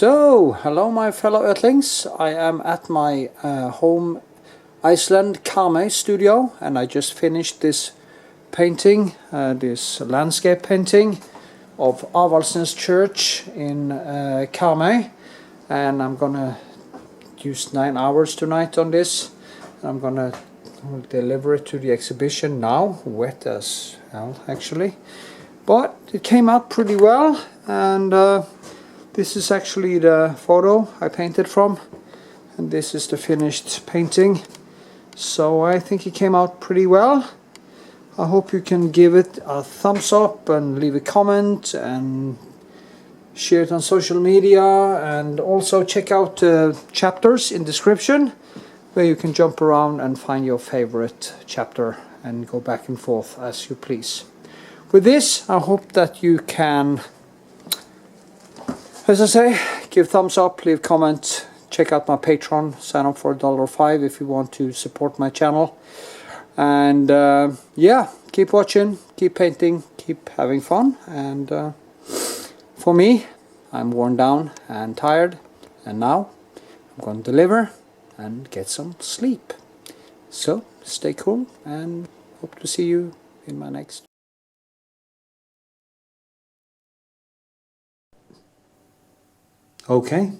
So, hello my fellow Earthlings. I am at my home Island Karmøy studio, and I just finished this painting, this landscape painting of Avaldsnes Church in Karmøy, and I'm gonna use 9 hours tonight on this. I'm gonna deliver it to the exhibition now, wet as hell actually, but it came out pretty well. And this is actually the photo I painted from, and this is the finished painting. So I think it came out pretty well. I hope you can give it a thumbs up and leave a comment and share it on social media, and also check out the chapters in description where you can jump around and find your favorite chapter and go back and forth as you please. With this, I hope that you can, as I say, give thumbs up, leave comment, check out my Patreon, sign up for $1.05 if you want to support my channel. And yeah, keep watching, keep painting, keep having fun. And for me, I'm worn down and tired, and now I'm going to deliver and get some sleep. So stay cool, and hope to see you in my next. Okay,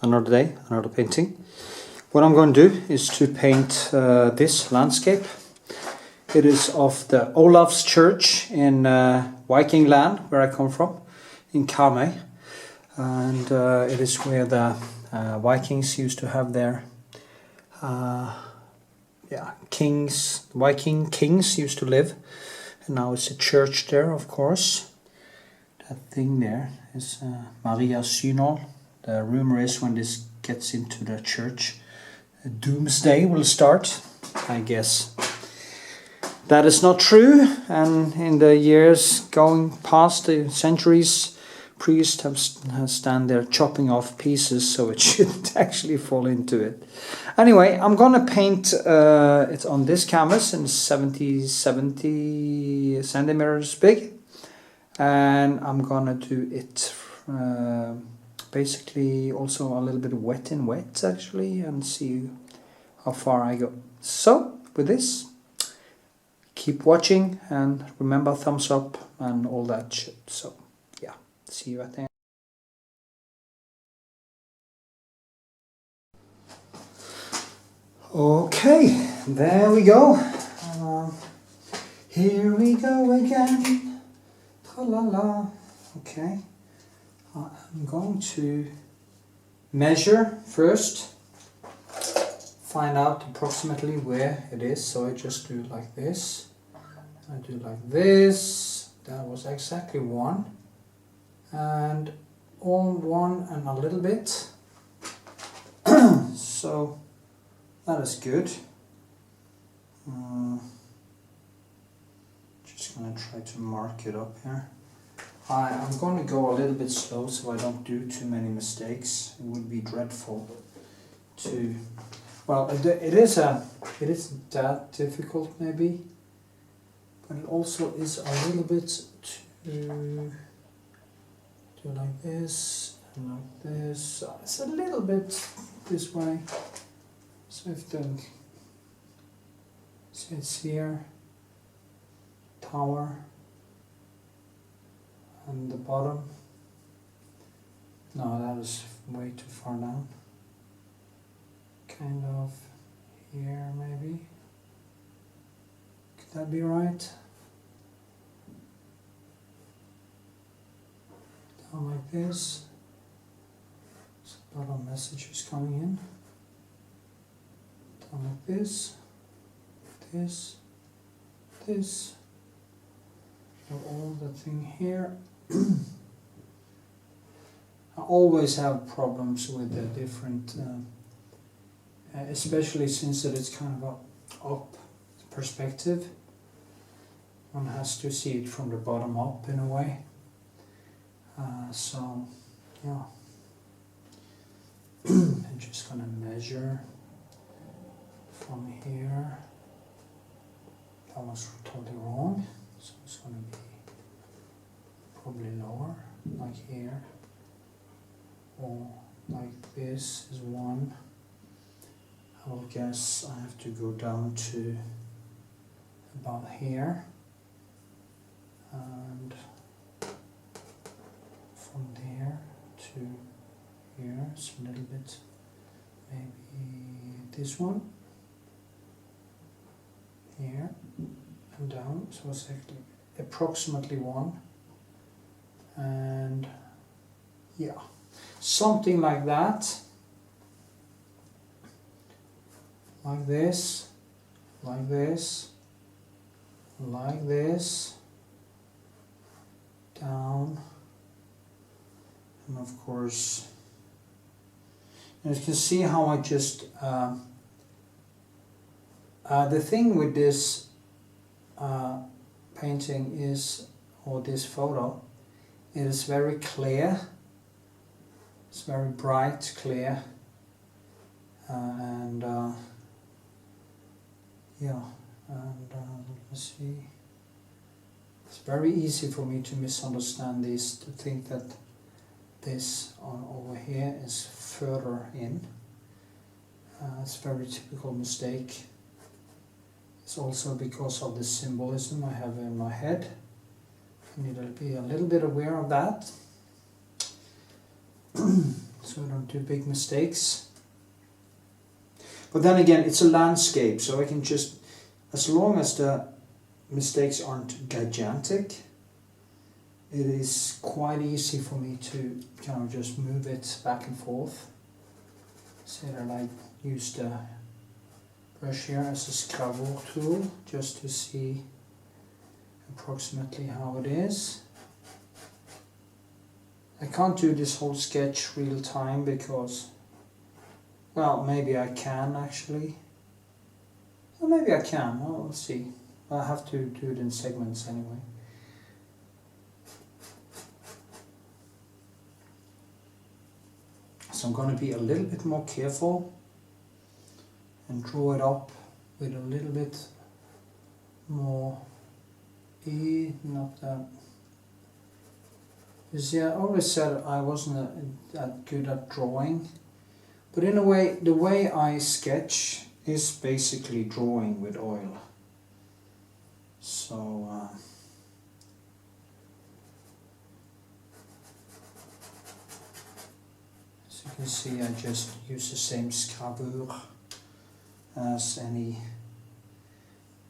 another day, another painting. What I'm going to do is to paint this landscape. It is of the Avaldsnes Church in Viking land, where I come from, in Karmøy. And it is where the Vikings used to have their kings. Viking kings used to live. And now it's a church there, of course. That thing there is Maria's synod. The rumor is when this gets into the church, doomsday will start, I guess. That is not true, and in the years going past, the centuries, priests have stand there chopping off pieces, so it shouldn't actually fall into it. Anyway, I'm gonna paint it on this canvas in 70 centimeters big, and I'm gonna do it basically also a little bit wet in wet actually, and see how far I go. So with this, keep watching and remember thumbs up and all that shit. So yeah, see you at the end. Okay, there we go. Here we go again. Tra-la-la. Okay. I'm going to measure first, find out approximately where it is. So I just do like this, I do like this. That was exactly 1, and all 1 and a little bit. So that is good. Just gonna try to mark it up here. I'm going to go a little bit slow so I don't do too many mistakes. It would be dreadful to, well, it isn't that difficult maybe, but it also is a little bit to do like this and like this. It's a little bit this way. So if the, so it's here, tower, and the bottom. No, that is way too far down. Kind of here maybe. Could that be right? Down like this. So a lot of messages coming in. Down like this. This. This. So all the thing here. I always have problems with the different, especially since that it's kind of a up perspective. One has to see it from the bottom up in a way. So yeah, I'm just gonna measure from here. That was totally wrong, so it's gonna be probably lower, like here, or like this is one. I will guess I have to go down to about here, and from there to here, it's a little bit, maybe this one, here, and down, so it's actually approximately one, and yeah, something like that, like this, like this, like this, down, and of course, and you can see how I just, the thing with this painting is, or this photo, it is very clear, it's very bright, clear, and yeah, and let me see, it's very easy for me to misunderstand this, to think that this over here is further in. It's a very typical mistake. It's also because of the symbolism I have in my head. I need to be a little bit aware of that, so I don't do big mistakes. But then again, it's a landscape, so I can just, as long as the mistakes aren't gigantic, it is quite easy for me to kind of just move it back and forth. So that I use the brush here as a scrabble tool, just to see approximately how it is. I can't do this whole sketch real time because, well, maybe I can actually. Well, maybe I can, well, we'll see. I'll have to do it in segments anyway. So I'm going to be a little bit more careful and draw it up with a little bit more not that. You see, I always said I wasn't that good at drawing, but in a way, the way I sketch is basically drawing with oil. So as you can see, I just use the same scravure as any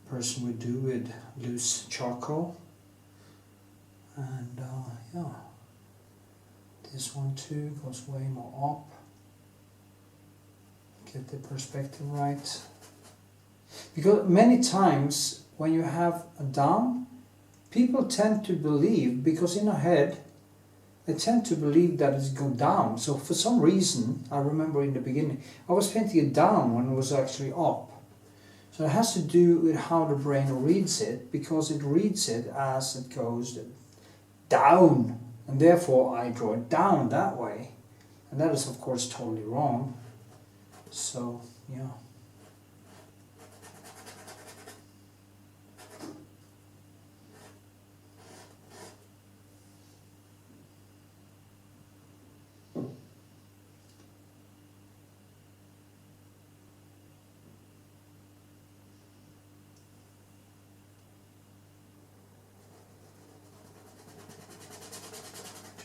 person would do with loose charcoal. And yeah, this one too goes way more up. Get the perspective right. Because many times when you have a down, people tend to believe, because in our head, they tend to believe that it's going down. So for some reason, I remember in the beginning, I was painting it down when it was actually up. So it has to do with how the brain reads it, because it reads it as it goes down, and therefore I draw it down that way. And that is of course totally wrong. So, yeah.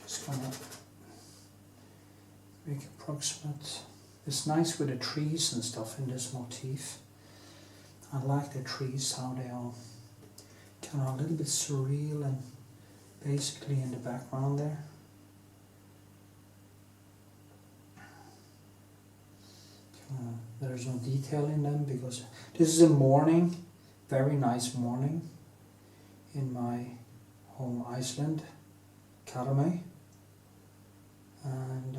Just gonna make approximate. It's nice with the trees and stuff in this motif. I like the trees, how they are kind of a little bit surreal and basically in the background there. There's no detail in them because this is a morning, very nice morning in my home Iceland Karmøy, and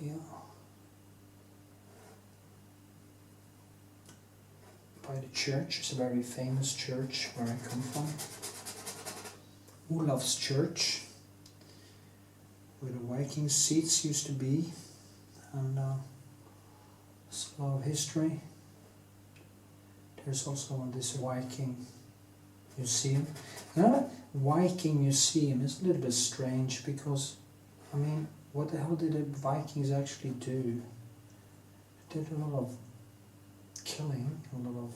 yeah, by the church. It's a very famous church where I come from, Avaldsnes Church, where the Viking seats used to be, and it's a lot of history. There's also this Viking museum. You know, Viking museum is a little bit strange because, I mean, what the hell did the Vikings actually do? They did a lot of killing, a lot of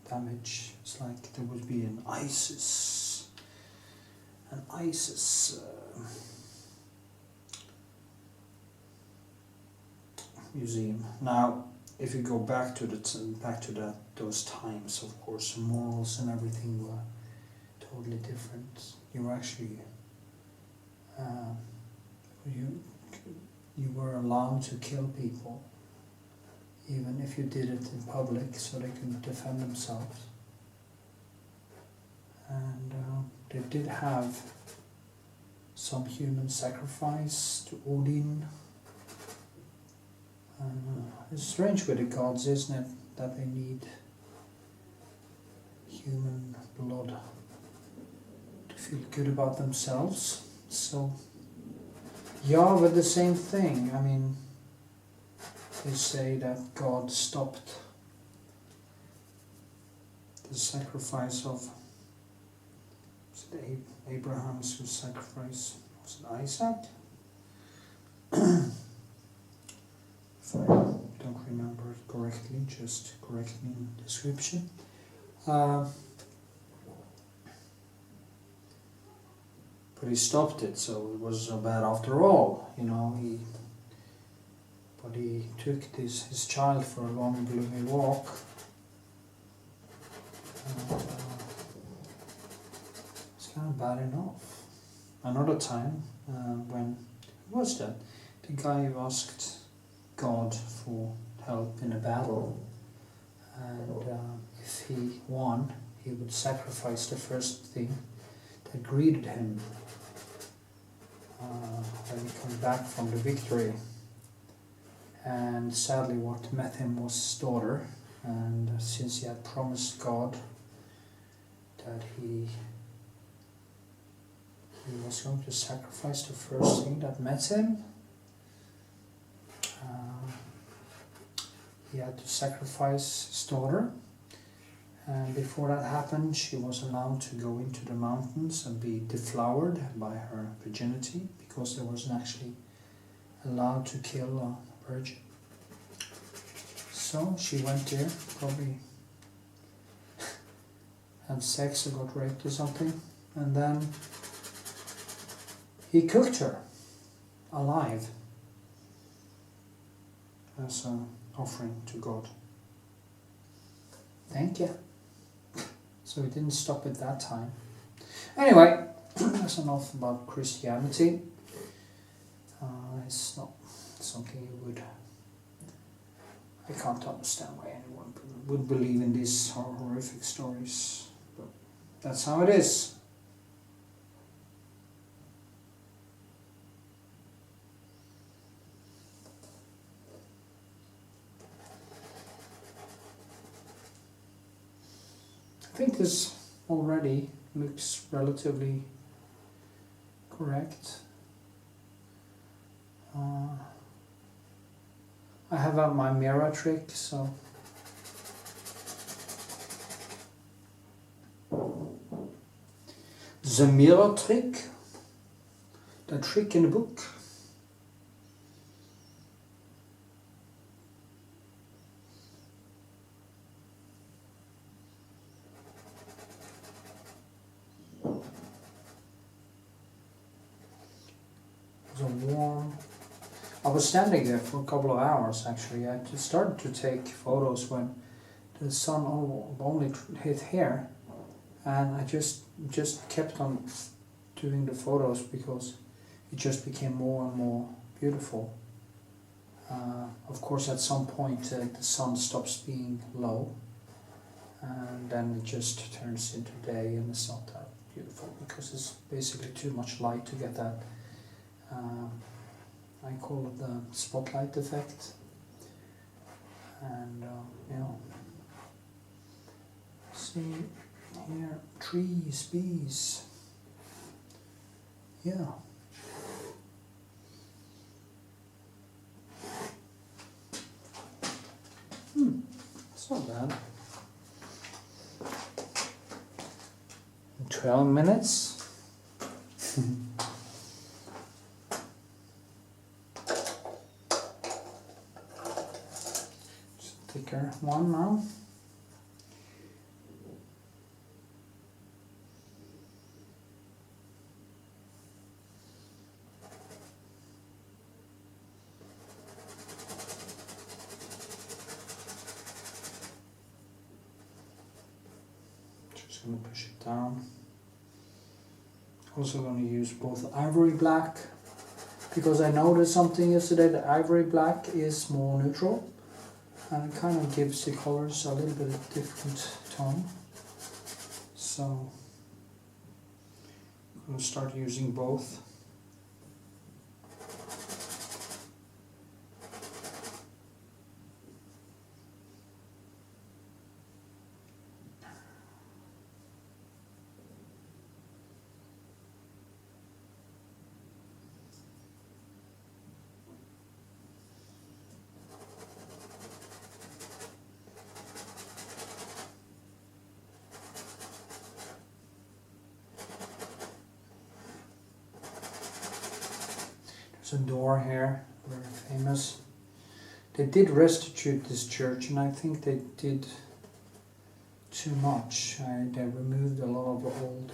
damage. It's like there would be an ISIS museum. Now, if you go back to those times, of course, morals and everything were totally different. You were actually you were allowed to kill people, even if you did it in public, so they could defend themselves. And they did have some human sacrifice to Odin. It's strange with the gods, isn't it, that they need human blood to feel good about themselves. So, yeah, but the same thing. I mean, they say that God stopped the sacrifice of, was it Abraham's sacrifice? Was it Isaac? If I don't remember it correctly, just correct me in the description. But he stopped it, so it was so bad after all, you know. But he took his child for a long, gloomy walk. And, it's kind of bad enough. Another time, when was that? The guy who asked God for help in a battle, and if he won, he would sacrifice the first thing that greeted him when he came back from the victory. And sadly what met him was his daughter, and since he had promised God that he was going to sacrifice the first thing that met him, he had to sacrifice his daughter. And before that happened, she was allowed to go into the mountains and be deflowered by her virginity, because there wasn't actually allowed to kill a virgin. So she went there, probably had sex or got raped or something, and then he cooked her alive as an offering to God. Thank you. So he didn't stop at that time. Anyway, that's enough about Christianity. It's not something you would... I can't understand why anyone would believe in these horrific stories. But that's how it is. I think this already looks relatively correct. I have my mirror trick, so the mirror trick, the trick in the book. I was standing there for a couple of hours actually. I just started to take photos when the sun only hit here, and I just kept on doing the photos because it just became more and more beautiful. Of course, at some point the sun stops being low, and then it just turns into day, and it's not that beautiful because it's basically too much light to get that. I call it the spotlight effect, and you know, see here, trees, bees, yeah. It's not bad. 12 minutes. Thicker one now. Just going to push it down. Also going to use both ivory black, because I noticed something yesterday that ivory black is more neutral and it kind of gives the colors a little bit of different tone. So I'm going to start using both. There's a door here, very famous. They did restitute this church, and I think they did too much. They removed a lot of the old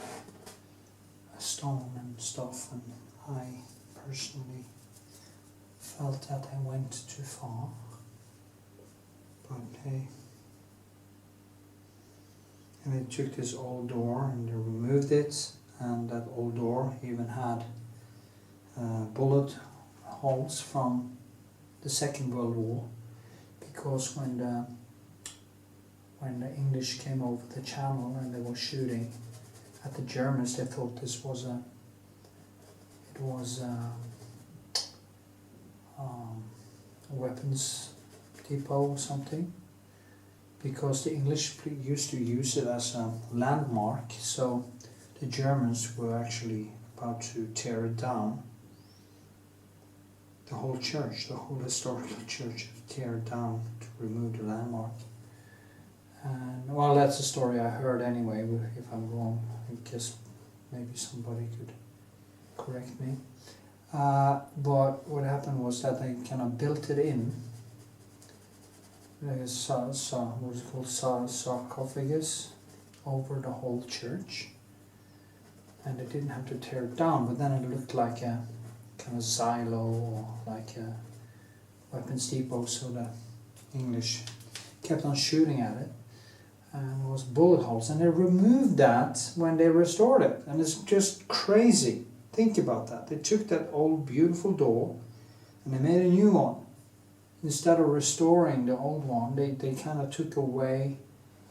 stone and stuff, and I personally felt that I went too far. But hey. And they took this old door and they removed it, and that old door even had bullet holes from the Second World War, because when the English came over the channel and they were shooting at the Germans, they thought this was a weapons depot or something, because the English used to use it as a landmark, so the Germans were actually about to tear it down. The whole church, the whole historical church, tear it down to remove the landmark. And well, that's a story I heard anyway. If I'm wrong, I guess maybe somebody could correct me. But what happened was that they kind of built it in. There's what is it called, sarcophagus over the whole church, and they didn't have to tear it down. But then it looked like a kind of silo or like a weapons depot, so the English kept on shooting at it, and it was bullet holes, and they removed that when they restored it, and it's just crazy. Think about that. They took that old beautiful door and they made a new one. Instead of restoring the old one, they kind of took away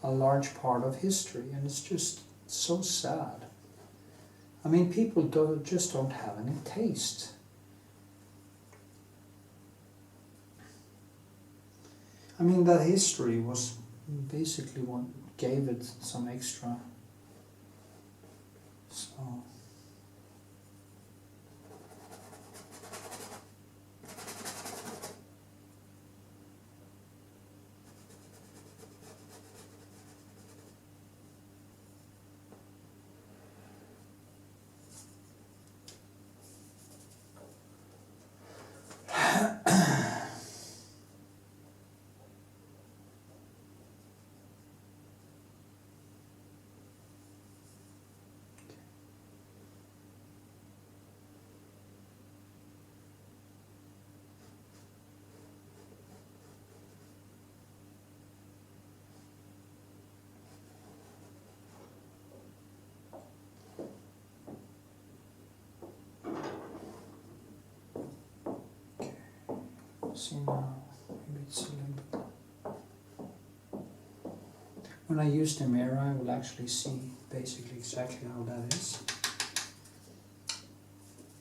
a large part of history, and it's just so sad. I mean, people just don't have any taste. I mean, that history was basically what gave it some extra. So. See now, maybe it's a little bit. When I use the mirror, I will actually see basically exactly how that is,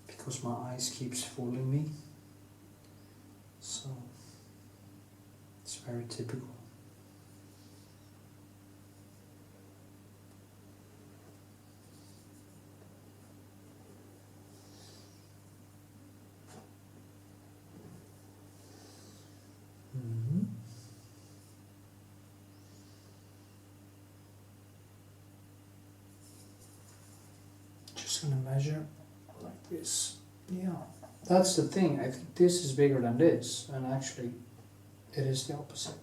because my eyes keeps fooling me. So it's very typical. Just gonna measure like this. Yeah, that's the thing. I think this is bigger than this, and actually it is the opposite.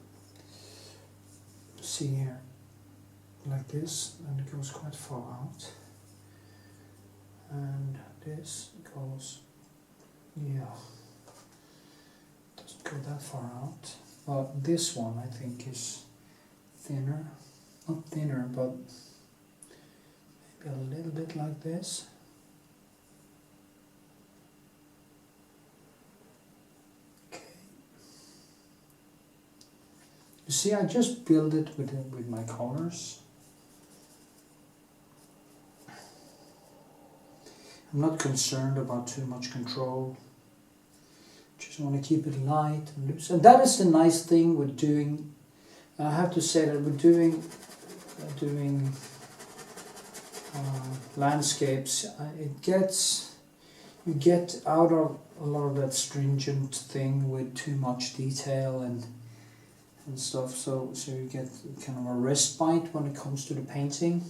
See here, like this, and it goes quite far out. And this goes, yeah, doesn't go that far out. But this one I think is thinner. Not thinner, but maybe a little bit like this. Okay. You see, I just build it with my colors. I'm not concerned about too much control. Just want to keep it light and loose. And that is the nice thing with doing. I have to say that with doing landscapes, you get out of a lot of that stringent thing with too much detail and stuff. So you get kind of a respite when it comes to the painting,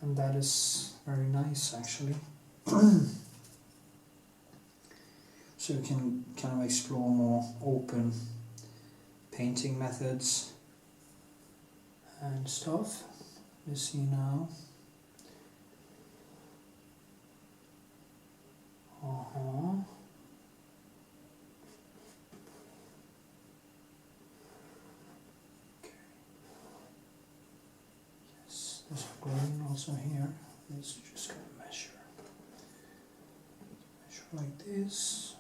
and that is very nice actually. So you can kind of explore more open painting methods and stuff. You see now. Okay. Yes, there's a grain also here. Let's just gonna measure. Measure like this.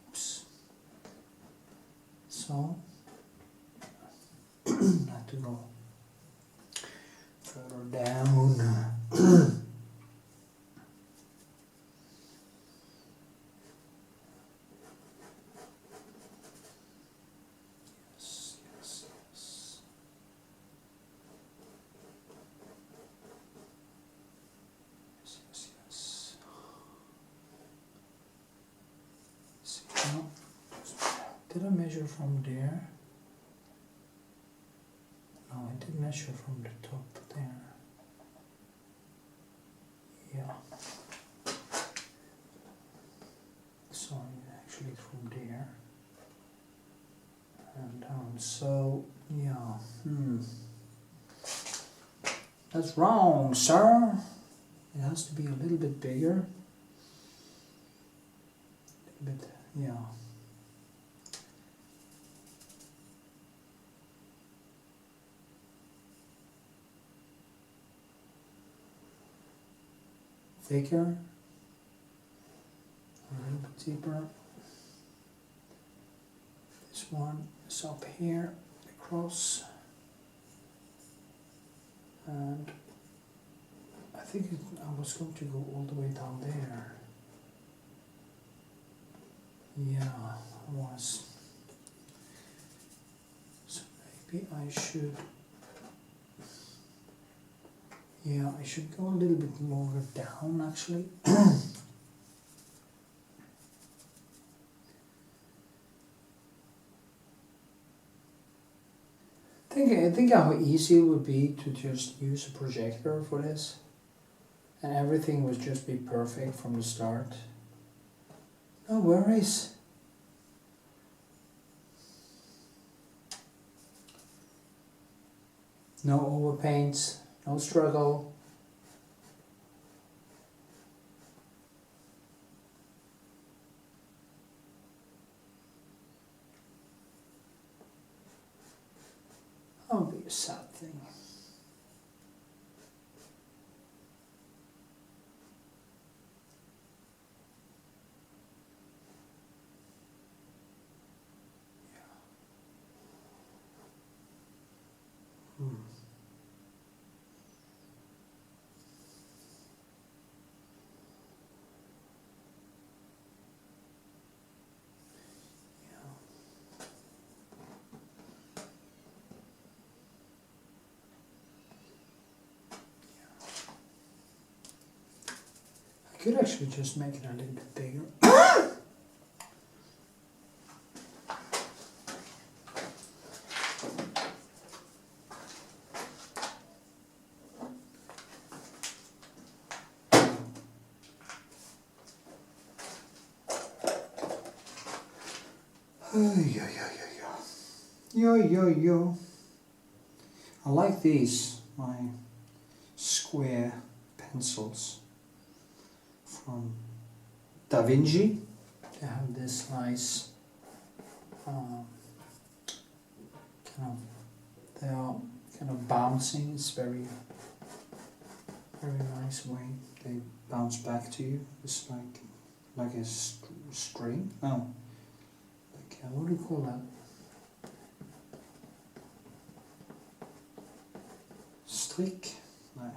Oops. So have to go further down. Yes, yes, yes. Yes, yes, yes. See now, did I measure from there? No, I did measure from the top there. Yeah. Sorry, actually from there and down. So, yeah. That's wrong, sir. It has to be a little bit bigger. A little bit, yeah. Thicker, a little bit deeper. This one is up here, across, and I think I was going to go all the way down there. Yeah, I was. So maybe I should. Yeah, I should go a little bit lower down actually. I think how easy it would be to just use a projector for this, and everything would just be perfect from the start. No worries. No overpaints. No struggle. That would be a sad thing. Yeah. I could actually just make it a little bit bigger. Yo. I like these, my square pencils from Da Vinci. They have this nice they are kind of bouncing. It's very nice way they bounce back to you. It's like a string. No, like what do you call that? Strik? No.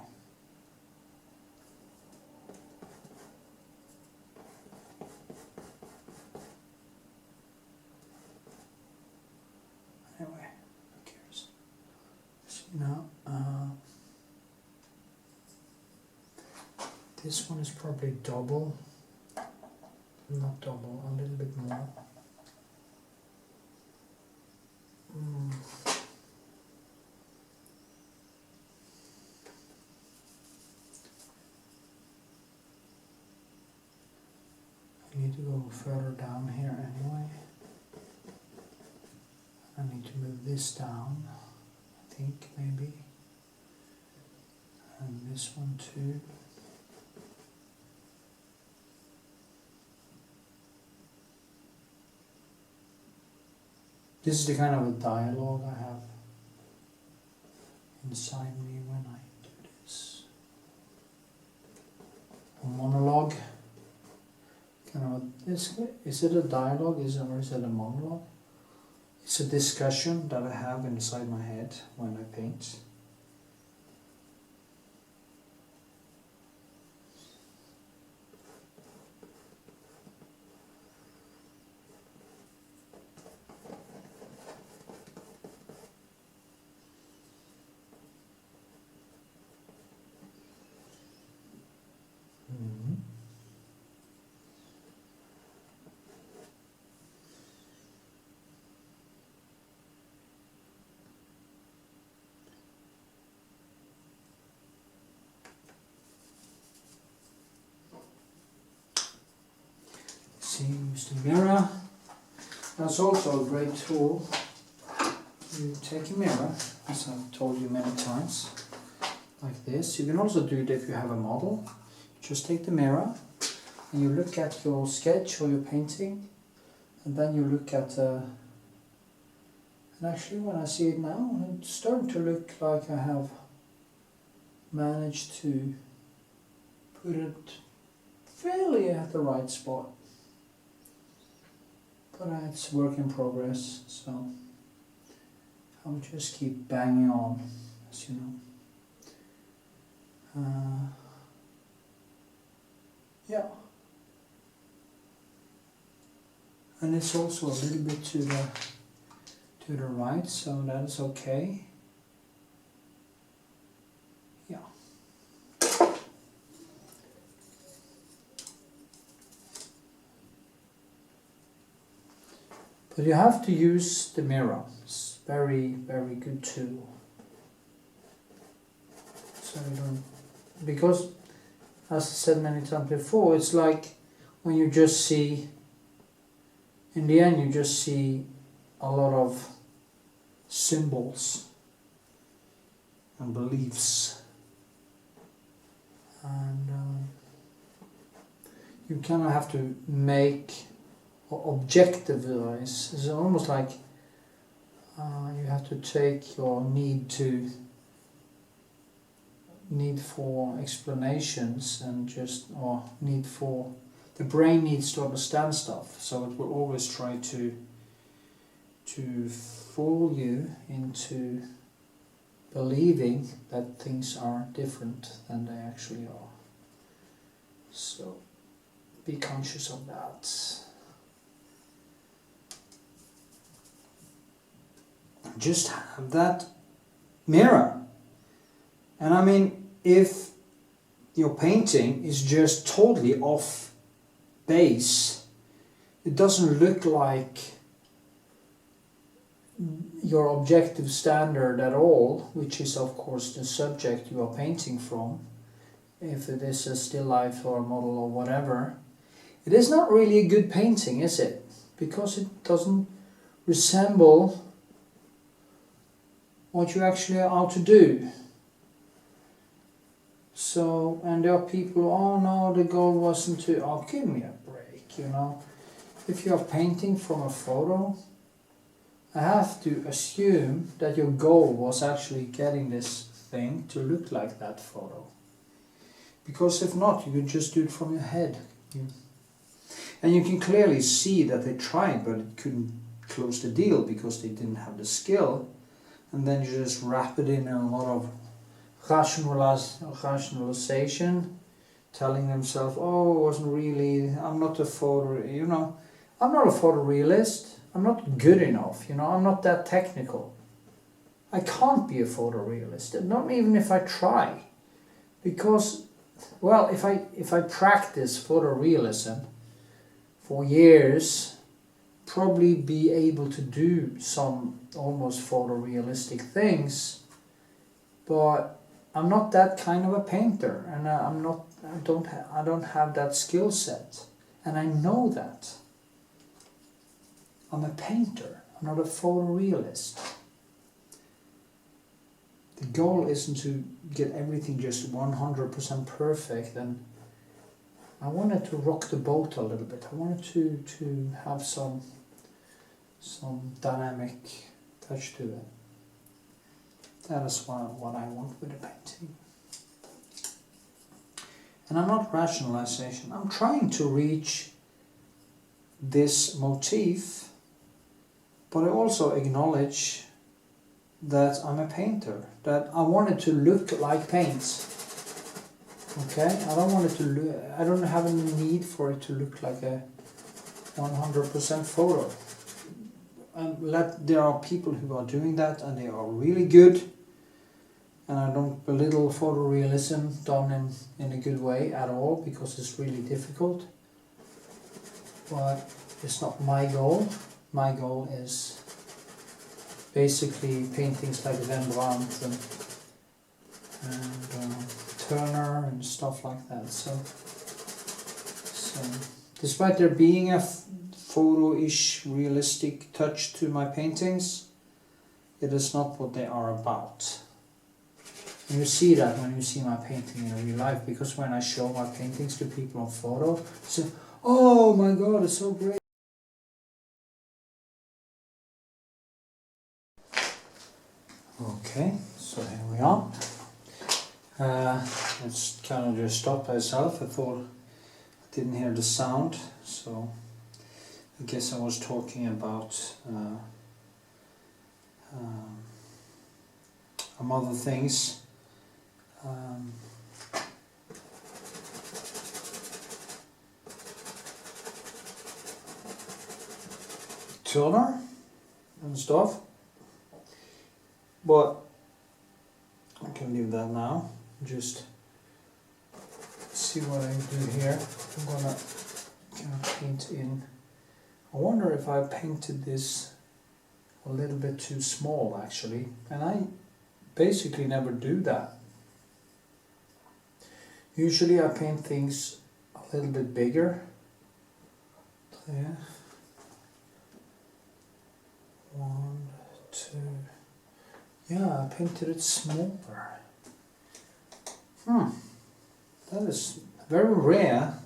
Anyway, who cares? So now, this one is probably double, not double, a little bit more. I need to go further down here anyway. I need to move this down, I think, maybe. And this one too. This is the kind of a dialogue I have inside me when I do this. A monologue. Kind of is it a dialogue? Or is it a monologue? It's a discussion that I have inside my head when I paint. See, use the mirror. That's also a great tool. You take a mirror, as I've told you many times, like this. You can also do it if you have a model. Just take the mirror and you look at your sketch or your painting, and then you look at and actually when I see it now, it's starting to look like I have managed to put it fairly at the right spot. But it's work in progress, so I'll just keep banging on, as you know. Yeah. And it's also a little bit to the right, so that is okay. Yeah. But you have to use the mirror. It's very good tool. So you don't, because as I said many times before, it's like when you just see, in the end you just see a lot of symbols and beliefs. And you kind of have to make objectivize. It's almost like you have to take your need for explanations and just, or need for, the brain needs to understand stuff, so it will always try to fool you into believing that things are different than they actually are. So be conscious of that. Just have that mirror. And I mean, if your painting is just totally off base, it doesn't look like your objective standard at all, which is of course the subject you are painting from, if it is a still life or a model or whatever, it is not really a good painting, is it? Because it doesn't resemble what you actually are out to do. So, and there are people, oh no, the goal wasn't to, oh give me a break, you know. If you're painting from a photo, I have to assume that your goal was actually getting this thing to look like that photo. Because if not, you could just do it from your head. And you can clearly see that they tried, but it couldn't close the deal because they didn't have the skill. And then you just wrap it in a lot of rationalization, telling themselves, oh, it wasn't really, I'm not a photo, you know, I'm not a photorealist, I'm not good enough, you know, I'm not that technical. I can't be a photorealist, not even if I try. Because, well, if I practice photorealism for years, probably be able to do some almost photorealistic things, but I'm not that kind of a painter, and I don't have that skill set, and I know that. I'm a painter, I'm not a photorealist. The goal isn't to get everything just 100% perfect, and I wanted to rock the boat a little bit. I wanted to have some dynamic touch to it. That is what I want with a painting. And I'm not rationalization. I'm trying to reach this motif, but I also acknowledge that I'm a painter, that I want it to look like paint. Okay, I don't want it to look, I don't have any need for it to look like a 100% photo. There are people who are doing that and they are really good, and I don't belittle photorealism done in a good way at all, because it's really difficult, but it's not my goal. My goal is basically paintings like Rembrandt and Turner and stuff like that. So despite there being a photo-ish realistic touch to my paintings, it is not what they are about. And you see that when you see my painting in real life, because when I show my paintings to people on photo, they say, oh my god, it's so great. Okay, so here we are. It's kind of just stopped by itself. I thought I didn't hear the sound, so I guess I was talking about other things. Turner and stuff, but I can leave that now. Just see what I do here. I'm gonna paint in. I wonder if I painted this a little bit too small actually, and I basically never do that. Usually I paint things a little bit bigger. Yeah. 1, 2. Yeah, I painted it smaller. That is very rare.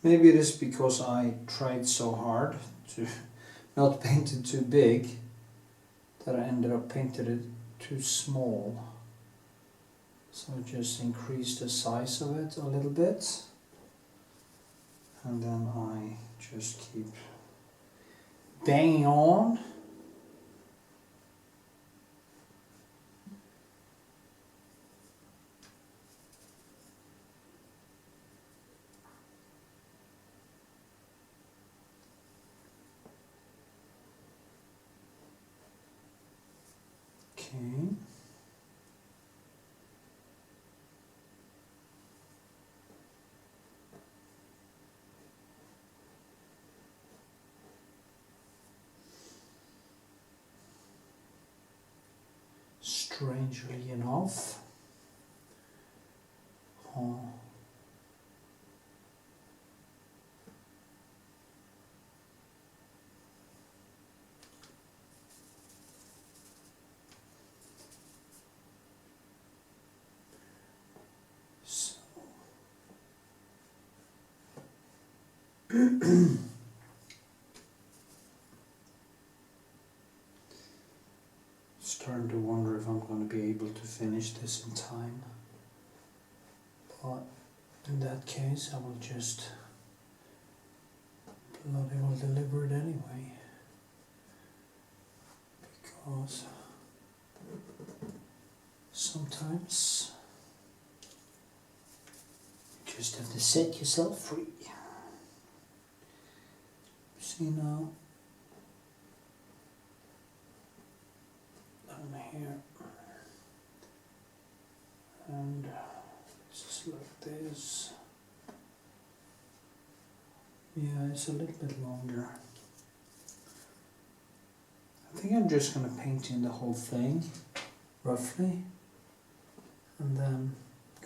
Maybe it is because I tried so hard to not paint it too big that I ended up painting it too small. So just increase the size of it a little bit, and then I just keep banging on. Okay. Strangely enough, Starting to wonder if I'm going to be able to finish this in time, but in that case I will just bloody well deliver it anyway, because sometimes you just have to set yourself free. See now, down here, and just like this. Yeah, it's a little bit longer. I think I'm just going to paint in the whole thing, roughly, and then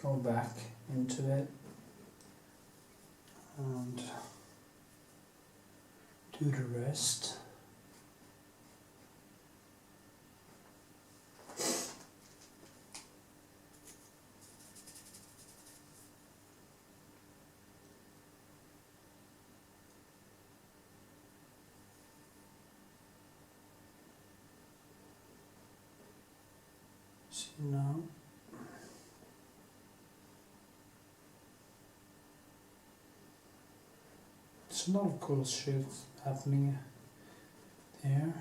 go back into it and do the rest. See now. It's a lot of cool shit happening there.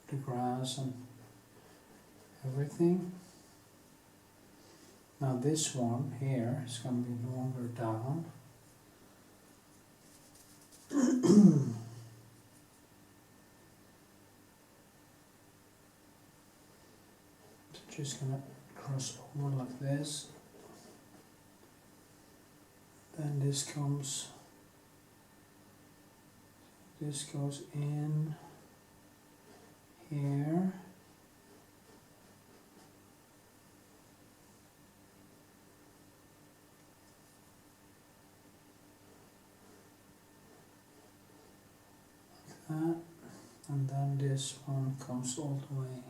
The grass and everything. Now this one here is going to be longer down. Just going to cross over like this. Then this comes, this goes in here. Like that. And then this one comes all the way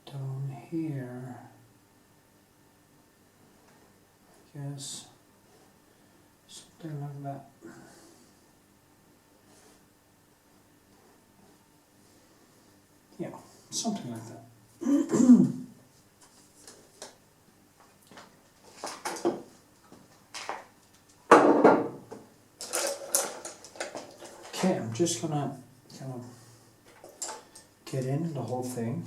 down here. I guess. Something like that. Yeah, something like that. Okay, I'm just gonna kind of get in the whole thing.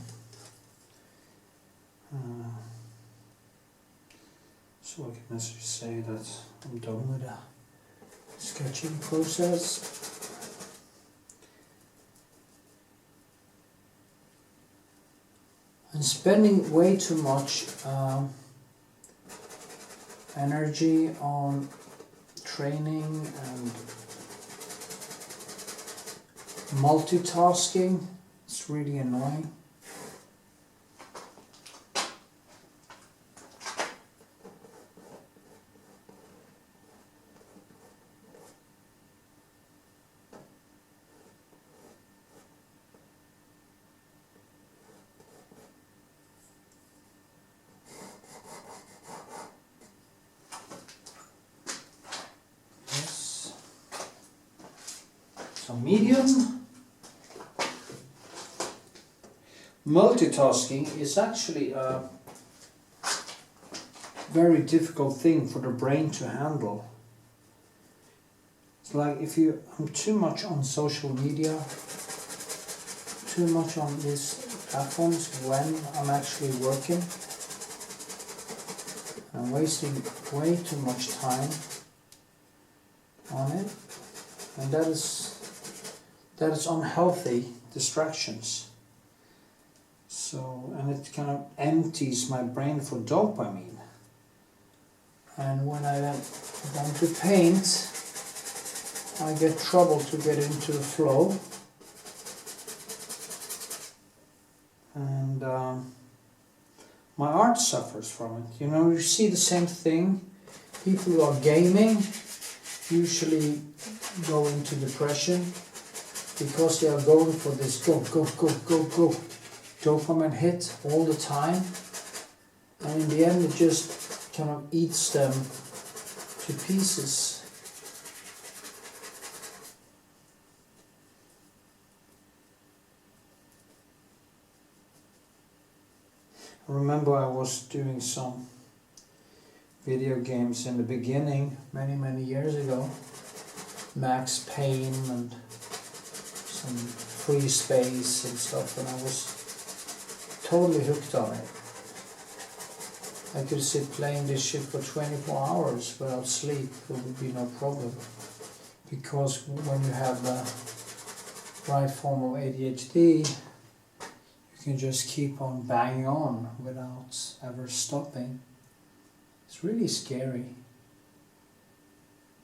So I can actually say that I'm done with the sketching process. I'm spending way too much energy on training and multitasking. It's really annoying. So medium. Multitasking is actually a very difficult thing for the brain to handle. It's like if I'm too much on social media, too much on these platforms when I'm actually working, I'm wasting way too much time on it, and that is unhealthy distractions. So, and it kind of empties my brain for dopamine. And when I want to paint, I get trouble to get into the flow. And my art suffers from it. You know, you see the same thing. People who are gaming usually go into depression because they are going for this go dopamine hit all the time, and in the end it just kind of eats them to pieces. I remember I was doing some video games in the beginning, many years ago. Max Payne and some Free Space and stuff, and I was totally hooked on it. I could sit playing this shit for 24 hours without sleep. It would be no problem. Because when you have the right form of ADHD, you can just keep on banging on without ever stopping. It's really scary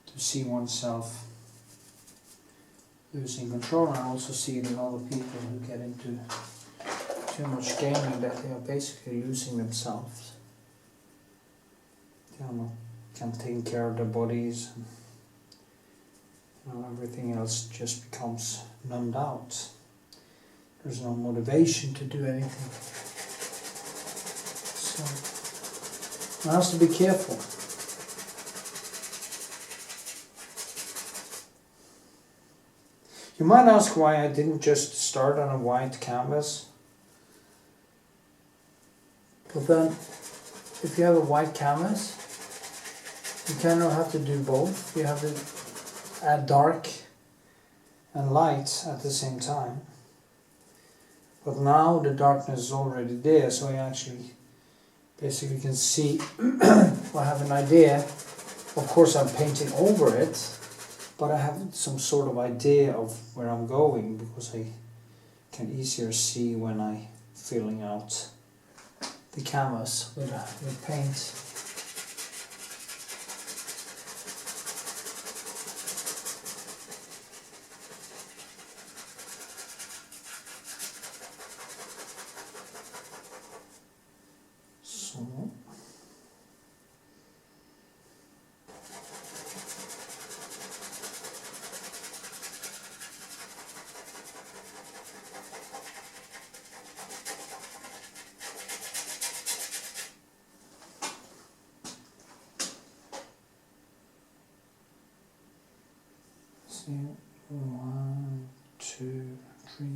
to see oneself losing control. And I also see it in other people who get into too much gaming, that they are basically losing themselves. They can't take care of their bodies, and everything else just becomes numbed out. There's no motivation to do anything. So one has to be careful. You might ask why I didn't just start on a white canvas. But then, if you have a white canvas, you kind of have to do both. You have to add dark and light at the same time. But now the darkness is already there, so I actually basically can see or have an idea. Of course I'm painting over it, but I have some sort of idea of where I'm going, because I can easier see when I'm filling out the canvas with paint. One, two, three.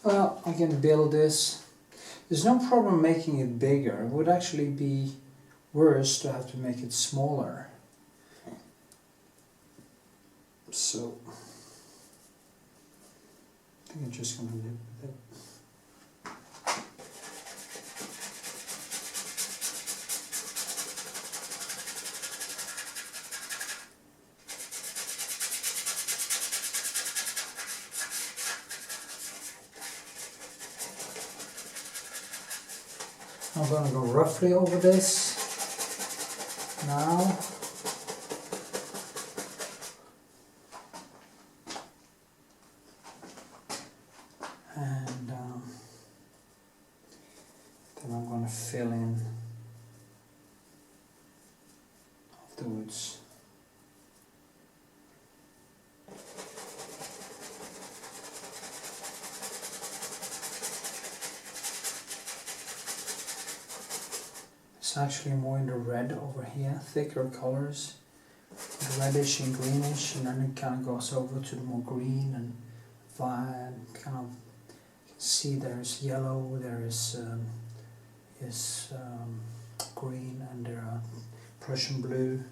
Well, I can build this. There's no problem making it bigger. It would actually be worse to have to make it smaller. So I think I'm just going to live with it. I'm going to go roughly over this now. And then I'm going to fill in afterwards. It's actually more in the red over here, thicker colors, reddish and greenish, and then it kind of goes over to the more green and kind of, you can see there's yellow, there is green, and there are Prussian blue,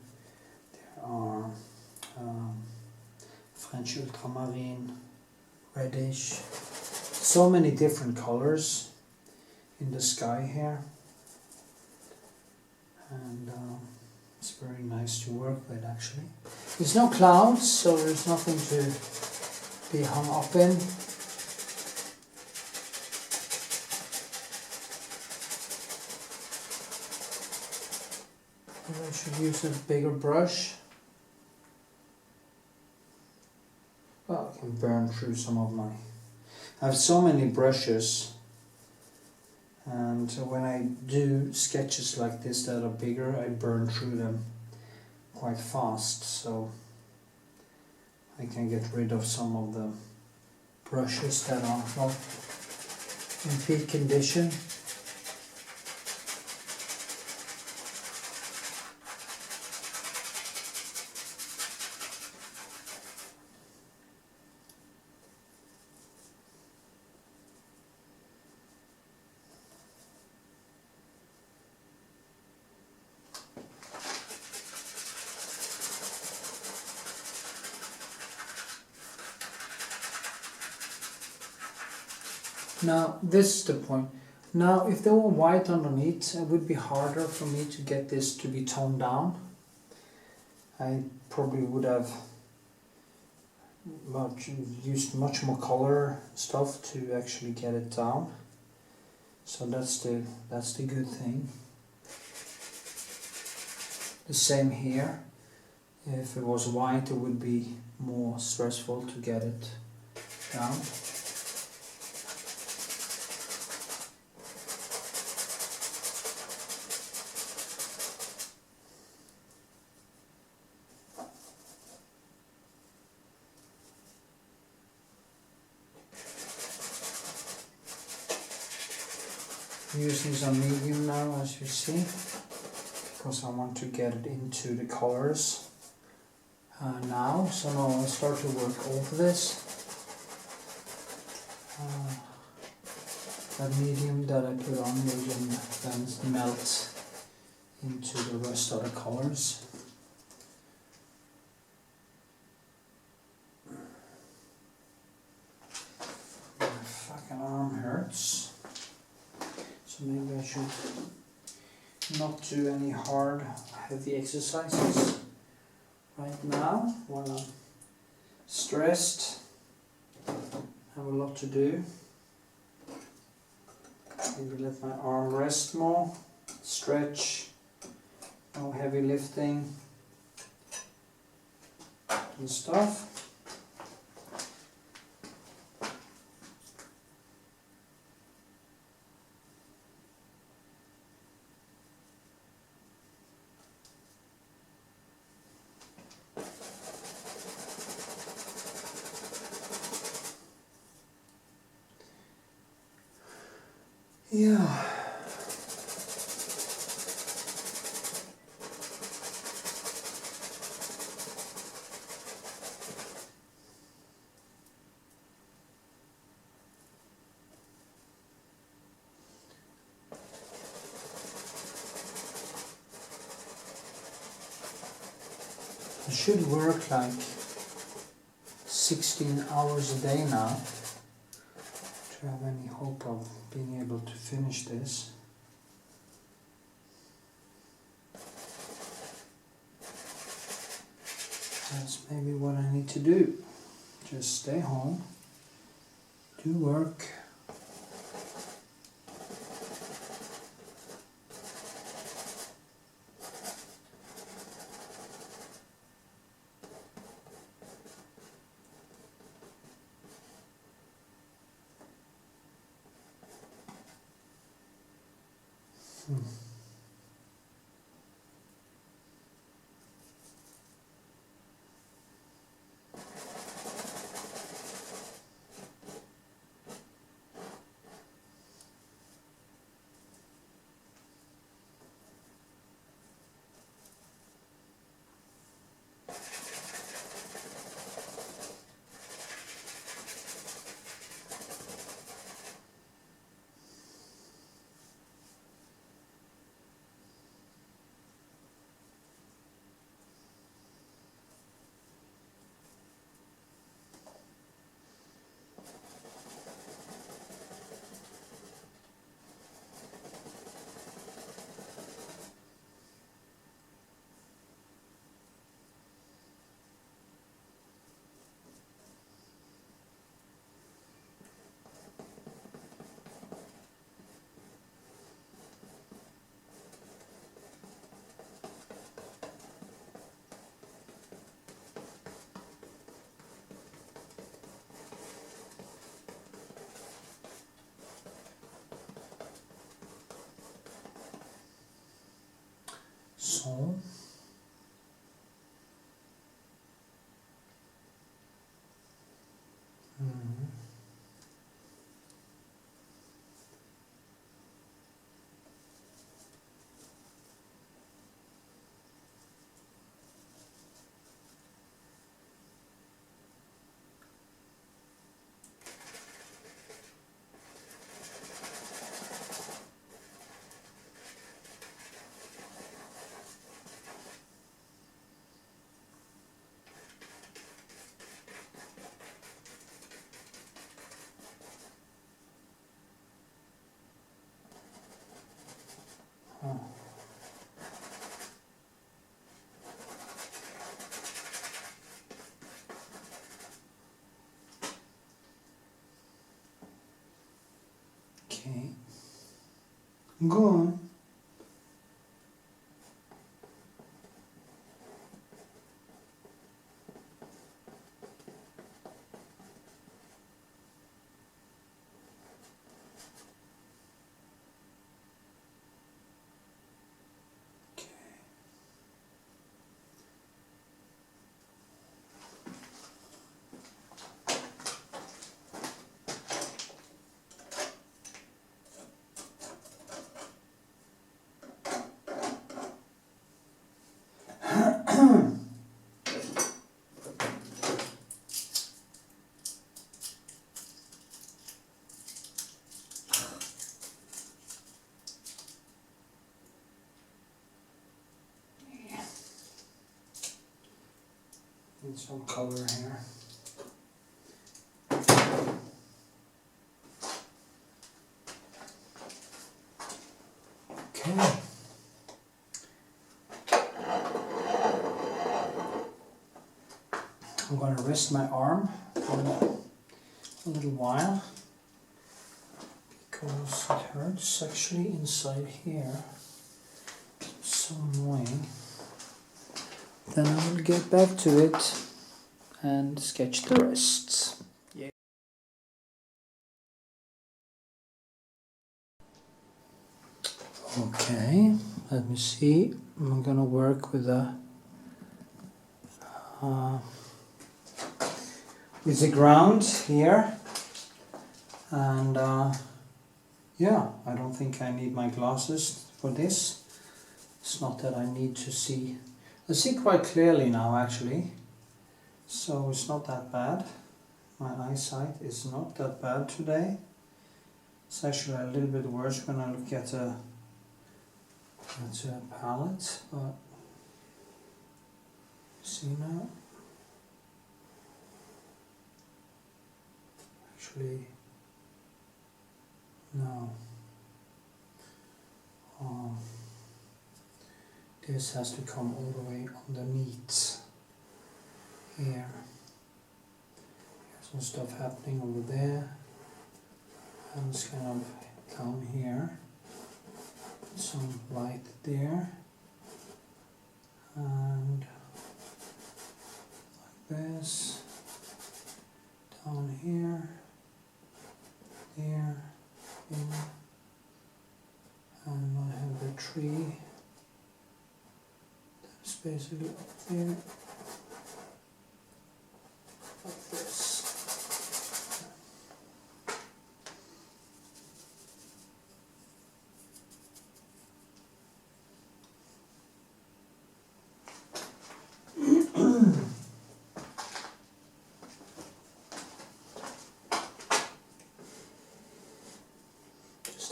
there are French ultramarine, reddish, so many different colors in the sky here. And it's very nice to work with, actually. There's no clouds, so there's nothing to be hung up in. I should use a bigger brush. Well, I can burn through some of my... I have so many brushes. And when I do sketches like this that are bigger, I burn through them quite fast, so I can get rid of some of the brushes that are not in peak condition. Now this is the point. Now if there were white underneath, it would be harder for me to get this to be toned down. I probably would have used much more color stuff to actually get it down. So that's the good thing. The same here. If it was white, it would be more stressful to get it down. I'm using some medium now, as you see, because I want to get it into the colors now. So now I'll start to work over this. That medium that I put on will then melt into the rest of the colors. My fucking arm hurts. So maybe I should not do any hard, heavy exercises right now while I'm stressed. I have a lot to do. Maybe let my arm rest more, stretch, no heavy lifting and stuff. Yeah. I should work like 16 hours a day now to have any hope of being able to finish this. That's maybe what I need to do. Just stay home, do work. Så. Oh. Okay. Go on. Need some color here. Okay. I'm going to rest my arm for a little while because it hurts actually inside here. It's so annoying. Then I will get back to it and sketch the rest. Yeah. Okay, let me see. I'm gonna work with the ground here, and yeah, I don't think I need my glasses for this. It's not that I need to see. I see quite clearly now actually, so it's not that bad. My eyesight is not that bad today. It's actually a little bit worse when I look at a palette, but see now? Actually, no. This has to come all the way underneath here. There's some stuff happening over there, and it's kind of down here. Some light there, and like this, down here, there, here, and I have the tree. That's basically up there, like this.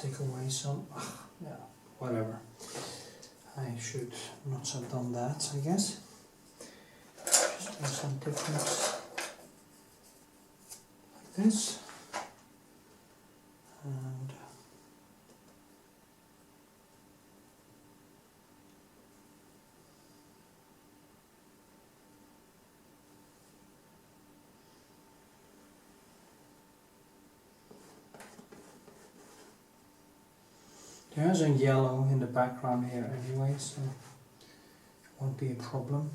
Take away some, yeah, whatever. I should not have done that, I guess. Just do some difference like this. And there's a yellow in the background here anyway, so it won't be a problem.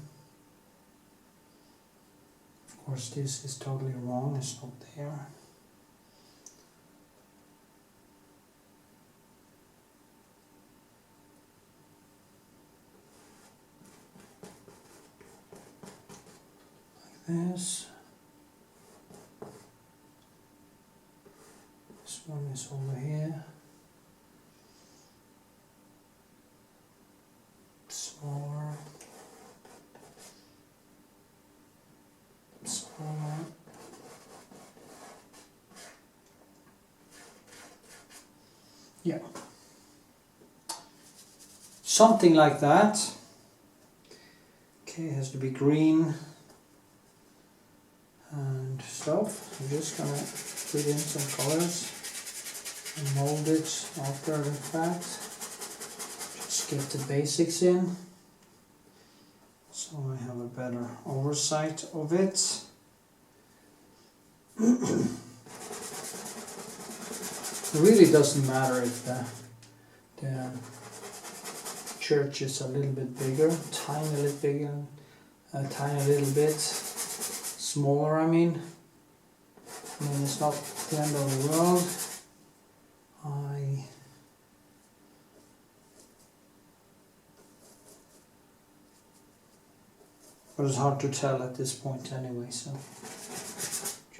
Of course this is totally wrong, it's not there. Like this. This one is over here. Smaller, yeah, something like that. Okay, it has to be green and stuff. I'm just gonna put in some colors and mold it after the fact. Just get the basics in, so I have a better oversight of it. It really doesn't matter if the church is a little bit bigger, tiny little bigger, a tiny little bit smaller. I mean, it's not the end of the world. But it's hard to tell at this point anyway, so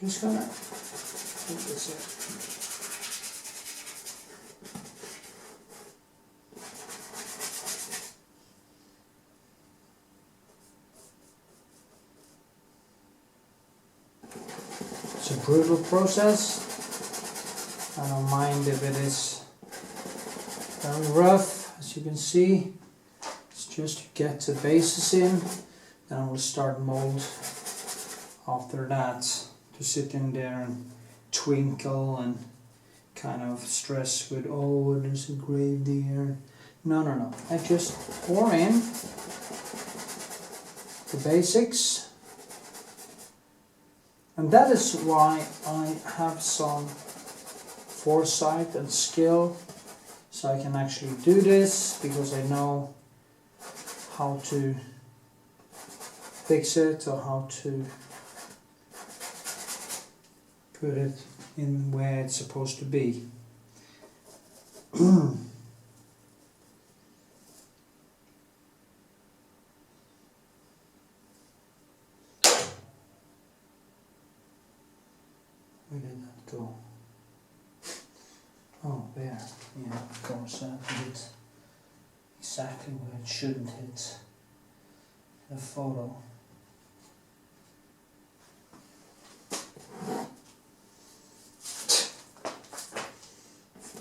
just gonna put this in. It's a brutal process. I don't mind if it is very rough, as you can see. It's just to get the bases in. Then I will start mold after that to sit in there and twinkle and kind of stress with, oh, there's a grave there. No. I just pour in the basics. And that is why I have some foresight and skill, so I can actually do this, because I know how to fix it or how to put it in where it's supposed to be. Where did that go? Oh, there. Yeah, of course, I hit exactly where it shouldn't hit the photo.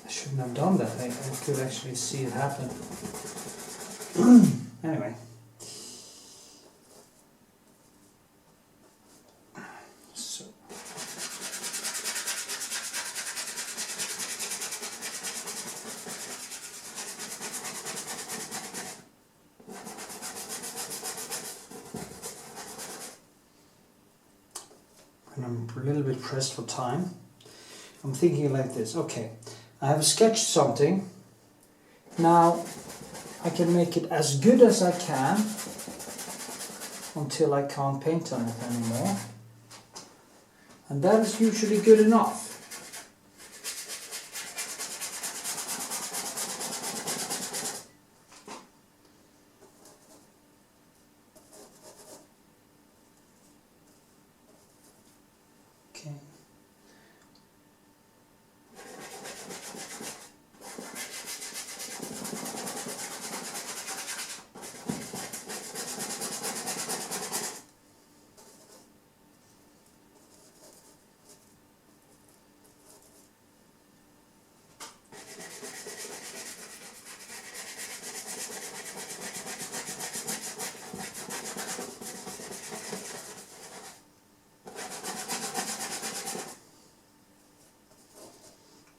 I shouldn't have done that. I could actually see it happen. Anyway. So. And I'm a little bit pressed for time. I'm thinking like this, okay, I have sketched something. Now I can make it as good as I can until I can't paint on it anymore. And that is usually good enough. Okay.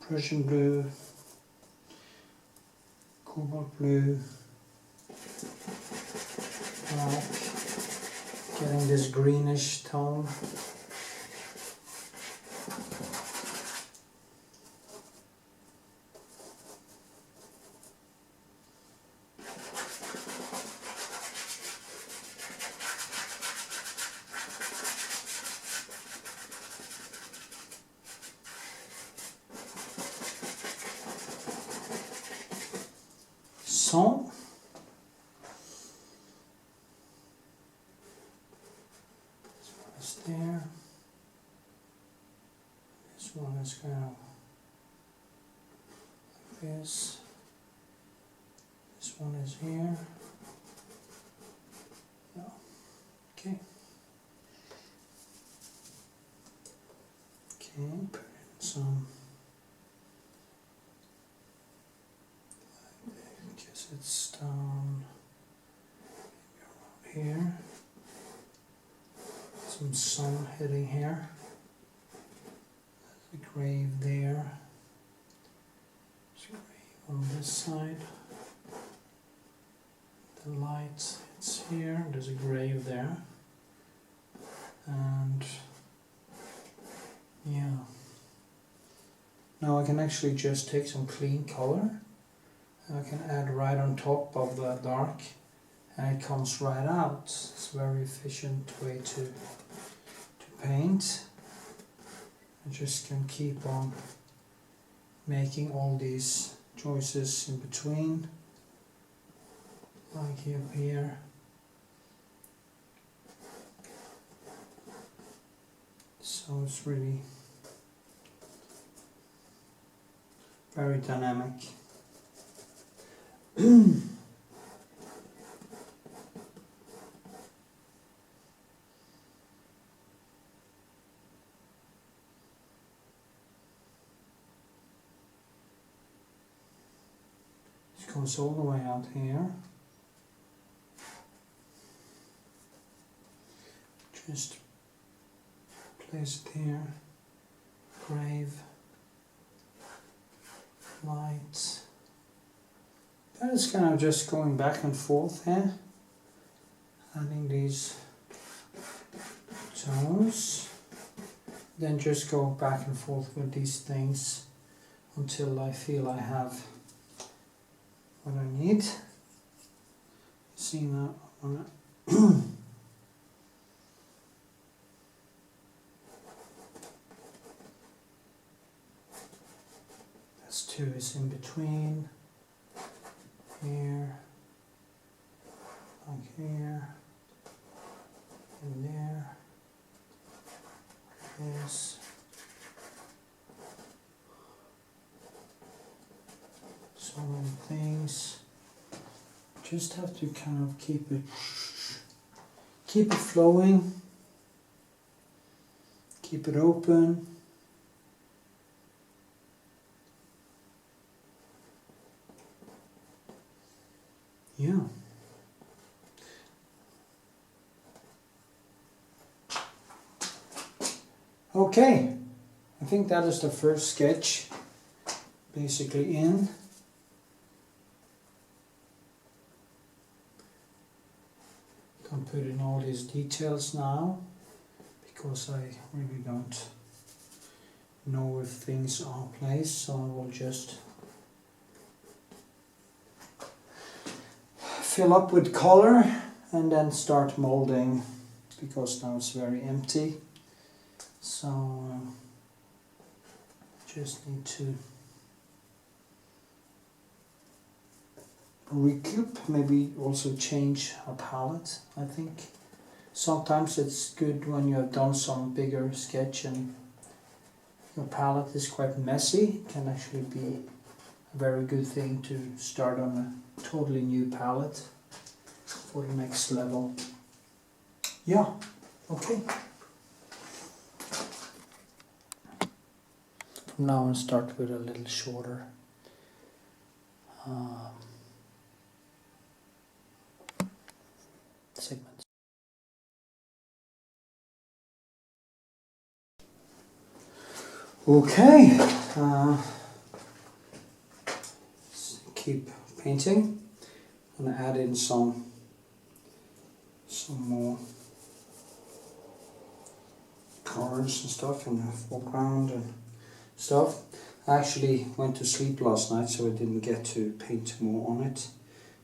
Prussian blue, cobalt blue, black, getting this greenish tone. So, this one is there, this one is kind of like this one is here, yeah. Okay, put in some. It's down here, some sun hitting here, there's a grave there, there's a grave on this side, the light, it's here, there's a grave there, and yeah. Now I can actually just take some clean color, and I can add right on top of the dark, and it comes right out. It's a very efficient way to paint. I just can keep on making all these choices in between, like here. So it's really very dynamic. It goes all the way out here. Just place it here. Grave. Light. That is kind of just going back and forth here. Adding these tones. Then just go back and forth with these things until I feel I have what I need. See now on that's two is in between here, like here, and there. Yes. So many things. Just have to kind of keep it flowing, keep it open. Yeah. Okay, I think that is the first sketch basically in. Can't put in all these details now because I really don't know if things are placed, so I will just fill up with color and then start molding because now it's very empty. So just need to recoup, maybe also change a palette. I think sometimes it's good when you have done some bigger sketch and your palette is quite messy. It can actually be a very good thing to start on a totally new palette for the next level. Yeah, okay. From now on start with a little shorter segments. Okay, keep painting. I'm gonna add in some more colors and stuff in the foreground and stuff. I actually went to sleep last night, so I didn't get to paint more on it.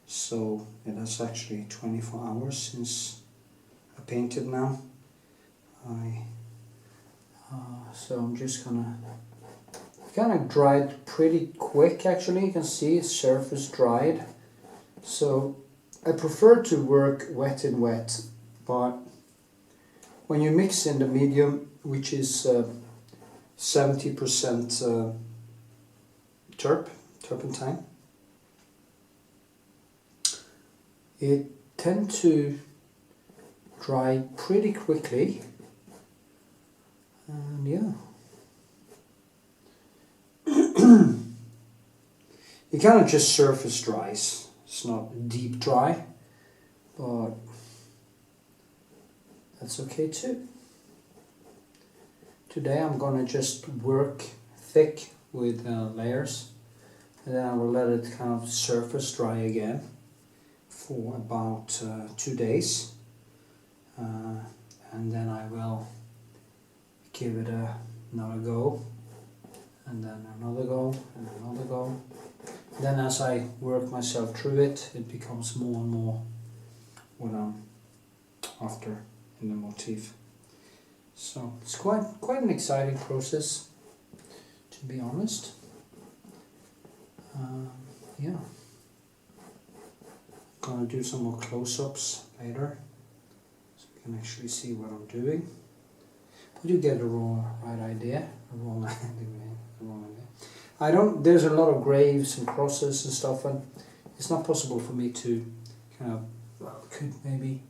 So it has actually 24 hours since I painted now. So I'm just gonna kind of dried pretty quick actually. You can see the surface dried. So I prefer to work wet in wet, but when you mix in the medium, which is 70% turpentine, it tends to dry pretty quickly, and yeah. It kind of just surface dries. It's not deep dry, but that's okay too. Today I'm gonna just work thick with layers, and then I will let it kind of surface dry again for about 2 days, and then I will give it another go, and then another go, and another go. Then as I work myself through it, it becomes more and more what I'm after in the motif. So it's quite an exciting process, to be honest. Yeah. I'm gonna do some more close-ups later, so you can actually see what I'm doing. But you get a right idea. I don't. There's a lot of graves and crosses and stuff, and it's not possible for me to kind of. Well, could maybe.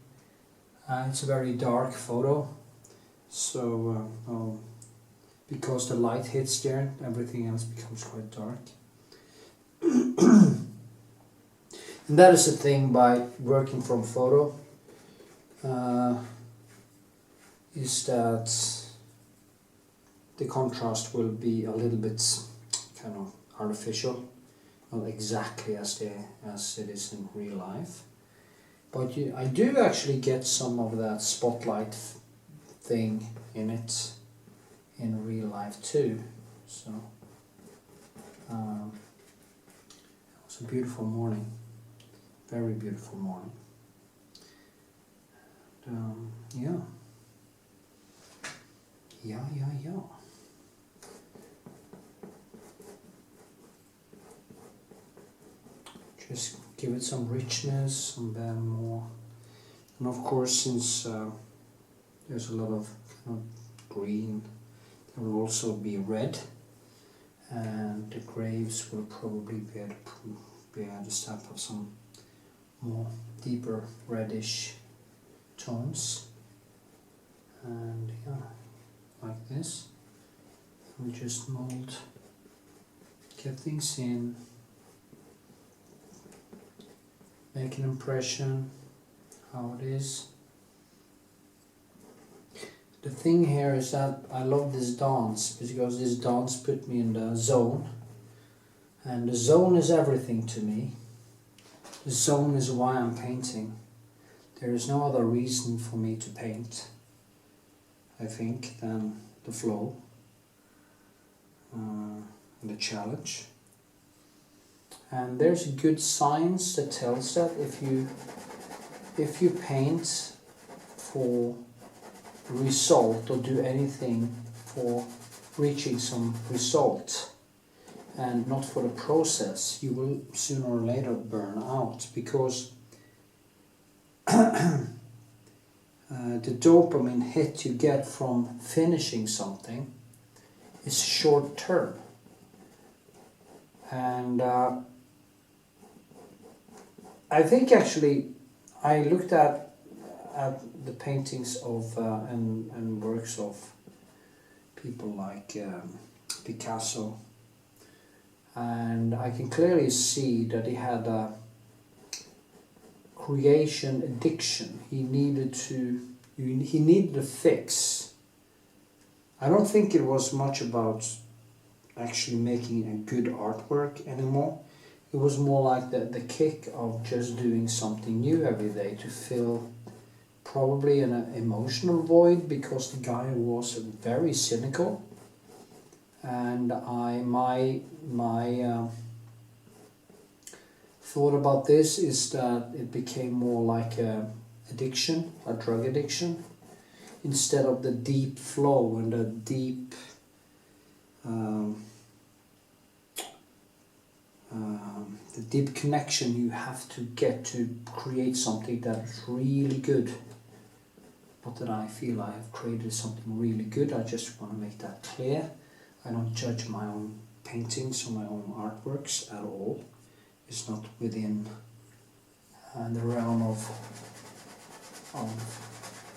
It's a very dark photo, so because the light hits there, everything else becomes quite dark. And that is the thing by working from photo, is that the contrast will be a little bit kind of artificial, not exactly as it is in real life. But I do actually get some of that spotlight thing in it in real life too. So it was a beautiful morning, very beautiful morning. And, yeah. Just give it some richness, some more, and of course, since there's a lot of kind of green, there will also be red, and the graves will probably be able to stamp up some more deeper reddish tones, and yeah, like this. We just mold, get things in, make an impression how it is. The thing here is that I love this dance because this dance put me in the zone, and the zone is everything to me. The zone is why I'm painting. There is no other reason for me to paint, I think, than the flow and the challenge. And there's good science that tells that if you paint for result or do anything for reaching some result and not for the process, you will sooner or later burn out, because the dopamine hit you get from finishing something is short term. And I think actually I looked at the paintings of and works of people like Picasso, and I can clearly see that he had a creation addiction. He needed a fix. I don't think it was much about actually making a good artwork anymore. It was more like the kick of just doing something new every day to fill probably an emotional void, because the guy was very cynical, and my thought about this is that it became more like a drug addiction, instead of the deep flow and the deep connection you have to get to create something that is really good. Not that I feel I have created something really good, I just want to make that clear. I don't judge my own paintings or my own artworks at all. It's not within the realm of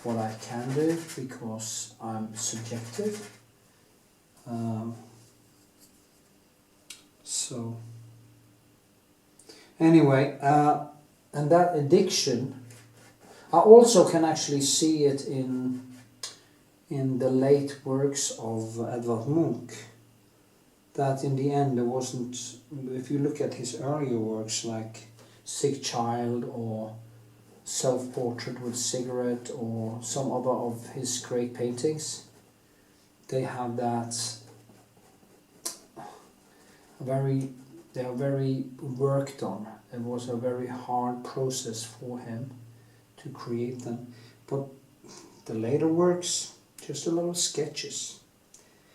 what I can do, because I'm subjective. So anyway, and that addiction, I also can actually see it in the late works of Edvard Munch, that in the end there wasn't, if you look at his earlier works like sick child, or self-portrait with cigarette, or some other of his great paintings. They have that they are very worked on. It was a very hard process for him to create them. But the later works, just a lot of sketches.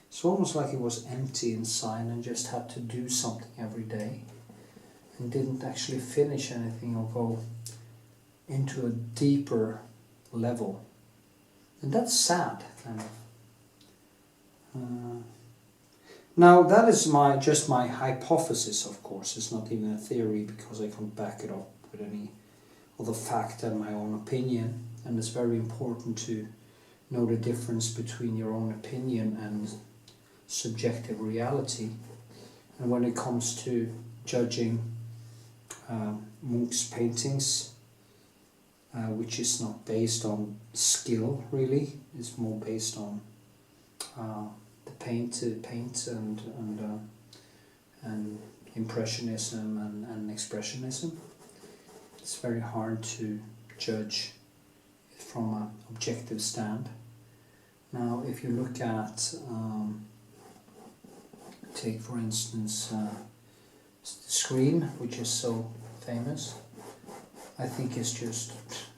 It's almost like he was empty inside and just had to do something every day and didn't actually finish anything or go into a deeper level. And that's sad, kind of. Now that is just my hypothesis, of course. It's not even a theory, because I can't back it up with any other fact than my own opinion. And it's very important to know the difference between your own opinion and subjective reality. And when it comes to judging Munch's paintings, which is not based on skill really, it's more based on the paint and impressionism and expressionism. It's very hard to judge it from an objective stand. Now, if you look at, take for instance the Screen, which is so famous, I think it's just,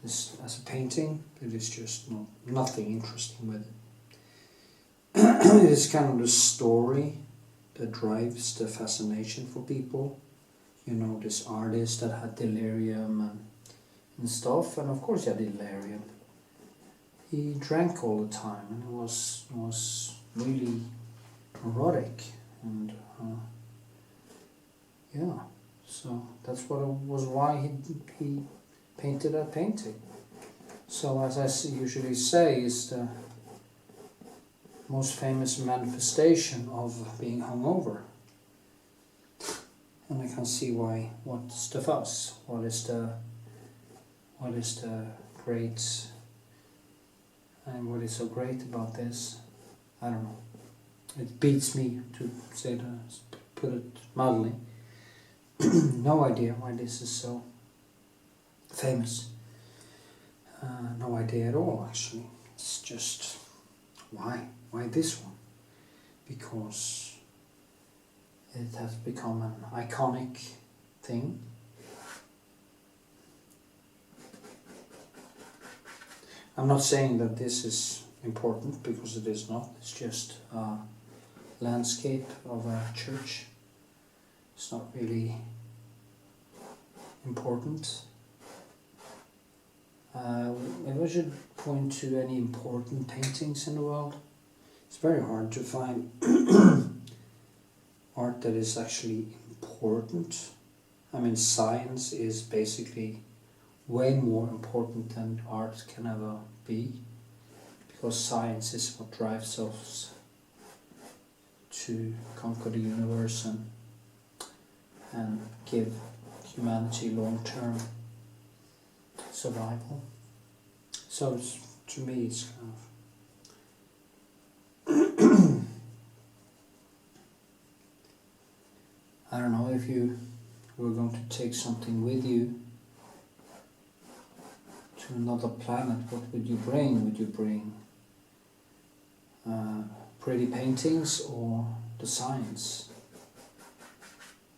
as a painting, it is just nothing interesting with it. It is kind of the story that drives the fascination for people. You know, this artist that had delirium and stuff, and of course he had delirium. He drank all the time, and it was really erotic, and yeah, so that's why he painted that painting. So, as I usually say, is the most famous manifestation of being hungover. And I can see why. What's the fuss? What is the great, and what is so great about this? I don't know. It beats me to say that, put it mildly. No idea why this is so famous. No idea at all, actually. It's just, why this one? Because it has become an iconic thing. I'm not saying that this is important, because it is not. It's just a landscape of a church. It's not really important. If I should point to any important paintings in the world, it's very hard to find art that is actually important. I mean, science is basically way more important than art can ever be, because science is what drives us to conquer the universe and give humanity long-term survival. So to me it's kind of I don't know, if you were going to take something with you to another planet, what would you bring? Would you bring pretty paintings or the science?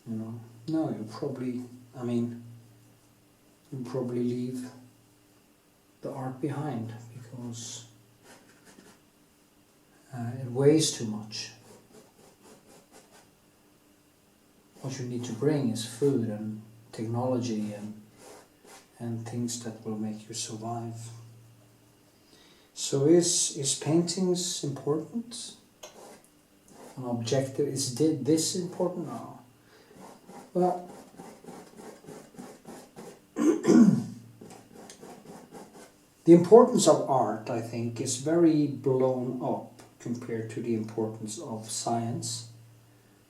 You know, no, you probably leave the art behind, because it weighs too much. What you need to bring is food and technology and things that will make you survive. So is paintings important? An objective, is this important? No. Well, the importance of art, I think, is very blown up compared to the importance of science.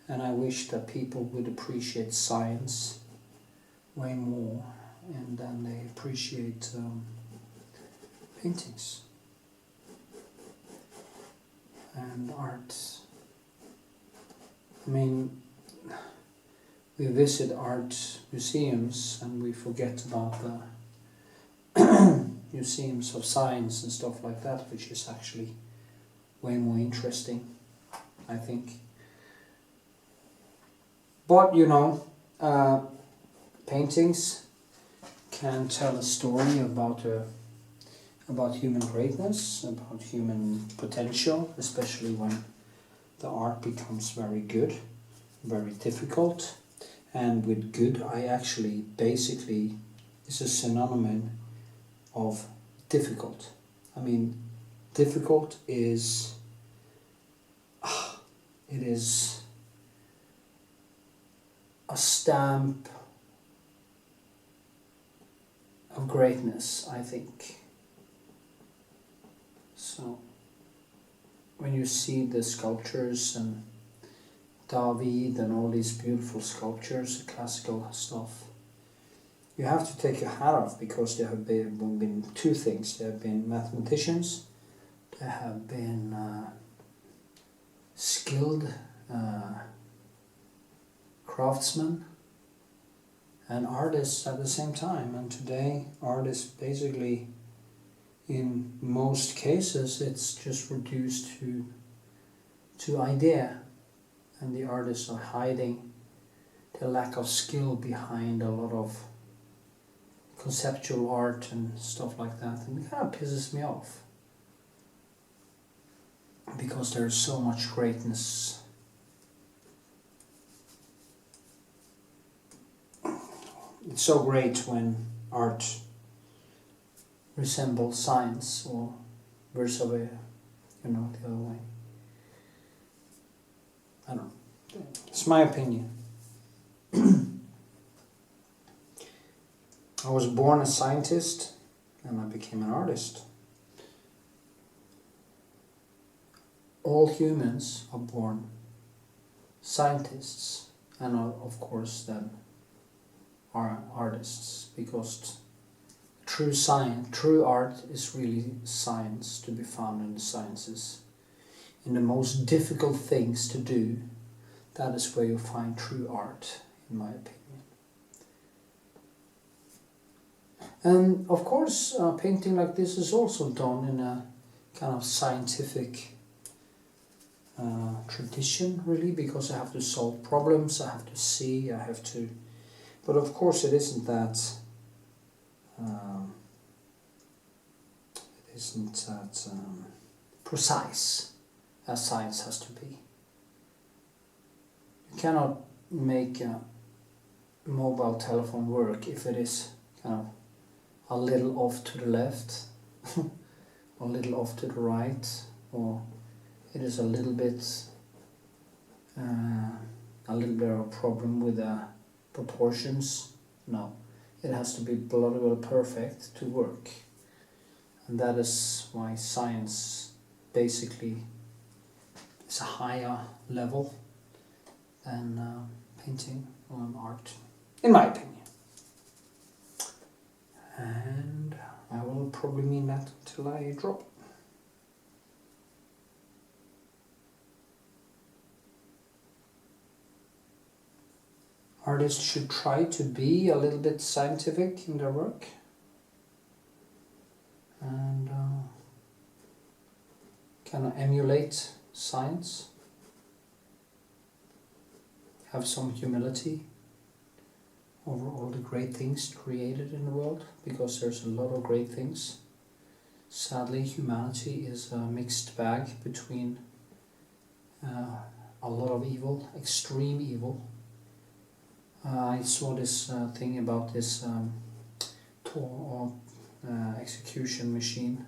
And I wish that people would appreciate science way more, and then they appreciate paintings and art. I mean, we visit art museums and we forget about the museums of science and stuff like that, which is actually way more interesting, I think. But you know, paintings can tell a story about human greatness, about human potential, especially when the art becomes very good, very difficult. And with good, I actually basically is a synonym of difficult. I mean, difficult is it is a stamp of greatness, I think. So when you see the sculptures and David and all these beautiful sculptures, classical stuff, you have to take your hat off, because there have been two things. There have been mathematicians, there have been skilled craftsmen and artists at the same time. And today artists basically, in most cases, it's just reduced to idea, and the artists are hiding the lack of skill behind a lot of conceptual art and stuff like that, and it kind of pisses me off, because there's so much greatness. It's so great when art resembles science, or verse versa, the other way. I don't know. It's my opinion. I was born a scientist and I became an artist. All humans are born scientists, and of course then are artists, because true art is really science, to be found in the sciences. In the most difficult things to do, that is where you find true art, in my opinion. And of course, painting like this is also done in a kind of scientific tradition, really, because I have to solve problems, I have to see, I have to... But of course it isn't that precise as science has to be. You cannot make a mobile telephone work if it is kind of a little off to the left or a little off to the right, or it is a little bit of a problem with the proportions. No, it has to be bloody well perfect to work, and that is why science basically is a higher level than painting or art, in my opinion. And I will probably mean that until I drop. Artists should try to be a little bit scientific in their work, and kind of emulate science. Have some humility over all the great things created in the world, because there's a lot of great things. Sadly, humanity is a mixed bag between a lot of evil, extreme evil. I saw this thing about this execution machine.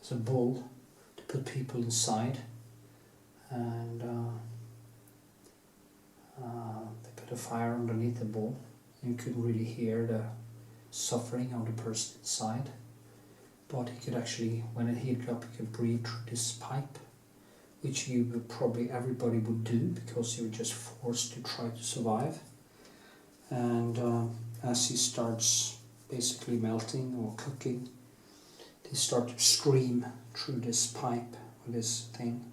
It's a bull to put people inside, and they put a fire underneath the bull. You couldn't really hear the suffering of the person inside, but he could actually, when it heated up, he could breathe through this pipe, which everybody would do, because you were just forced to try to survive. And as he starts basically melting or cooking, they start to scream through this pipe or this thing,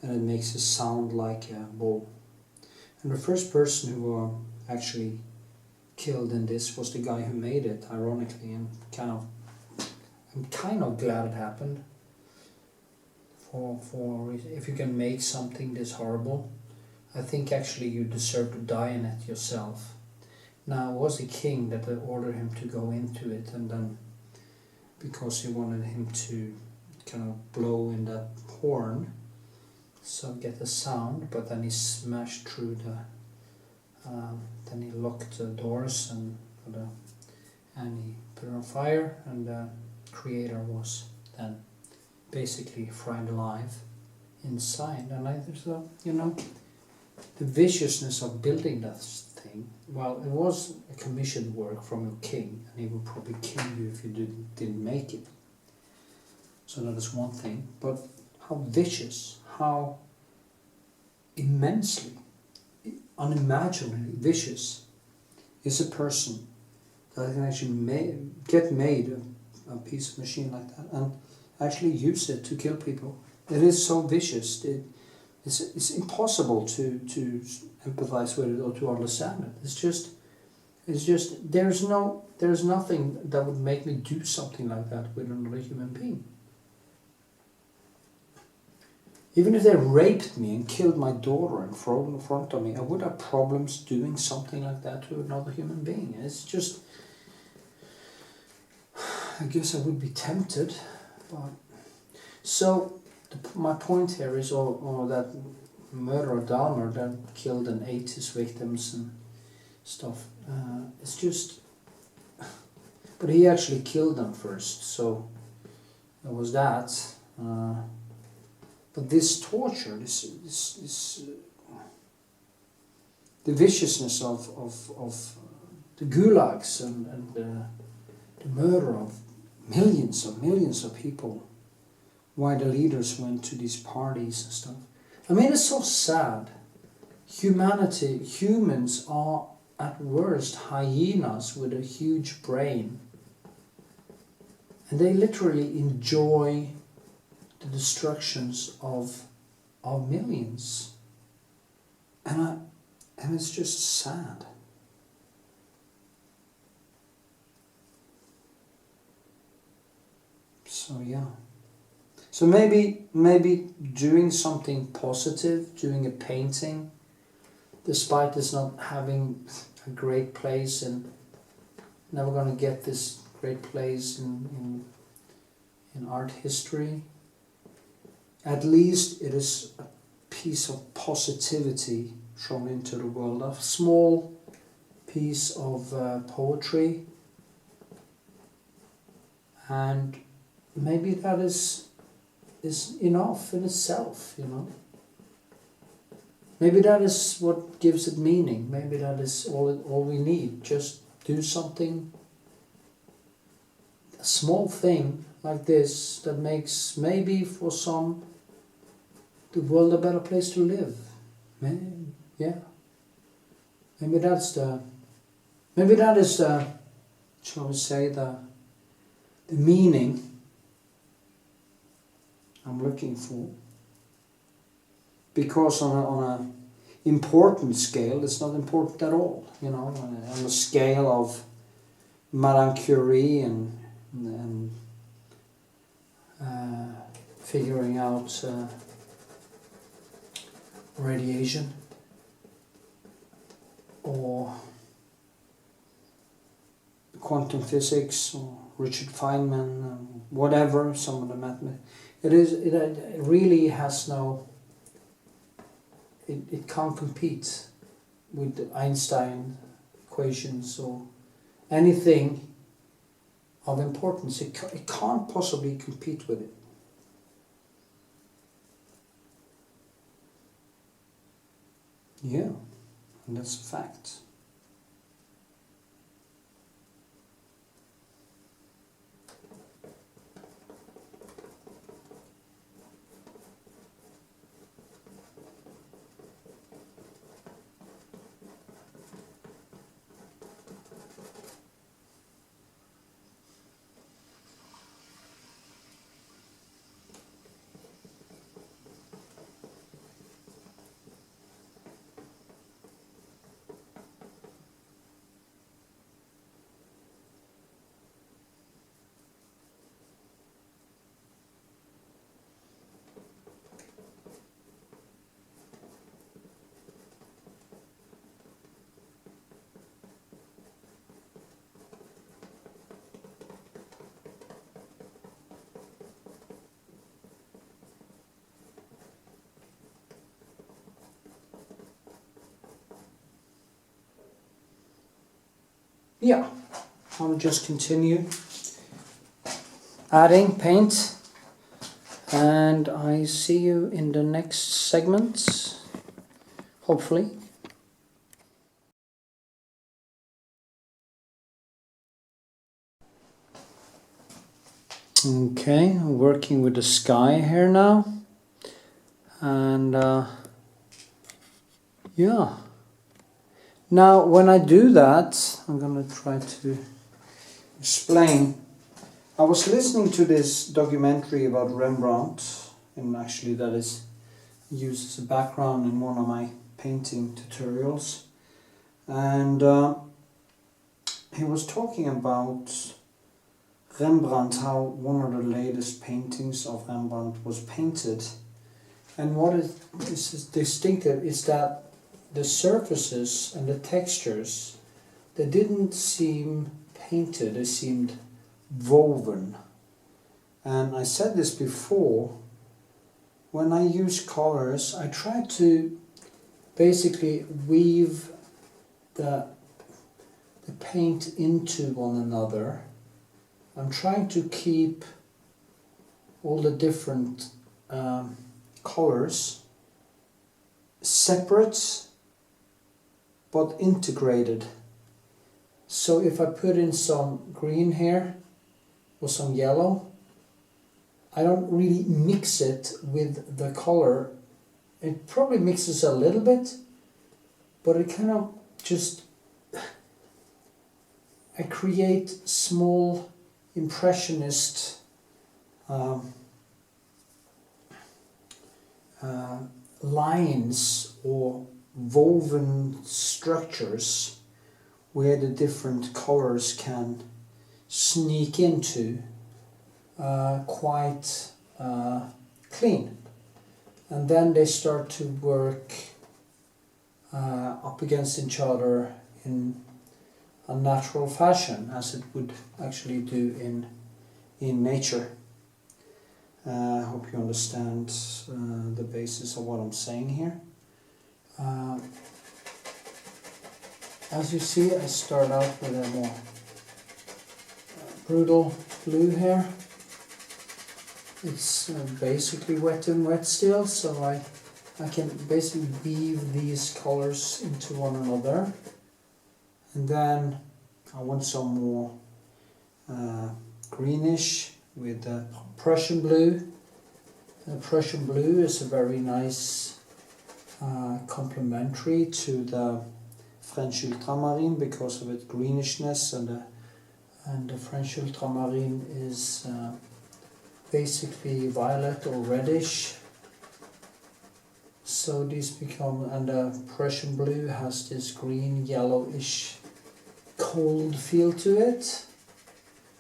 and it makes a sound like a bull. And the first person who actually killed in this was the guy who made it, ironically, and I'm kind of glad it happened. For if you can make something this horrible, I think actually you deserve to die in it yourself. Now, it was the king that ordered him to go into it, and then because he wanted him to kind of blow in that horn, so get the sound, but then he smashed through the, then he locked the doors and he put it on fire, and the creator was then basically fried alive inside. And I thought, you know, the viciousness of building that thing, well, it was a commissioned work from your king, and he would probably kill you if you didn't make it. So that is one thing, but how vicious, how immensely, unimaginably vicious is a person that can actually get made a piece of machine like that and actually use it to kill people. It is so vicious. It's impossible to empathize with it or to understand it. It's just there's nothing that would make me do something like that with another human being. Even if they raped me and killed my daughter and thrown in front of me, I would have problems doing something like that to another human being. It's just, I guess I would be tempted. But so my point here is, or that murderer Dahmer that killed and ate his victims and stuff. It's just, but he actually killed them first, so there was that. But this torture, this the viciousness of the gulags and the murder of millions of people, why the leaders went to these parties and stuff. I mean, it's so sad. Humans are at worst hyenas with a huge brain, and they literally enjoy the destructions of millions, and it's just sad. So yeah. So maybe doing something positive, doing a painting, despite it's not having a great place and never going to get this great place in art history. At least it is a piece of positivity thrown into the world, a small piece of poetry, and maybe that is enough in itself, you know. Maybe that is what gives it meaning. Maybe that is all we need. Just do something, a small thing like this that makes maybe for some the world a better place to live. Maybe, yeah. Maybe that is the, shall we say, the meaning I'm looking for. Because on a important scale, it's not important at all. You know, on a scale of Madame Curie and figuring out radiation, or quantum physics, or Richard Feynman, whatever, some of the mathematics. It really has no. It can't compete with the Einstein equations or anything of importance. It can't possibly compete with it. Yeah, and that's a fact. yeah, I'll just continue adding paint, and I see you in the next segment, hopefully. Okay, I'm working with the sky here now, and yeah. Now when I do that, I'm gonna try to explain. I was listening to this documentary about Rembrandt, and actually that is used as a background in one of my painting tutorials, and he was talking about Rembrandt, how one of the latest paintings of Rembrandt was painted. And what is distinctive is that the surfaces and the textures, they didn't seem painted, they seemed woven. And I said this before, when I use colors, I try to basically weave the paint into one another. I'm trying to keep all the different colors separate but integrated. So if I put in some green here or some yellow, I don't really mix it with the color. It probably mixes a little bit, but it kind of just, I create small impressionist lines or woven structures where the different colors can sneak into quite clean, and then they start to work up against each other in a natural fashion, as it would actually do in nature. I hope you understand the basis of what I'm saying here. As you see, I start out with a more brutal blue here. It's basically wet and wet still, so I can basically weave these colors into one another. And then I want some more greenish with the Prussian blue. The Prussian blue is a very nice complementary to the French ultramarine because of its greenish-ness, and the French ultramarine is basically violet or reddish. So these become, and the Prussian blue has this green yellowish cold feel to it.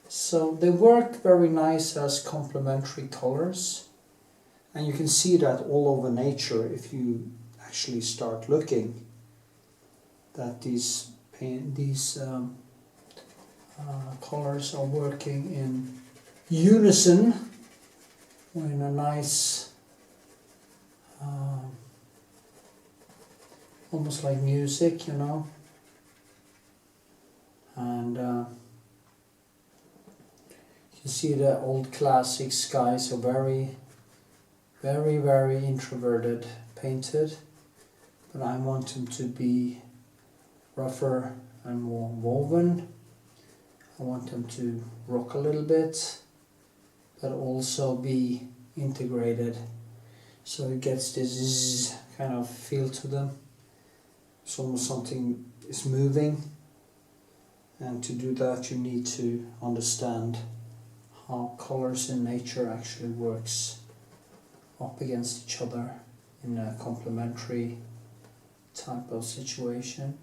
So they work very nice as complementary colors, and you can see that all over nature if you actually start looking, that these colors are working in unison in a nice almost like music, you know. And you see the old classic skies are very, very, very introverted painted, but I want them to be rougher and more woven. I want them to rock a little bit, but also be integrated, so it gets this zzz kind of feel to them. It's almost something is moving, and to do that you need to understand how colors in nature actually works up against each other in a complementary type of situation.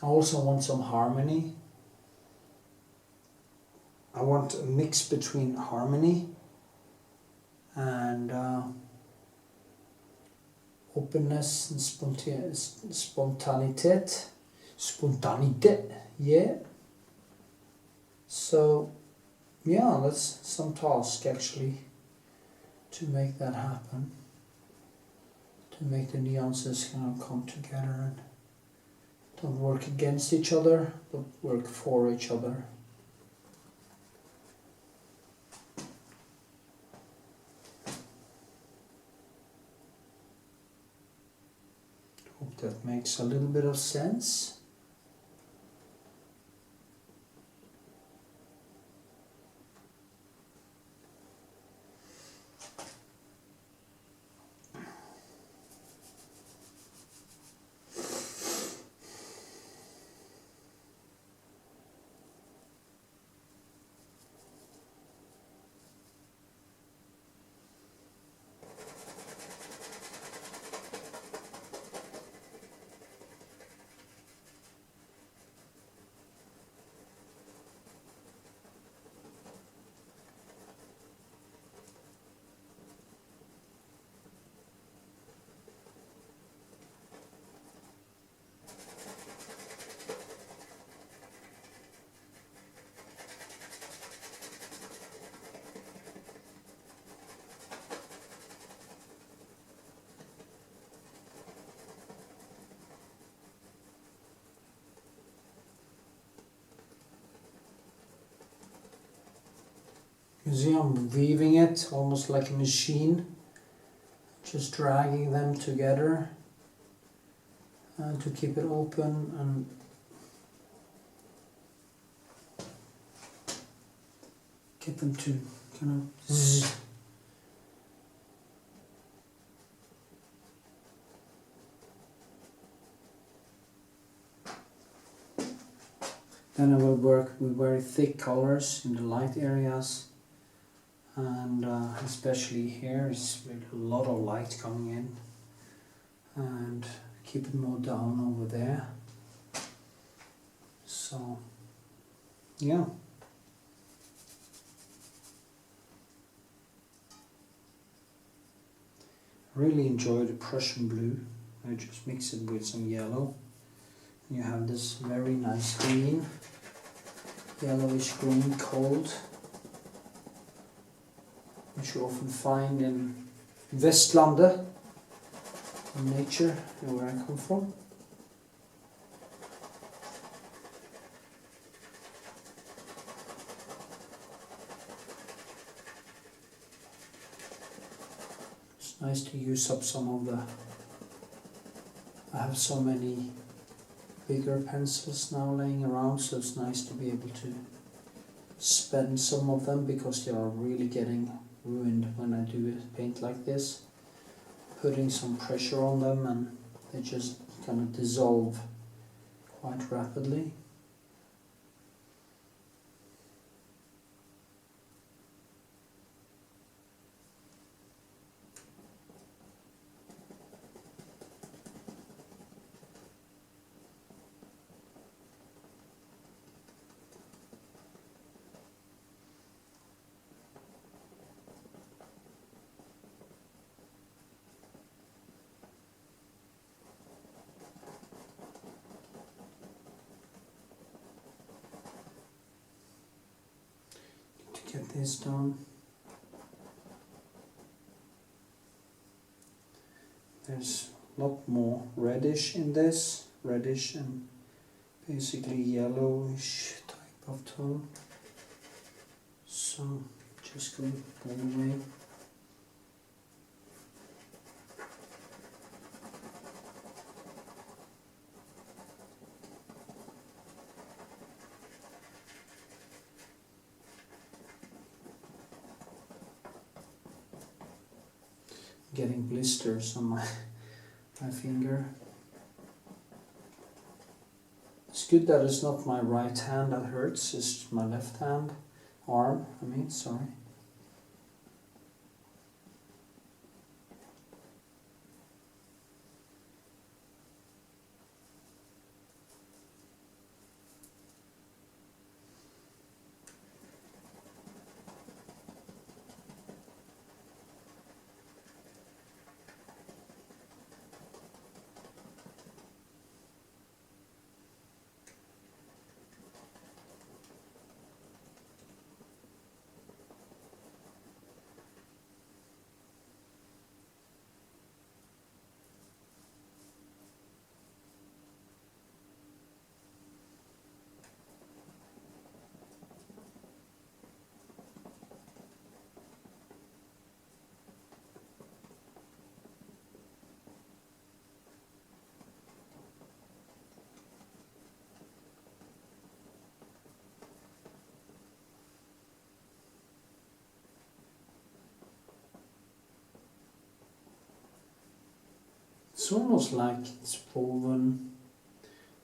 I also want some harmony. I want a mix between harmony and openness and spontaneity, yeah. So yeah, that's some task actually to make that happen. To make the nuances kind of come together and don't work against each other, but work for each other. Hope that makes a little bit of sense. You see I'm weaving it almost like a machine, just dragging them together to keep it open and get them to kind of zzz. Then I will work with very thick colors in the light areas, and especially here is with a lot of light coming in, and keep it more down over there. So yeah, really enjoy the Prussian blue. I just mix it with some yellow. You have this very nice green, yellowish green cold, which you often find in Vestlandet, in nature, where I come from. It's nice to use up some of the... I have so many bigger pencils now laying around, so it's nice to be able to spend some of them, because they are really getting ruined when I do a paint like this. Putting some pressure on them and they just kind of dissolve quite rapidly. Get this done. There's a lot more reddish in this, reddish and basically yellowish type of tone. So just go all the way. Getting blisters on my finger. It's good that it's not my right hand that hurts, it's my left hand, arm, sorry. It's almost like it's woven,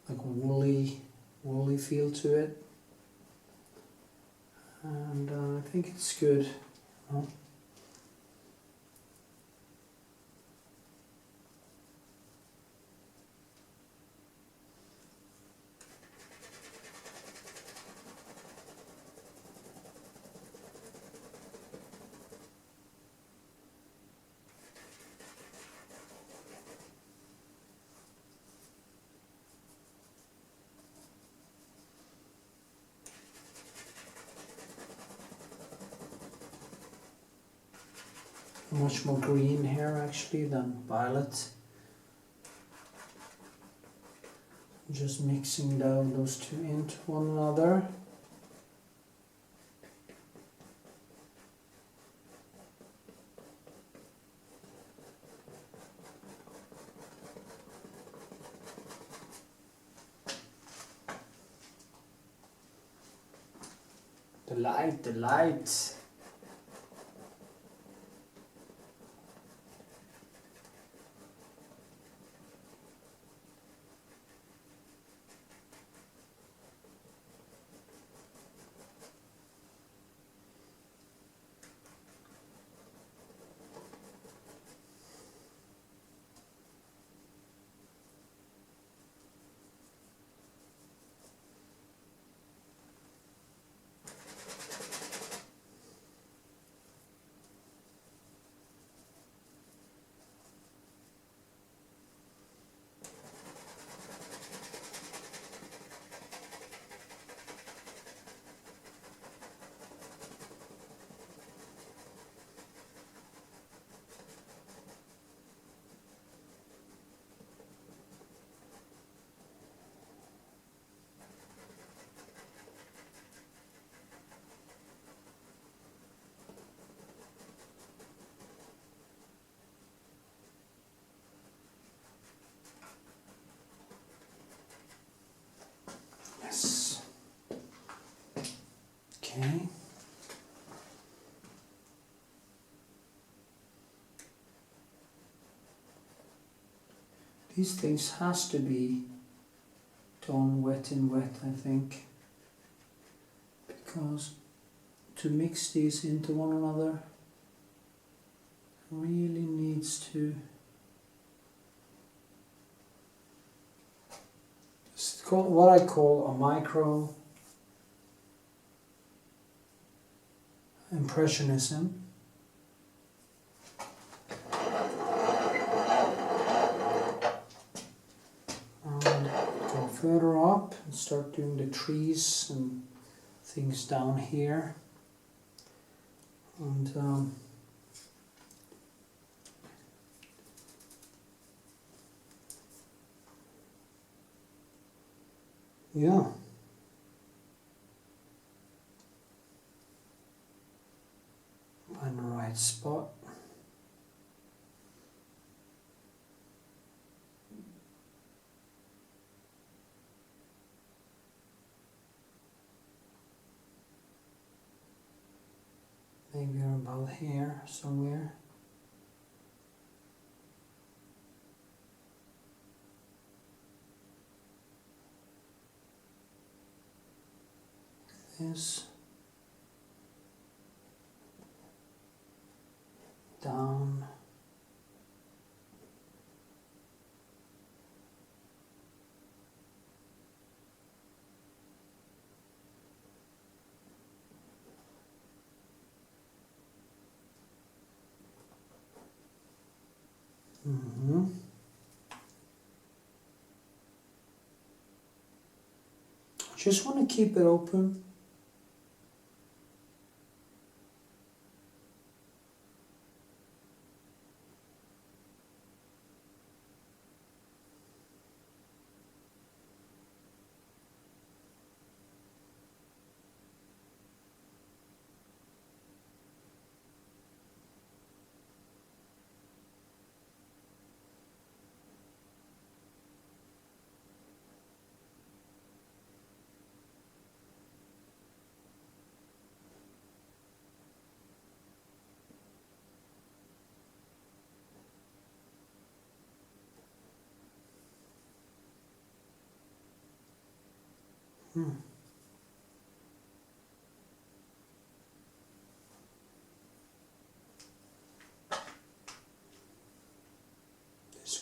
like a woolly feel to it, and I think it's good. You know? Much more green here actually than violet. Just mixing down those two into one another. The light. Yes. Okay. These things has to be done wet in wet, I think, because to mix these into one another really needs to. It's called what I call a micro impressionism. And go further up and start doing the trees and things down here. And yeah. Find the right spot. Maybe about here somewhere. This. Down. Just want to keep it open. This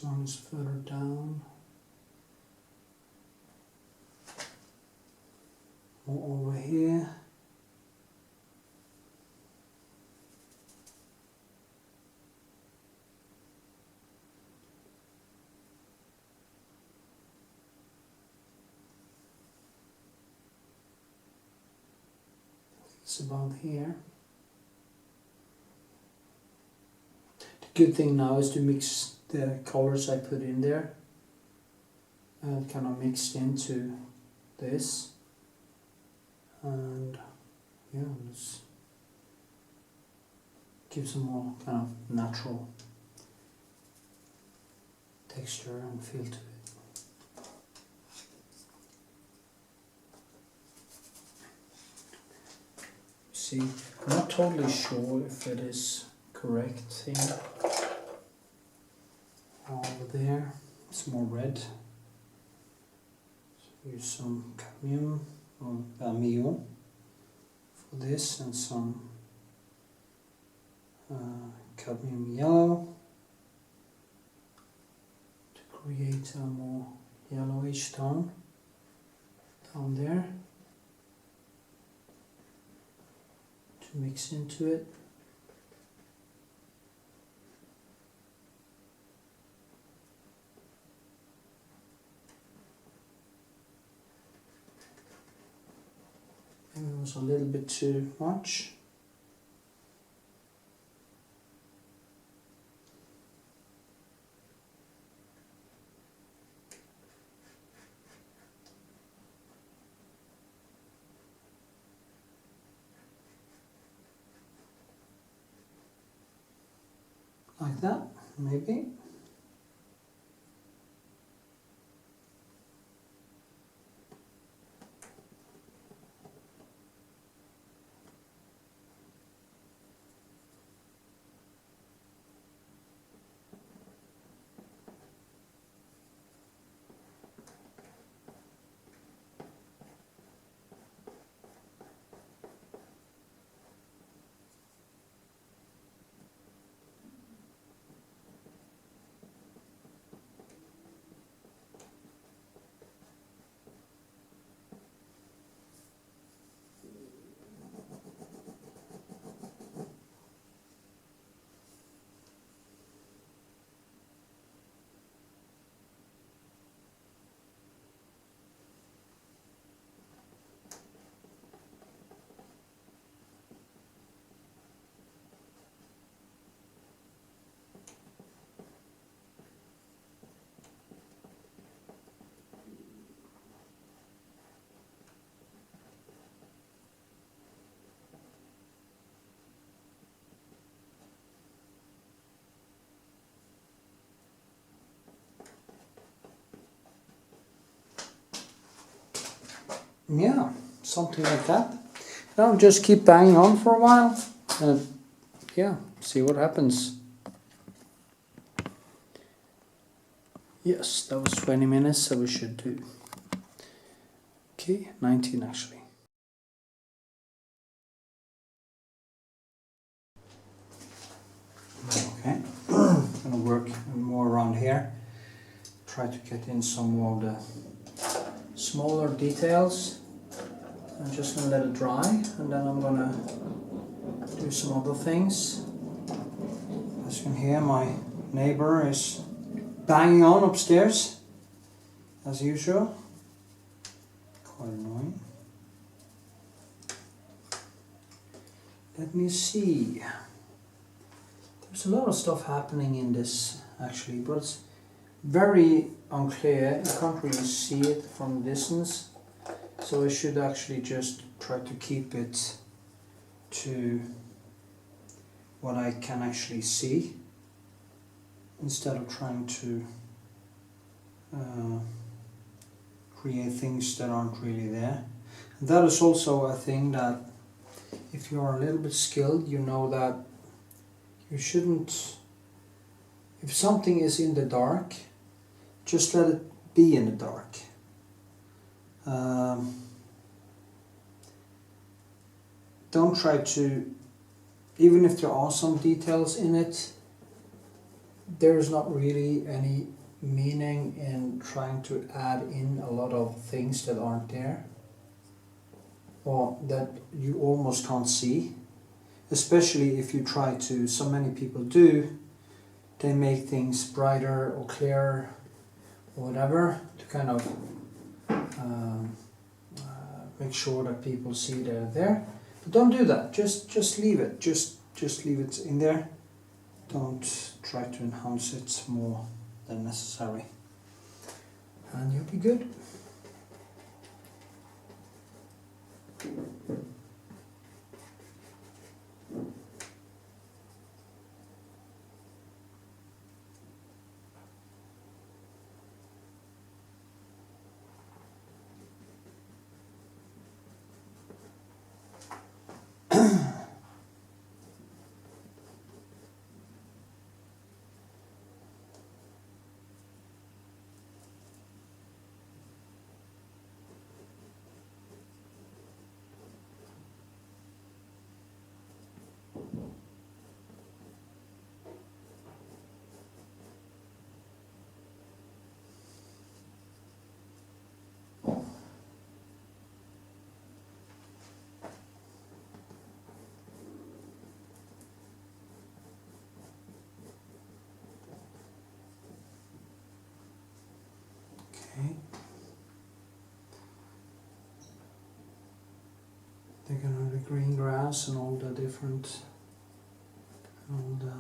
one is further down. More over here. It's about here. The good thing now is to mix the colors I put in there and kind of mixed into this, and yeah, let's give some more kind of natural texture and feel to it. See, I'm not totally sure if it is correct here. Over there, it's more red. So use some cadmium or vermilion for this, and some cadmium yellow to create a more yellowish tone down there. To mix into it. Maybe it was a little bit too much. Like that, maybe. Yeah, something like that. Now just keep banging on for a while and yeah, see what happens. Yes, that was 20 minutes, so we should do. Okay, 19 actually. Okay, I'm gonna work more around here. Try to get in some more of the smaller details. I'm just gonna let it dry, and then I'm gonna do some other things. As you can hear, my neighbor is banging on upstairs, as usual. Quite annoying. Let me see. There's a lot of stuff happening in this actually, but it's very unclear. You can't really see it from a distance. So I should actually just try to keep it to what I can actually see instead of trying to create things that aren't really there. And that is also a thing that if you are a little bit skilled, you know that you shouldn't, if something is in the dark, just let it be in the dark. don't try to, even if there are some details in it, there's not really any meaning in trying to add in a lot of things that aren't there, or that you almost can't see. Especially if you try to, so many people do, they make things brighter or clearer or whatever to kind of make sure that people see they're there. But don't do that. Just leave it. Just leave it in there. Don't try to enhance it more than necessary, and you'll be good. Okay. They're gonna the green grass and all the different, all the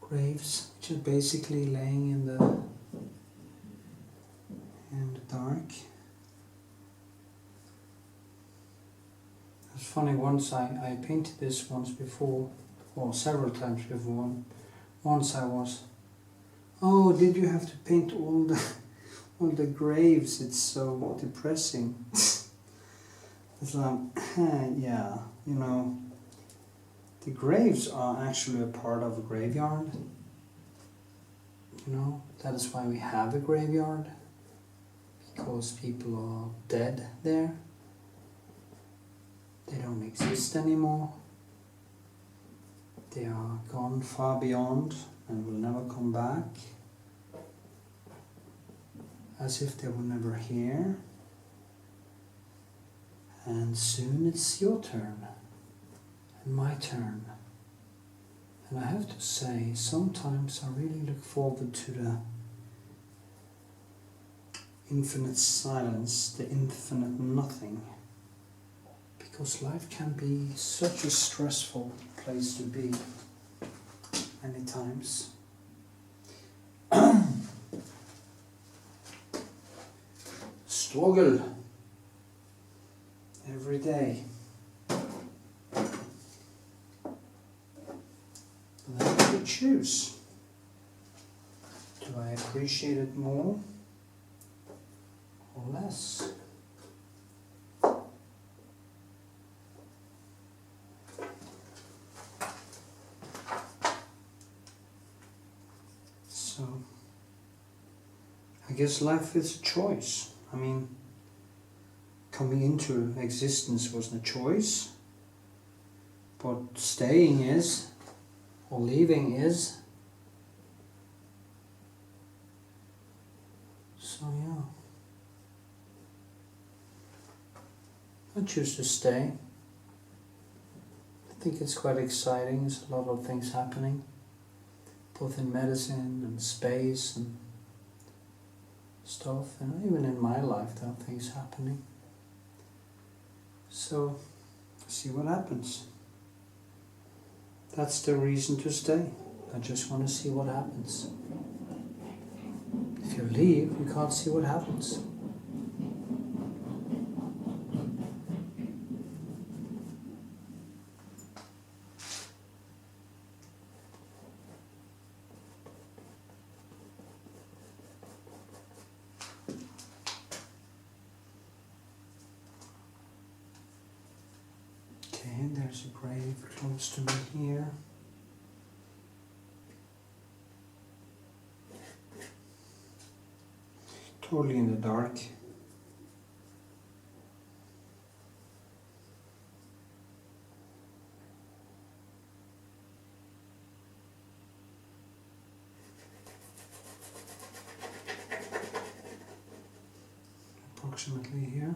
graves, which are basically laying in the dark. It's funny, once I painted this once before, or several times before. Once I was, oh, did you have to paint all the graves? It's so depressing. It's like, yeah, you know, the graves are actually a part of a graveyard. You know, that is why we have a graveyard, because people are dead there. They don't exist anymore. They are gone far beyond and will never come back, as if they were never here. And soon it's your turn and my turn. And I have to say, sometimes I really look forward to the infinite silence, the infinite nothing, because life can be such a stressful place to be many times. Struggle every day. But then I could choose. Do I appreciate it more or less? So, I guess life is a choice. I mean, coming into existence wasn't a choice, but staying is, or leaving is. So yeah, I choose to stay. I think it's quite exciting. There's a lot of things happening, both in medicine and space and stuff, and even in my life there are things happening. So, see what happens. That's the reason to stay. I just want to see what happens. If you leave, you can't see what happens. There's a grave close to me here. Totally in the dark. approximately here.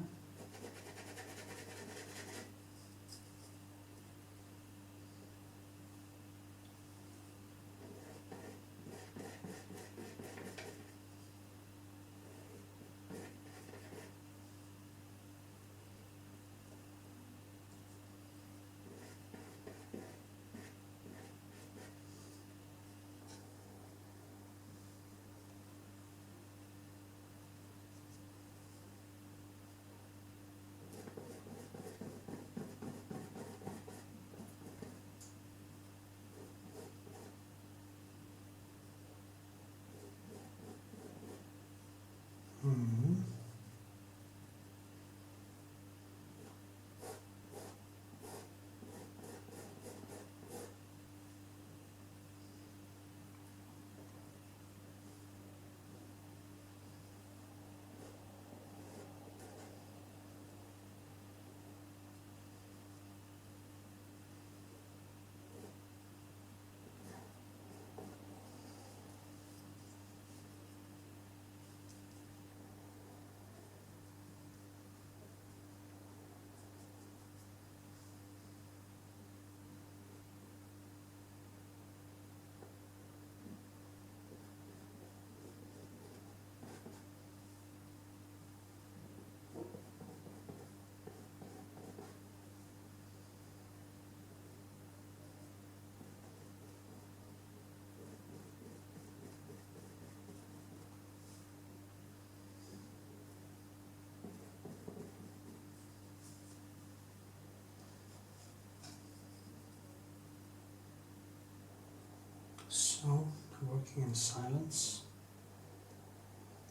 So, I'm working in silence.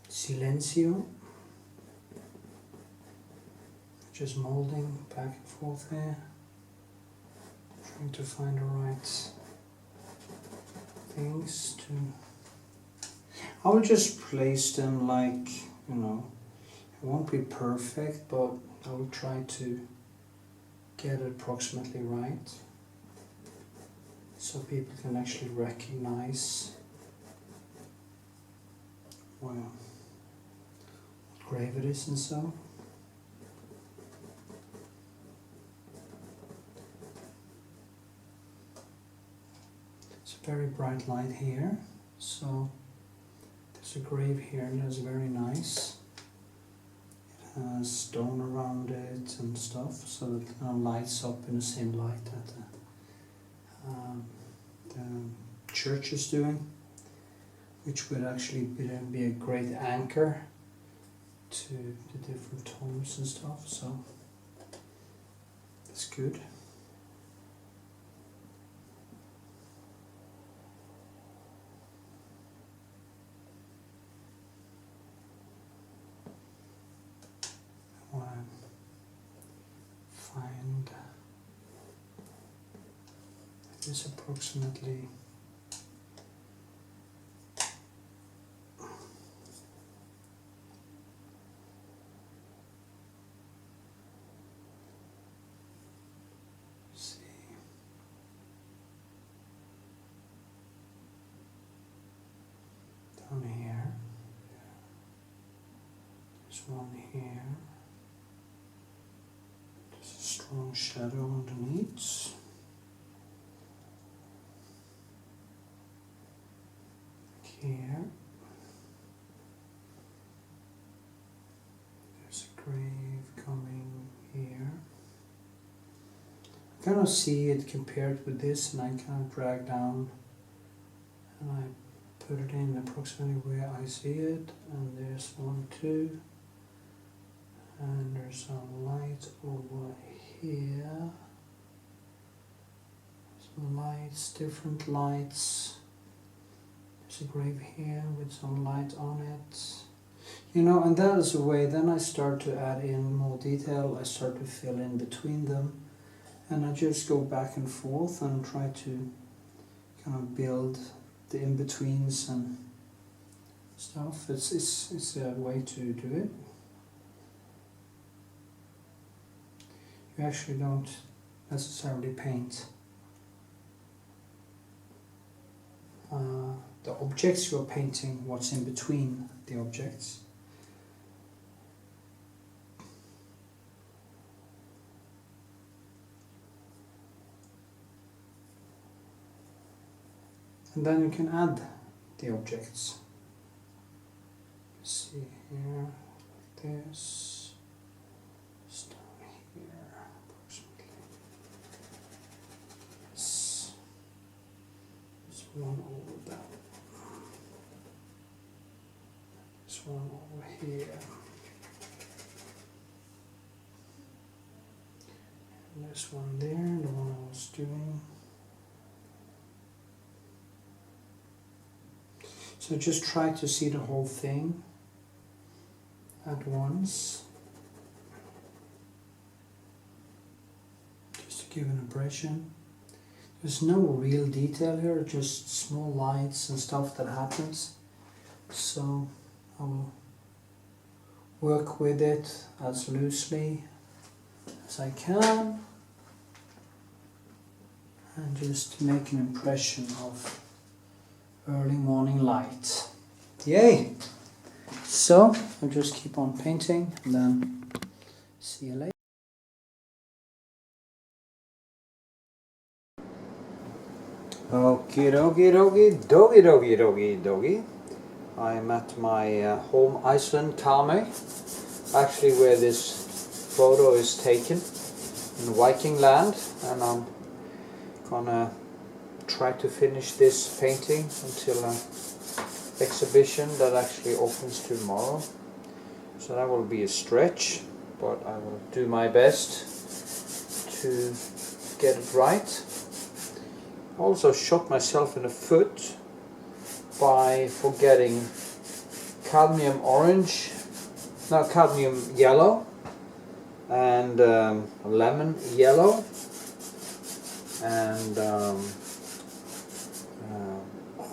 Silencio. Just molding back and forth here. Trying to find the right things to... I will just place them like, you know, it won't be perfect, but I will try to get it approximately right, so people can actually recognize what grave it is and so. It's a very bright light here, so there's a grave here and that's very nice. It has stone around it and stuff, so that it lights up in the same light that the church is doing, which would actually be a great anchor to the different tones and stuff, so that's good. I want to find this approximately down here. There's one here. There's a strong shadow underneath. Here. There's a grave coming here. I kind of see it compared with this, and I kind of drag down and I put it in approximately where I see it, and there's one, two, and there's a light over here. Some lights, different lights. There's a grave here with some light on it. You know, and that is a way, then I start to add in more detail, I start to fill in between them, and I just go back and forth and try to kind of build the in-betweens and stuff. It's a way to do it. You actually don't necessarily paint the objects. You're painting what's in between the objects. and then you can add the objects. See here, like this, it's down here approximately. This one over that. This one over here. And this one there, the one I was doing. So just try to see the whole thing at once. Just to give an impression. There's no real detail here, just small lights and stuff that happens. So I will work with it as loosely as I can and just make an impression of early morning light. Yay! So I'll just keep on painting and then see you later. Okie dokie. I'm at my home Island Karmøy, actually where this photo is taken in Viking land, and I'm gonna try to finish this painting until an exhibition that actually opens tomorrow. So that will be a stretch, but I will do my best to get it right. I also shot myself in the foot by forgetting cadmium yellow and lemon yellow and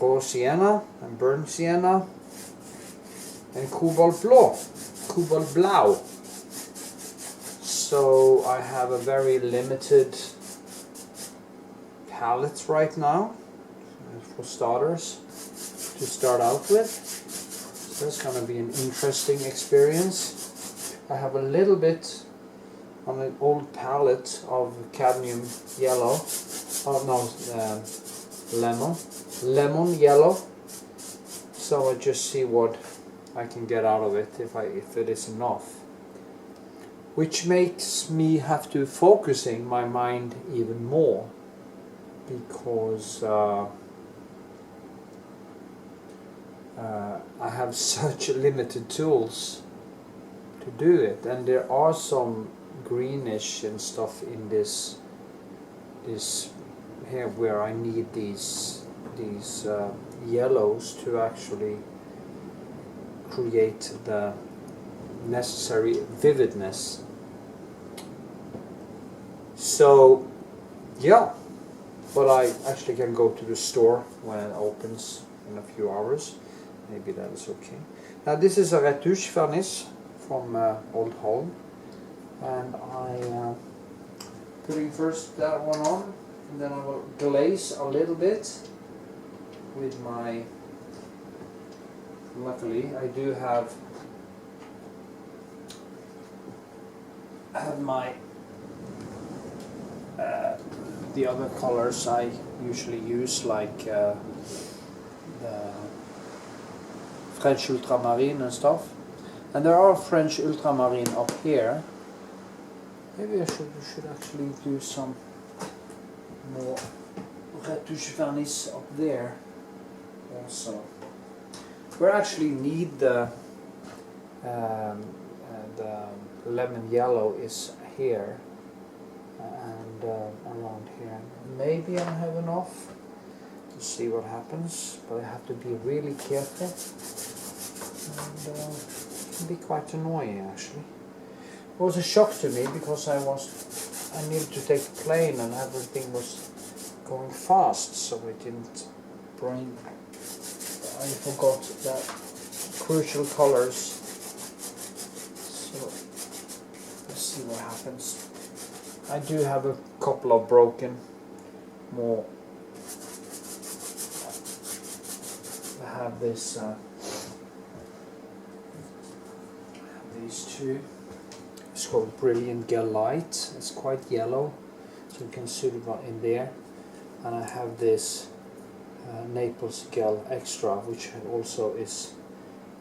raw sienna and burnt sienna and cobalt blau. So I have a very limited palette right now for starters to start out with. So that's going to be an interesting experience. I have a little bit on an old palette of cadmium yellow, lemon yellow, so I just see what I can get out of it, if it is enough, which makes me have to focusing my mind even more, because I have such limited tools to do it, and there are some greenish and stuff in this here where I need these yellows to actually create the necessary vividness. So yeah, but I actually can go to the store when it opens in a few hours. Maybe that is okay. Now this is a retouche varnish from Old Home, and I putting first that one on, and then I will glaze a little bit with my, luckily I do have my the other colors I usually use, like the French ultramarine and stuff, and there are French ultramarine up here. Maybe I should actually do some more retouche varnish up there also. We actually need the lemon yellow is here and around here. Maybe I have enough to see what happens, but I have to be really careful, and it can be quite annoying actually. It was a shock to me because I needed to take the plane and everything was going fast, so I didn't bring. I forgot that crucial colors. So let's see what happens. I do have a couple of broken more. I have this. I have these two. It's called Brilliant Gel Light. It's quite yellow, so you can see it in there. And I have this Naples Gel Extra, which also is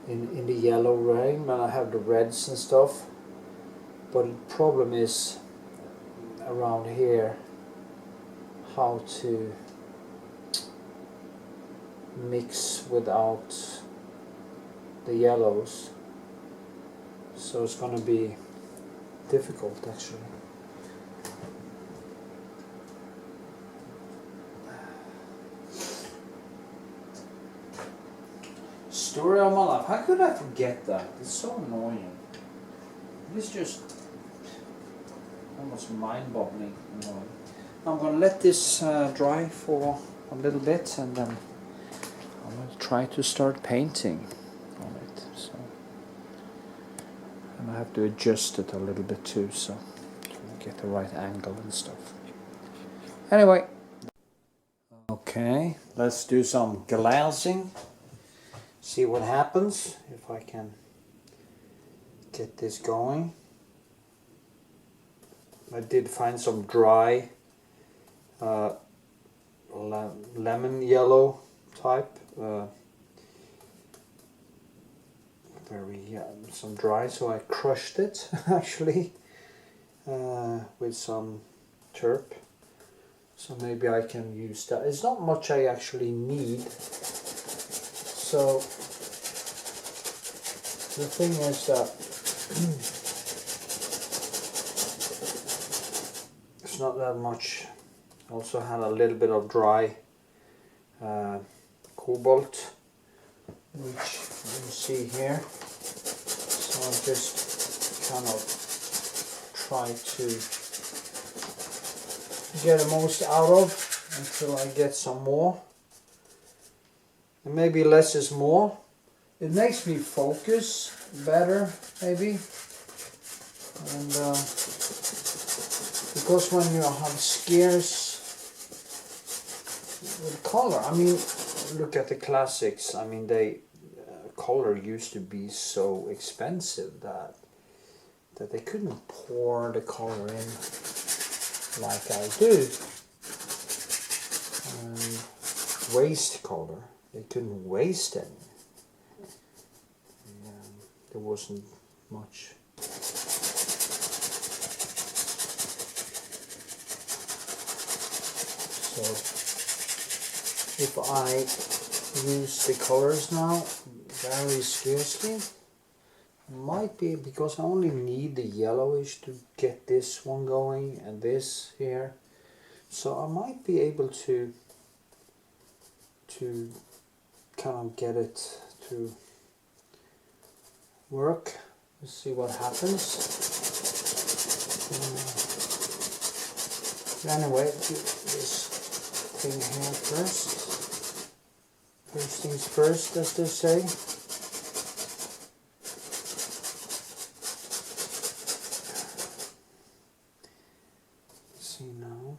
in the yellow range, and I have the reds and stuff. But the problem is around here how to mix without the yellows, so it's going to be difficult actually. Story of my life. How could I forget that? It's so annoying. It's just almost mind-boggling annoying. I'm going to let this dry for a little bit, and then I'm going to try to start painting on it. So, and I have to adjust it a little bit too, so to get the right angle and stuff. Anyway, okay, let's do some glazing. See what happens if I can get this going. I did find some dry lemon yellow type, some dry, so I crushed it actually with some turp, so maybe I can use that. It's not much I actually need, so the thing is that it's not that much. Also had a little bit of dry cobalt, which you see here. So I'm just kind of try to get the most out of until I get some more. And maybe less is more. It makes me focus better, maybe. And because when you have scarce with color, I mean, look at the classics. I mean, color used to be so expensive that they couldn't pour the color in like I do, and waste color. They couldn't waste any. There wasn't much. So if I use the colors now very scarcely, might be because I only need the yellowish to get this one going and this here, so I might be able to kind of get it to work. Let's see what happens. Anyway, do this thing here first. First things first, as they say. See now.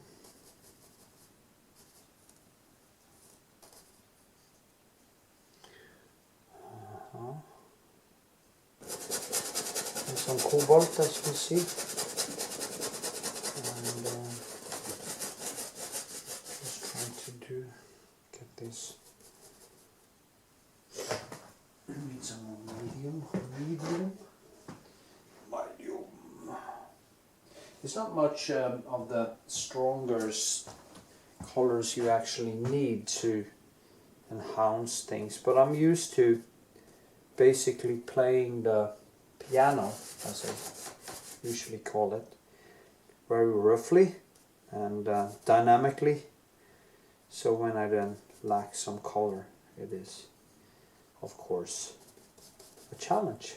Some cobalt, as you can see, and just trying to get this. Need some more medium. It's not much of the stronger colors you actually need to enhance things, but I'm used to basically playing the piano, as I usually call it, very roughly and dynamically. So when I then lack some color, it is, of course, a challenge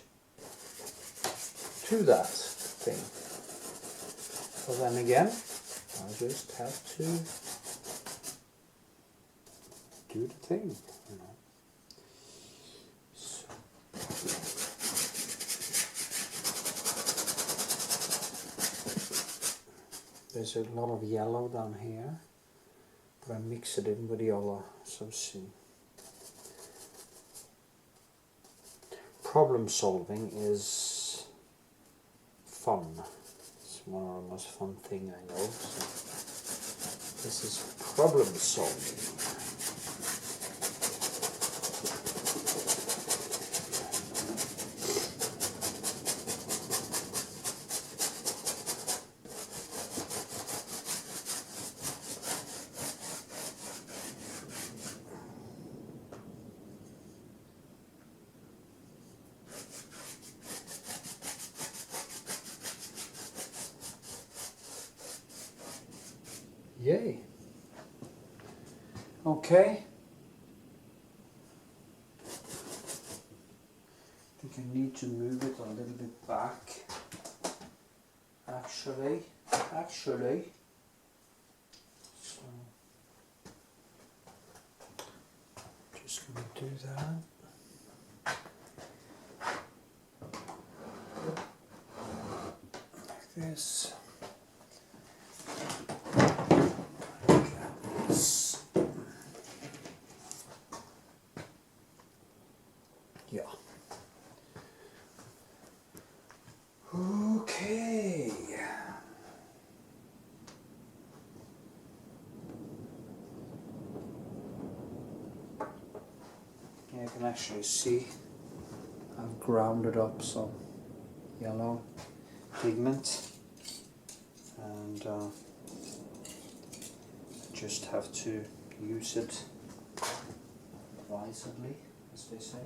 to that thing. But then again, I just have to do the thing, you know. So. There's a lot of yellow down here, but I mix it in with the other, so see. Problem solving is fun. It's one of the most fun thing I know. So this is problem solving. Yay. Okay. I think I need to move it a little bit back. Actually. So, just going to do that. Like this. Like this. Yeah. Okay. You can actually see I've grounded up some yellow pigment, and just have to use it wisely, as they say.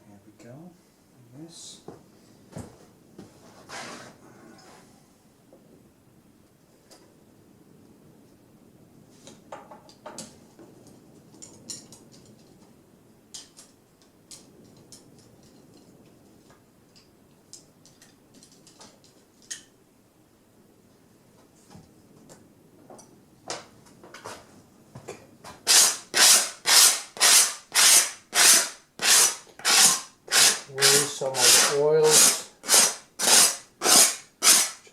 There we go, I guess. Some of the oils,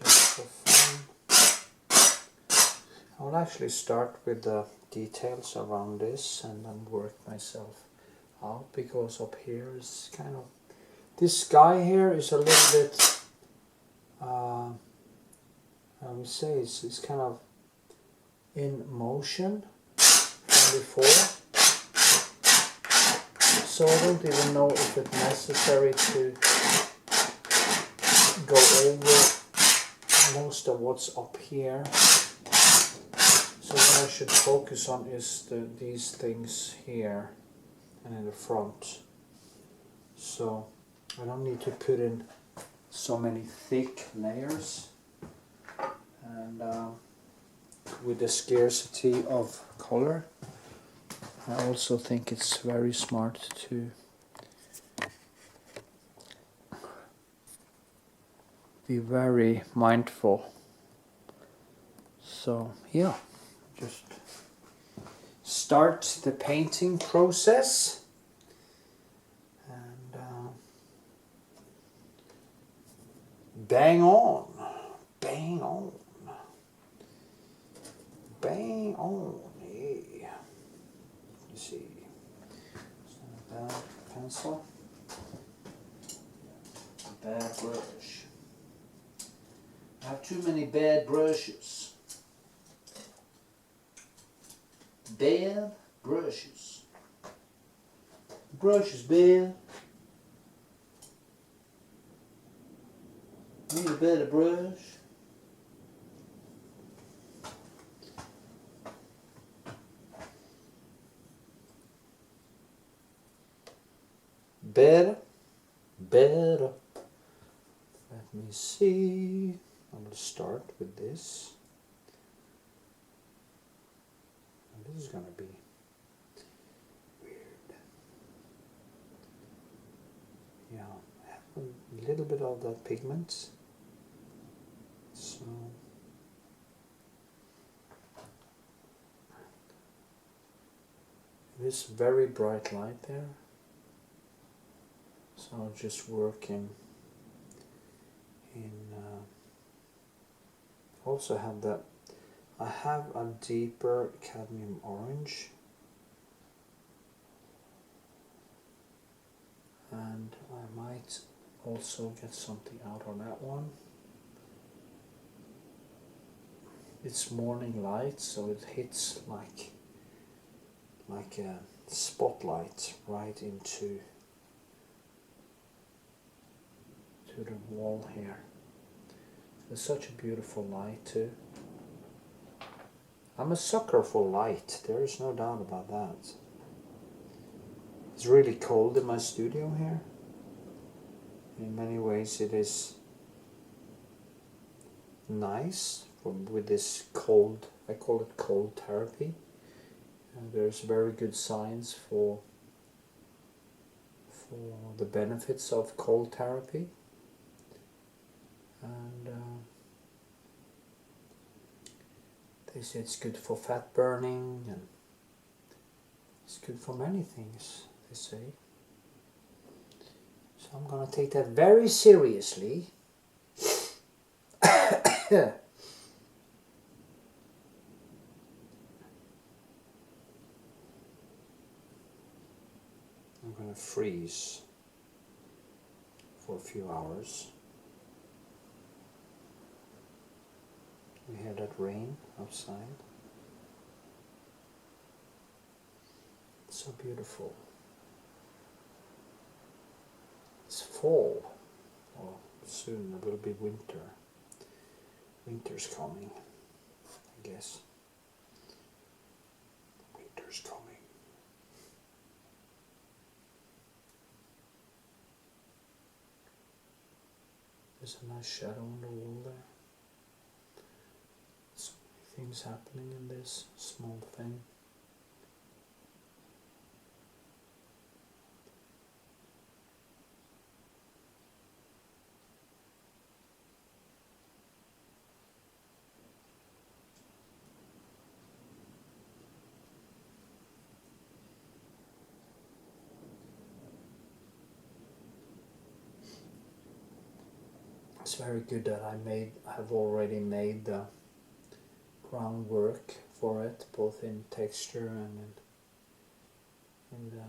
just for fun. I will actually start with the details around this and then work myself out, because up here is kind of, this guy here is a little bit, I would say it's kind of in motion from before. So I don't even know if it's necessary to go over most of what's up here. So what I should focus on is these things here and in the front. So I don't need to put in so many thick layers. And with the scarcity of color, I also think it's very smart to be very mindful. So yeah, just start the painting process, and bang on, bang on, bang on. Yeah. Let's see. It's not a bad pencil. A bad brush. I have too many bad brushes. Bad brushes. Brush is bad. Need a better brush. Better. better. Let me see. I'm going to start with this. And this is going to be weird. Yeah, I have a little bit of that pigment. So it is very bright light there. So I'll just work in also have that. I have a deeper cadmium orange, and I might also get something out on that one. It's morning light, so it hits like a spotlight right into the wall here. It's such a beautiful light too. I'm a sucker for light, there is no doubt about that. It's really cold in my studio here. In many ways it is nice with this cold, I call it cold therapy. And there's very good science for the benefits of cold therapy. And they say it's good for fat burning, and it's good for many things, they say. So I'm going to take that very seriously. I'm going to freeze for a few hours. We hear that rain outside. It's so beautiful. It's fall, or soon it will be winter. Winter's coming, I guess. Winter's coming. There's a nice shadow on the wall there. So many things happening in this small thing. It's very good that I have already made the groundwork for it, both in texture and in the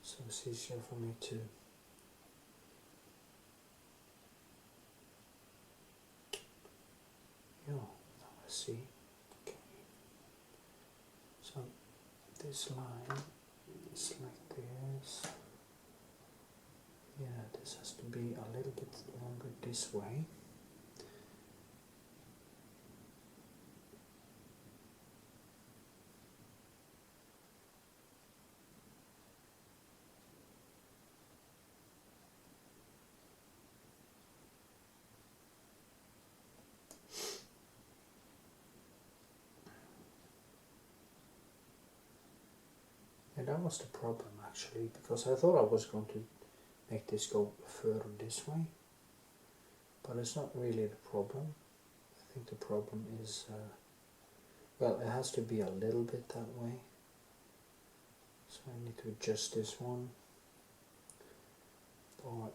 so it's easier for me to I see. Okay. So this line is like this. Yeah, this has to be a little bit longer this way. And that was the problem actually, because I thought I was going to make this go further this way, but it's not really the problem. I think the problem is, well, it has to be a little bit that way, so I need to adjust this one, but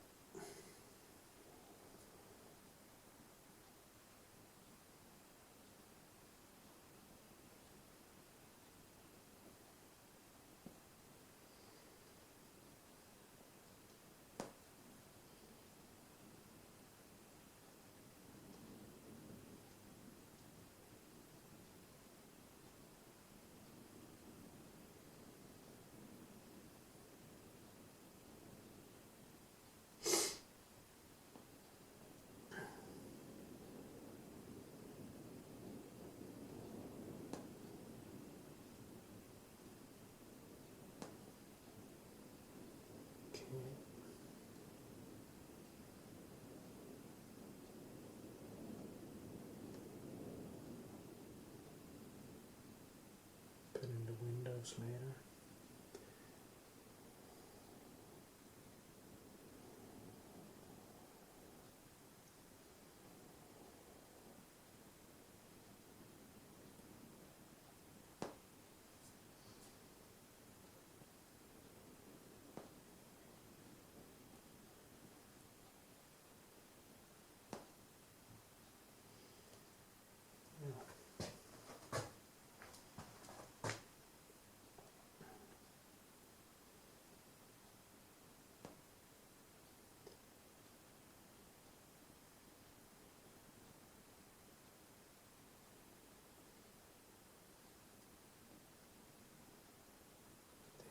those later.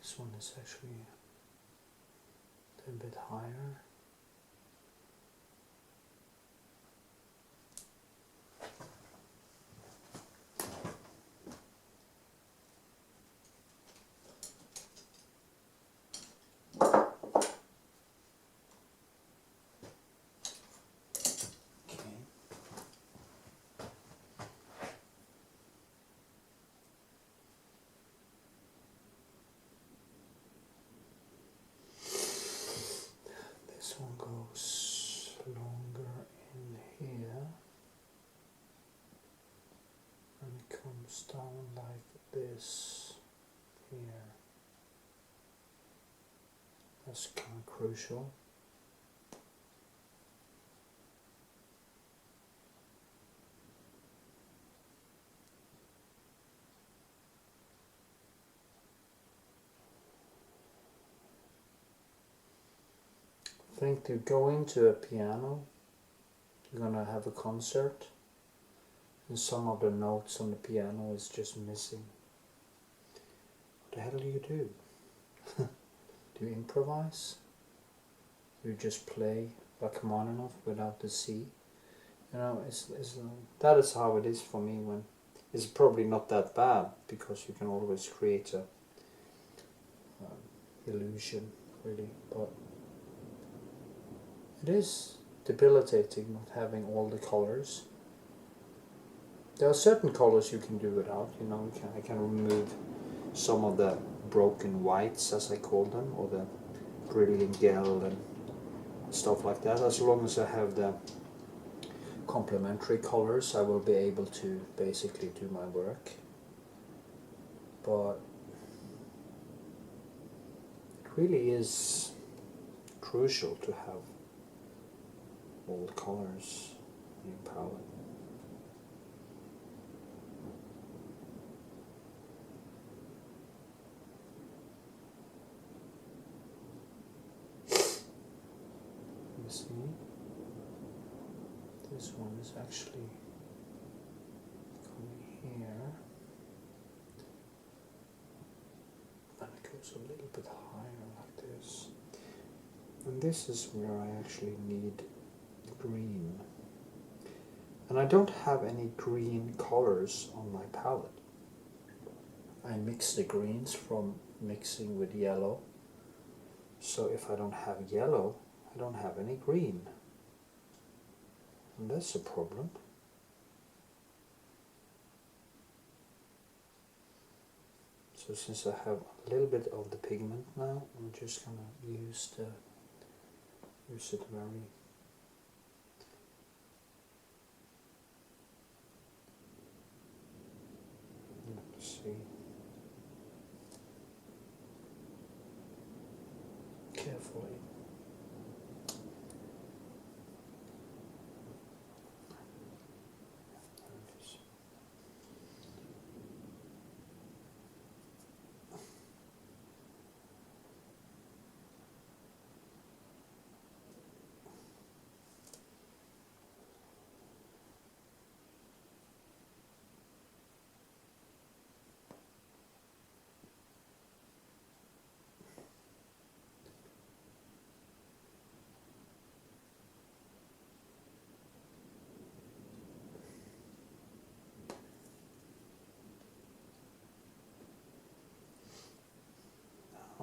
This one is actually a bit higher. This one goes longer in here and it comes down like this here. That's kind of crucial. I think to go into a piano, you're gonna have a concert, and some of the notes on the piano is just missing. What the hell do you do? Do you improvise? Do you just play Rachmaninoff without the C? You know, that is how it is for me. When it's probably not that bad because you can always create a illusion, really, but it is debilitating not having all the colors. There are certain colors you can do without, you know, I can remove some of the broken whites, as I call them, or the brilliant yellow and stuff like that. As long as I have the complementary colors, I will be able to basically do my work. But it really is crucial to have all the colors in your palette. You see, this one is actually coming here, and it goes a little bit higher like this. And this is where I actually need green. And I don't have any green colors on my palette. I mix the greens from mixing with yellow. So if I don't have yellow, I don't have any green. And that's a problem. So since I have a little bit of the pigment now, I'm just gonna use it very see. Carefully.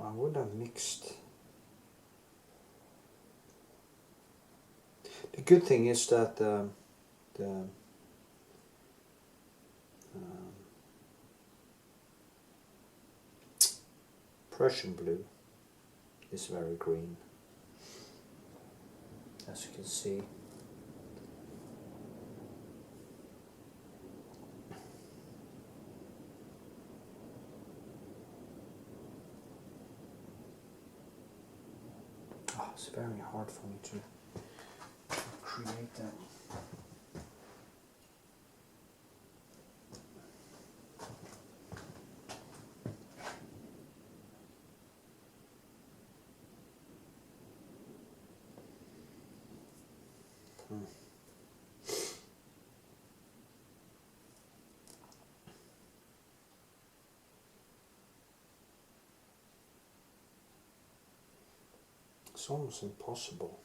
I would have mixed. The good thing is that the Prussian blue is very green, as you can see. Oh, it's very hard for me to create that. It's almost impossible.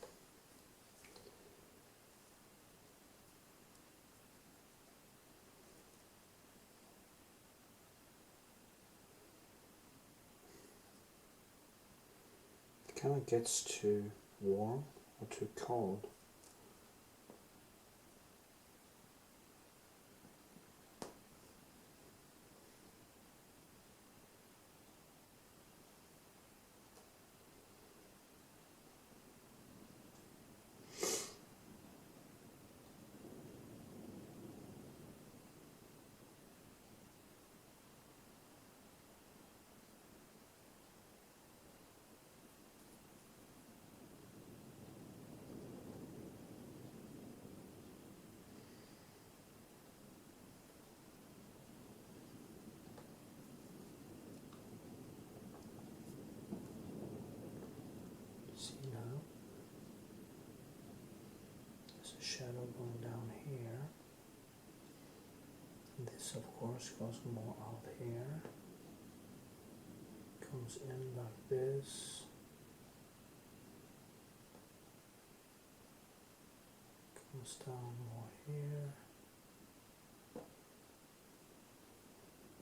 It kind of gets too warm or too cold. See now, there's a shadow going down here. And this of course goes more out here. Comes in like this. Comes down more here.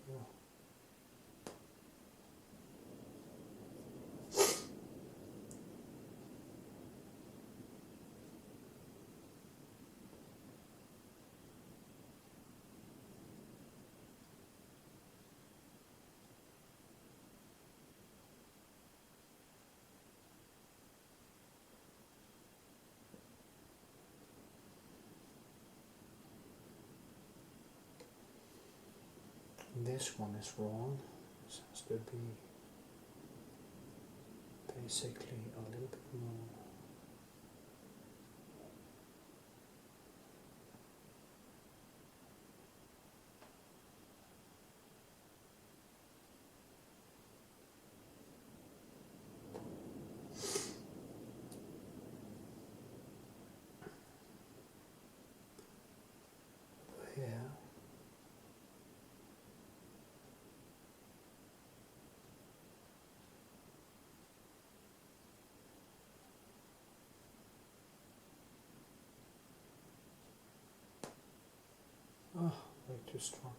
Yeah. This one is wrong. This has to be basically a little bit more. Here. Oh, way too strong.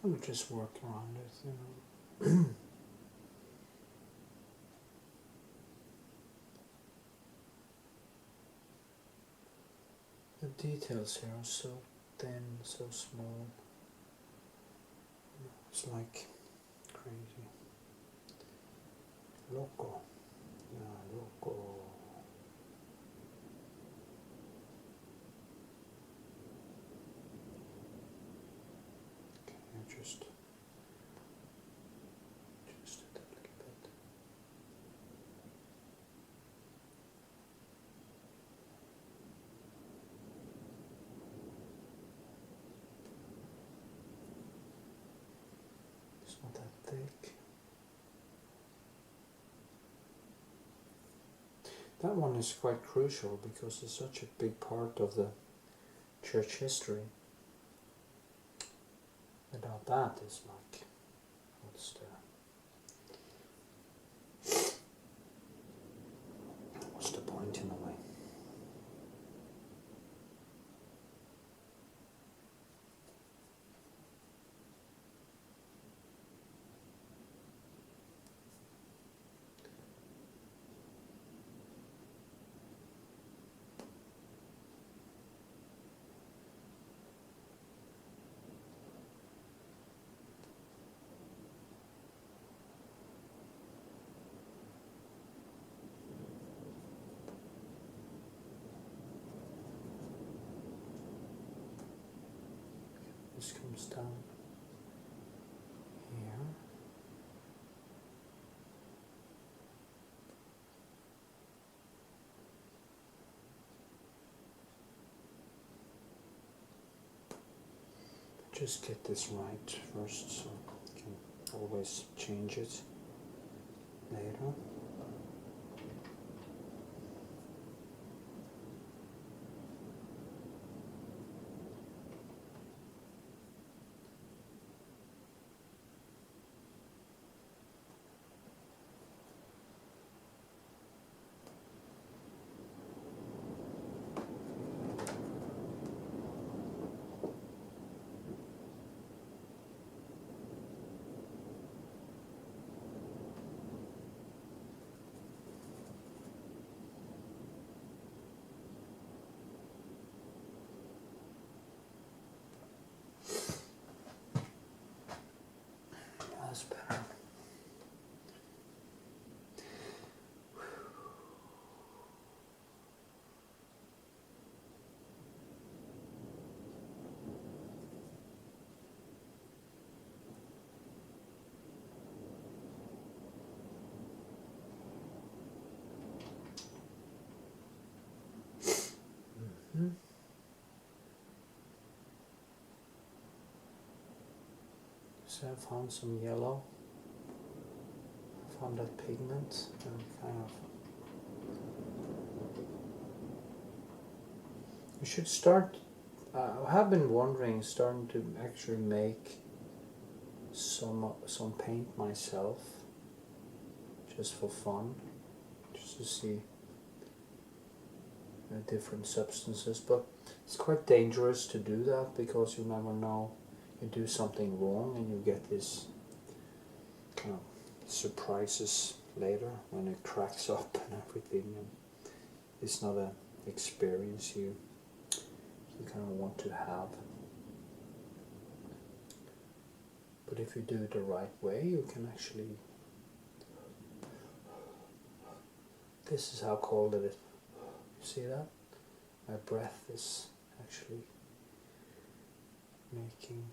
I'll just work around it, you know. The details here are so thin, so small. It's like crazy. Loco. Yeah, loco. Okay, I just it a little bit. It's not that thick. That one is quite crucial because it's such a big part of the church history. Without that, it's like, what's the point in a way? This comes down here. Just get this right first, so you can always change it later. That's better. So I found some yellow. I found that pigment and kind of. You should start. I have been wondering, starting to actually make some paint myself, just for fun, just to see different substances. But it's quite dangerous to do that because you never know. You do something wrong and you get this kind of surprises later when it cracks up and everything, and it's not an experience you kind of want to have. But if you do it the right way, you can actually. This is how cold it is. You see that? My breath is actually making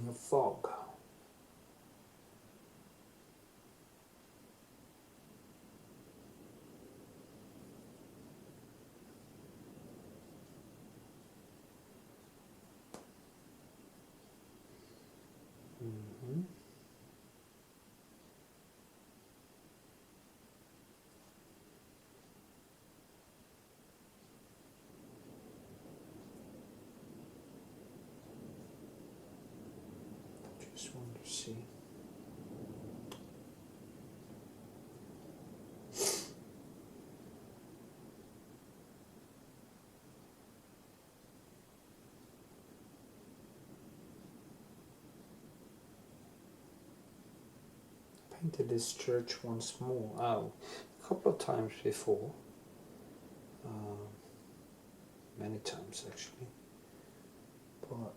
a fog. Just want to see. Painted this church once more. A couple of times before. Many times actually. But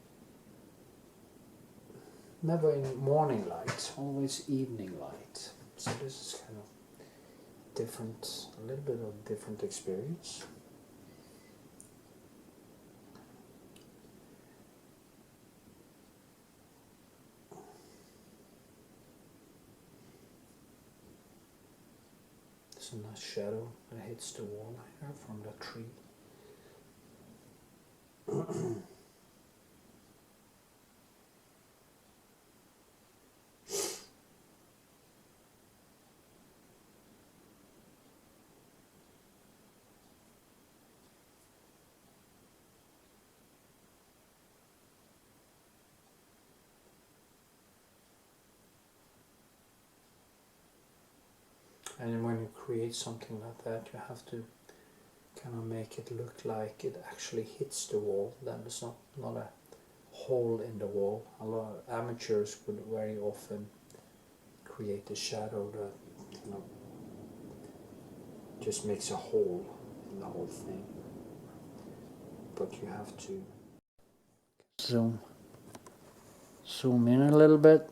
never in morning light, always evening light. So this is kind of different, a little bit of different experience. There's a nice shadow that hits the wall here from the tree. And when you create something like that, you have to kind of make it look like it actually hits the wall. That is not a hole in the wall. A lot of amateurs would very often create a shadow that just makes a hole in the whole thing. But you have to zoom in a little bit.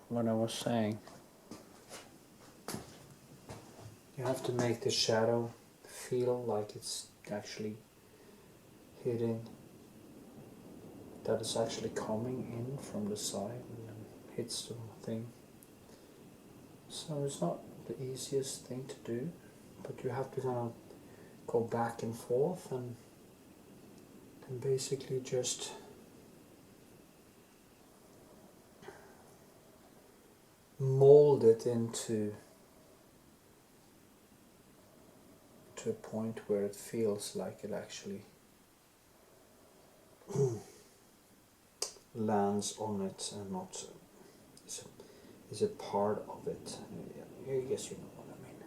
What I was saying. You have to make the shadow feel like it's actually hitting, that it's actually coming in from the side and then hits the thing. So it's not the easiest thing to do, but you have to kind of go back and forth and basically just mold it into a point where it feels like it actually lands on it and not is a part of it. I guess you know what I mean.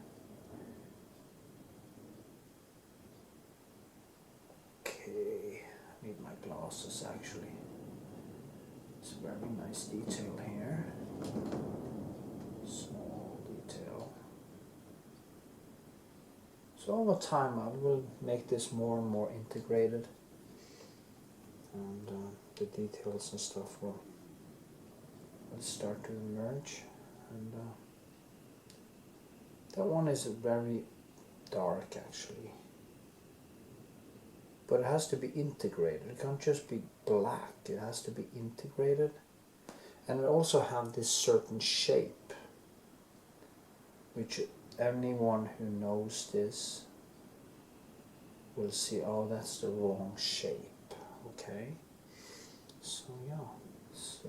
Okay, I need my glasses actually. It's a very nice detail here. Small detail. So over time I will make this more and more integrated, and the details and stuff will start to emerge. And that one is very dark actually, but it has to be integrated. It can't just be black, it has to be integrated, and it also have this certain shape, which anyone who knows this will see, oh, that's the wrong shape. Okay, so yeah, so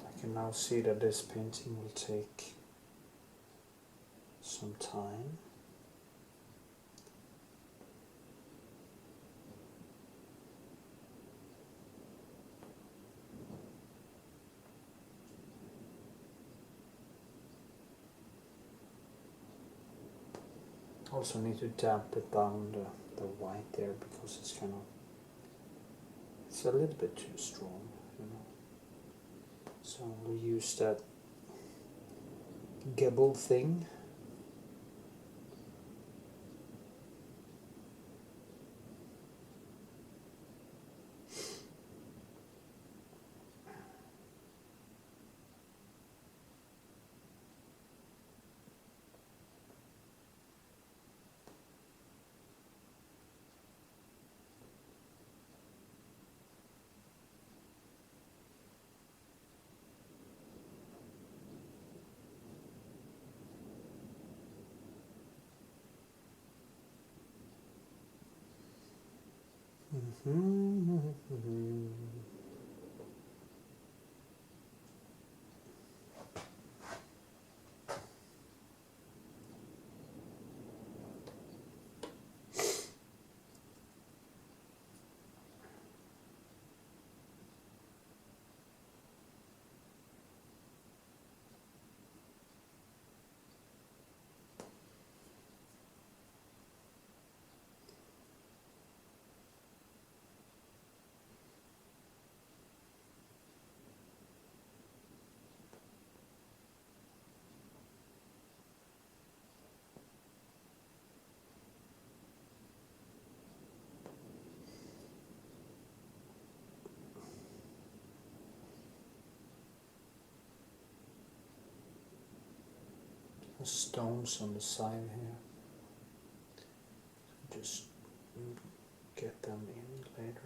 I can now see that this painting will take some time. Also need to dampen down the white there because it's kind of, it's a little bit too strong, you know. So we'll use that gibble thing. Stones on the side here. Just get them in later.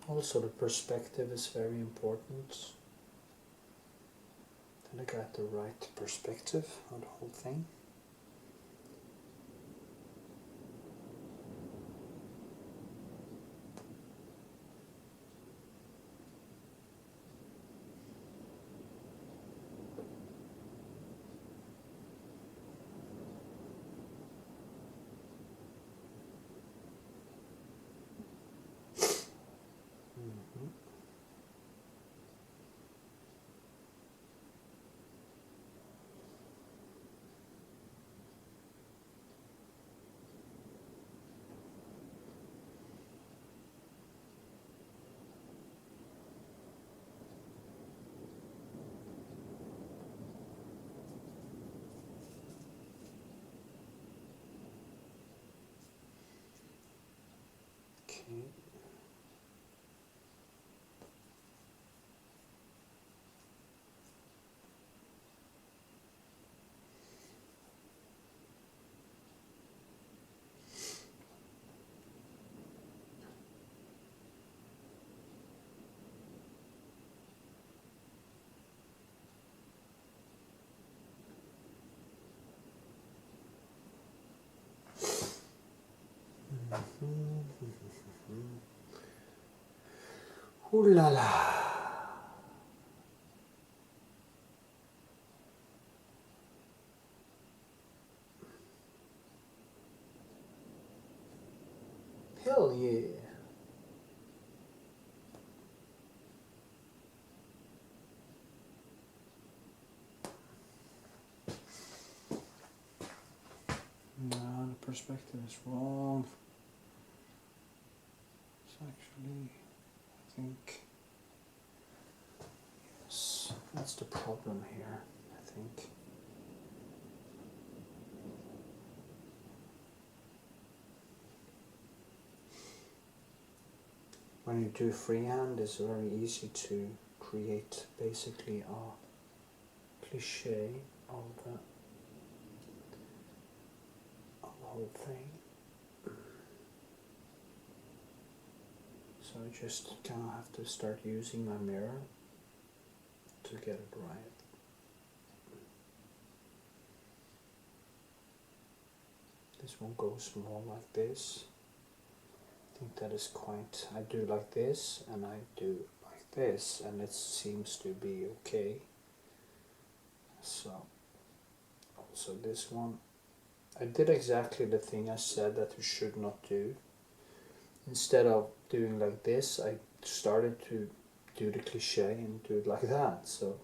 Also the perspective is very important. That I got the right perspective on the whole thing. Okay. Ooh la la. Hell yeah. No, the perspective is wrong. It's actually, I think, yes, that's the problem here, I think. When you do freehand, it's very easy to create basically a cliche of the whole thing. So I just kind of have to start using my mirror to get it right. This one goes more like this. I think that is quite, I do like this and I do like this, and it seems to be okay. So also this one, I did exactly the thing I said that you should not do. Instead of doing like this, I started to do the cliche and do it like that. So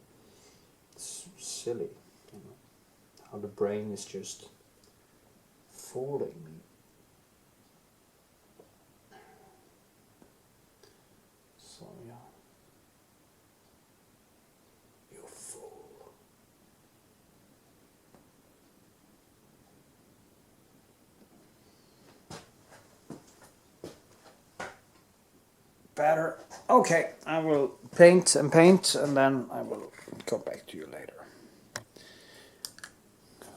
it's silly, you know, how the brain is just fooling me. So yeah, you fool. Better. Okay, I will paint and then I will come back to you later.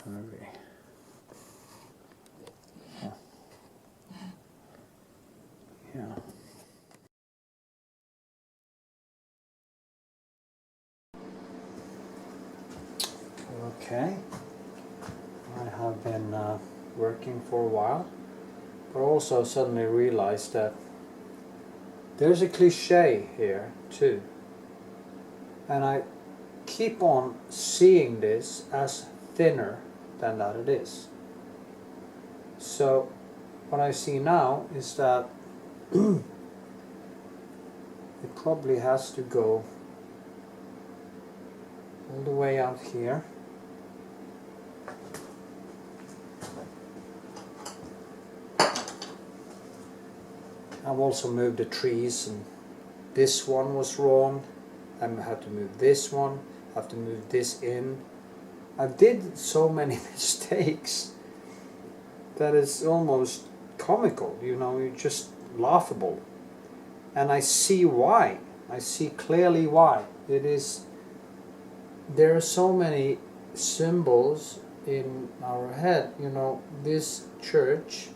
Okay. Yeah. Okay. I have been working for a while, but also suddenly realized that there's a cliche here too, and I keep on seeing this as thinner than that it is. So what I see now is that it probably has to go all the way out here. I've also moved the trees, and this one was wrong. I had to move this one, I have to move this in. I did so many mistakes that it's almost comical, you know, it's just laughable. And I see why. I see clearly why. It is, there are so many symbols in our head, you know. This church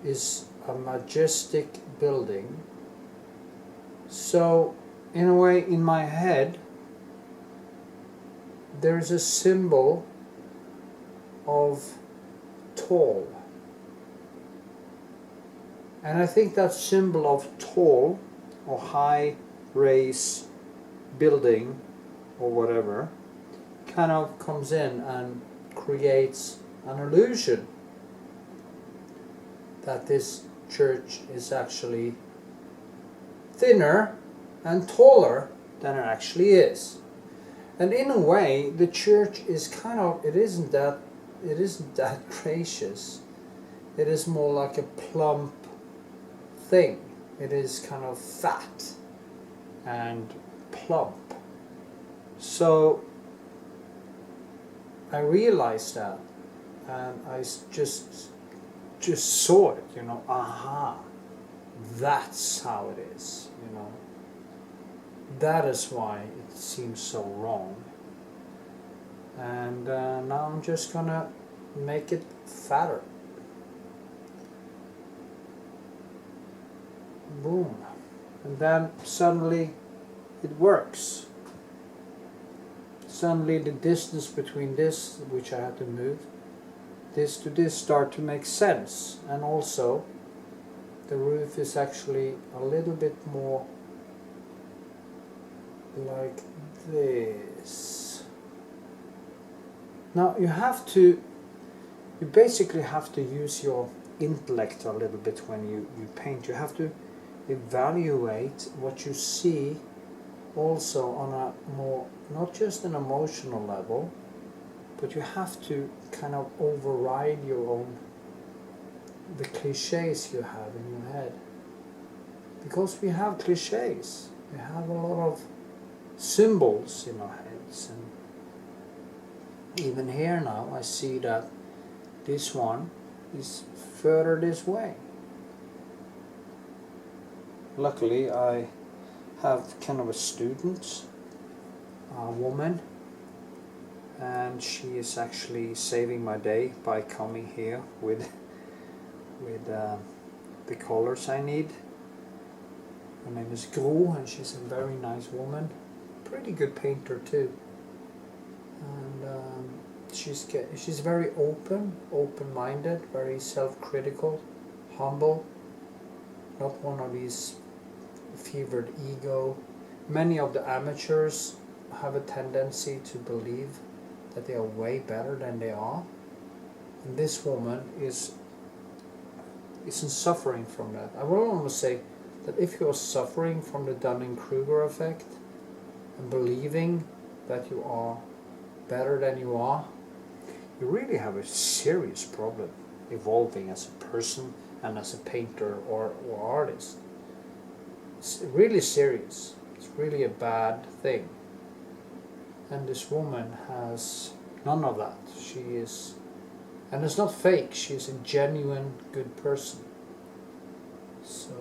is a majestic building So in a way, in my head, there's a symbol of tall. And I think that symbol of tall or high raise building or whatever kind of comes in and creates an illusion that this church is actually thinner and taller than it actually is. And in a way, the church is kind of, it isn't that gracious. It is more like a plump thing. It is kind of fat and plump. So I realized that, and I just saw it, you know, aha, that's how it is, you know. That is why it seems so wrong. And now I'm just gonna make it fatter. Boom. And then suddenly it works. Suddenly the distance between this, which I had to move, this to this, start to make sense. And also the roof is actually a little bit more like this. Now you basically have to use your intellect a little bit when you paint. You have to evaluate what you see also on a more, not just an emotional level, but you have to kind of override the cliches you have in your head. Because we have cliches, we have a lot of symbols in our heads, and even here now I see that this one is further this way. Luckily I have kind of a student, a woman, and she is actually saving my day by coming here with the colors I need. Her name is Gro, and she's a very nice woman, pretty good painter too. And she's very open-minded, very self-critical, humble, not one of these fevered ego. Many of the amateurs have a tendency to believe that they are way better than they are, and this woman isn't suffering from that. I will almost say that if you are suffering from the Dunning-Kruger effect and believing that you are better than you are, you really have a serious problem evolving as a person and as a painter or artist. It's really serious. It's really a bad thing. And this woman has none of that. She is, and it's not fake, she's a genuine good person. So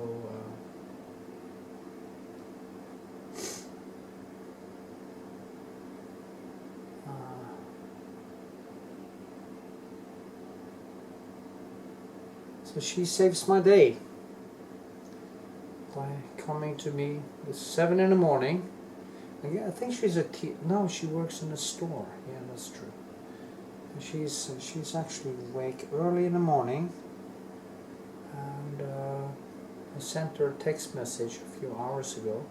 so she saves my day by coming to me at 7 in the morning. I think she's no, she works in a store. Yeah, that's true. And she's actually awake early in the morning, and I sent her a text message a few hours ago,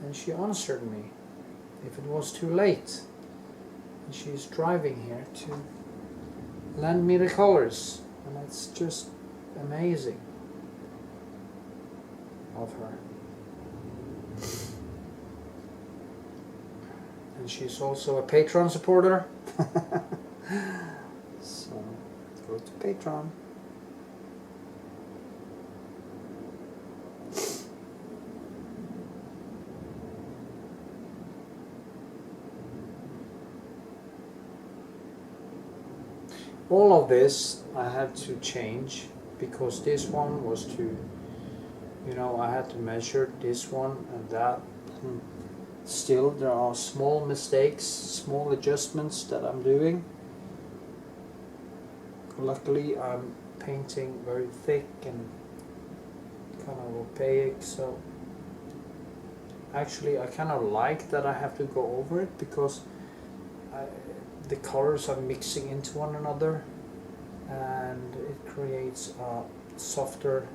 and she answered me if it was too late. And she's driving here to lend me the colors, and it's just amazing of her. And she's also a PATRON supporter. So go to PATRON. All of this I had to change because this one was too, I had to measure this one and that. Still, there are small mistakes, small adjustments that I'm doing. Luckily, I'm painting very thick and kind of opaque, so actually I kind of like that I have to go over it, because the colors are mixing into one another, and it creates a softer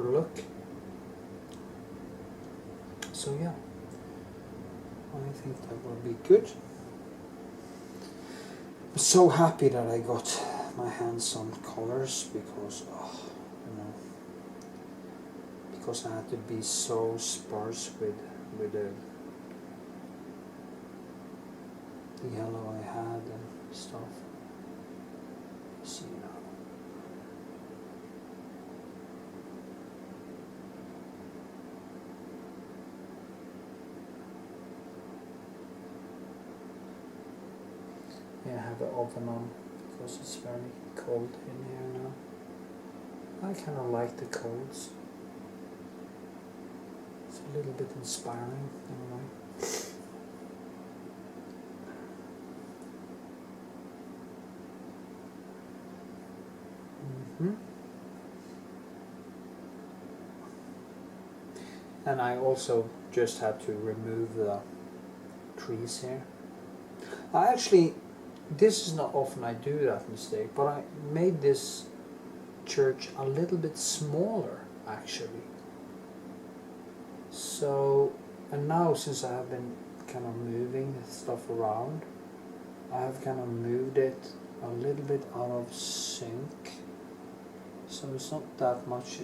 look. So yeah, I think that will be good. I'm so happy that I got my hands on colors, because because I had to be so sparse with the yellow I had and stuff. See now. Yeah, I have the oven on because it's very cold in here now. I kind of like the colds. It's a little bit inspiring in a way. And I also just had to remove the trees here. This is not often I do that mistake, but I made this church a little bit smaller actually. So, and now since I have been kind of moving stuff around, I have kind of moved it a little bit out of sync. So it's not that much,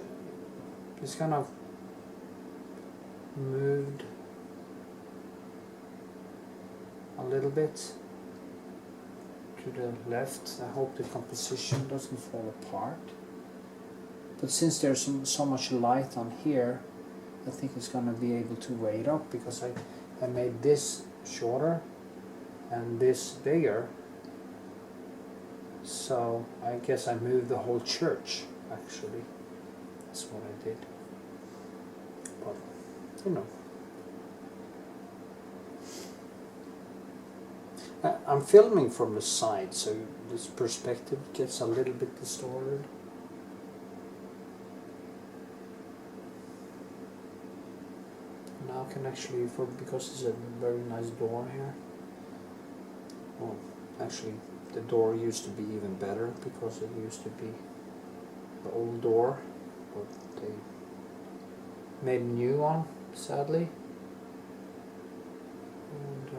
it's kind of moved a little bit to the left. I hope the composition doesn't fall apart. But since there's so much light on here, I think it's going to be able to weigh it up, because I made this shorter and this bigger. So I guess I moved the whole church actually. That's what I did. But you know, I'm filming from the side, so this perspective gets a little bit distorted. Now I can actually, because it's a very nice door here. Well, actually, the door used to be even better, because it used to be the old door, but they made a new one, sadly. And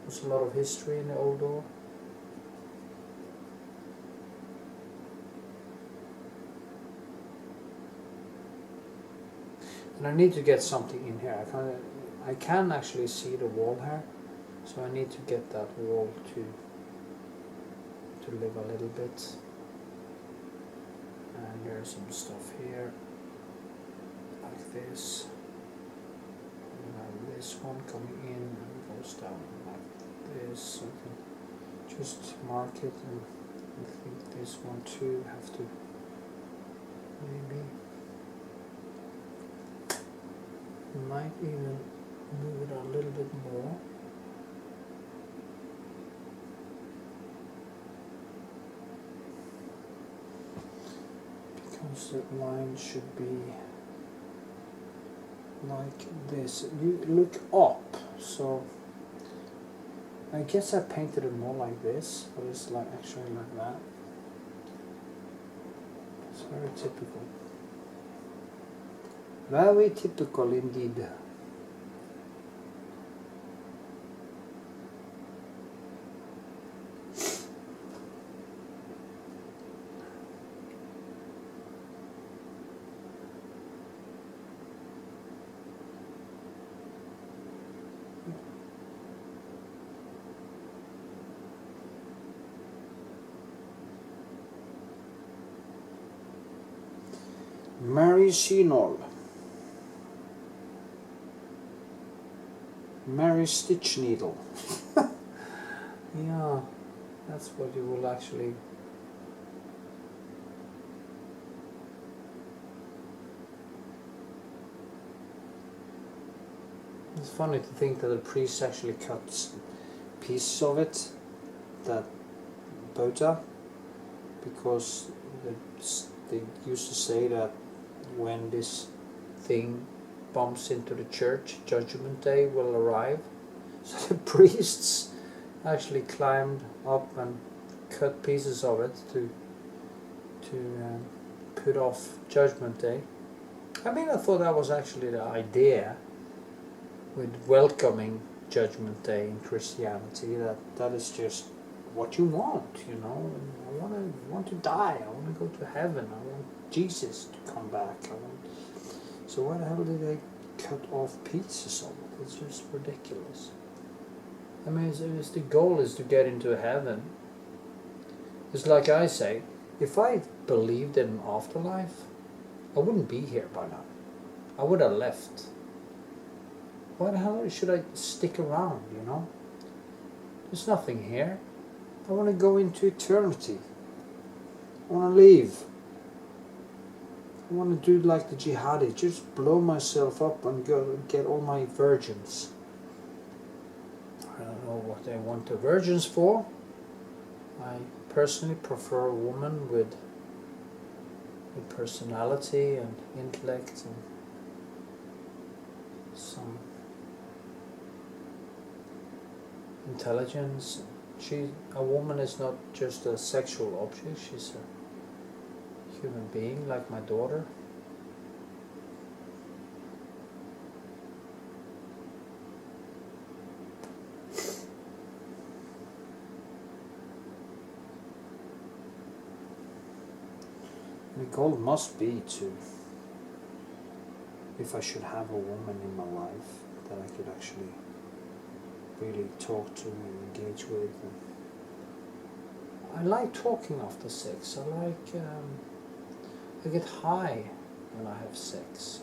there's a lot of history in the old door. And I need to get something in here. I can actually see the wall here, so I need to get that wall to live a little bit. And there's some stuff here, like this. And then this one coming in and goes down like this. So I can just mark it, and I think this one too have to maybe. Might even move it a little bit more. Because the line should be like this. You look up, so I guess I painted it more like this, but it's like actually like that. It's very typical. Very typical indeed. Mary Shinol. Mary Stitch Needle. Yeah, that's what you will actually. It's funny to think that the priest actually cuts pieces of it that Bota, because they used to say that when this thing bumps into the church, Judgment Day will arrive. So the priests actually climbed up and cut pieces of it to put off Judgment Day. I mean, I thought that was actually the idea with welcoming Judgment Day in Christianity, that is just what you want, you know. I want to die, I want to go to heaven, I want Jesus to come back. So why the hell did they cut off pieces of it? It's just ridiculous. I mean, it's the goal is to get into heaven. It's like I say, if I believed in an afterlife, I wouldn't be here by now. I would have left. Why the hell should I stick around, you know? There's nothing here. I want to go into eternity. I want to leave. I want to do like the jihadi, just blow myself up and go and get all my virgins. I don't know what they want the virgins for. I personally prefer a woman with personality and intellect and some intelligence. A woman is not just a sexual object, she's a human being like my daughter. The goal must be to, if I should have a woman in my life that I could actually really talk to and engage with. I like talking after sex. I get high when I have sex.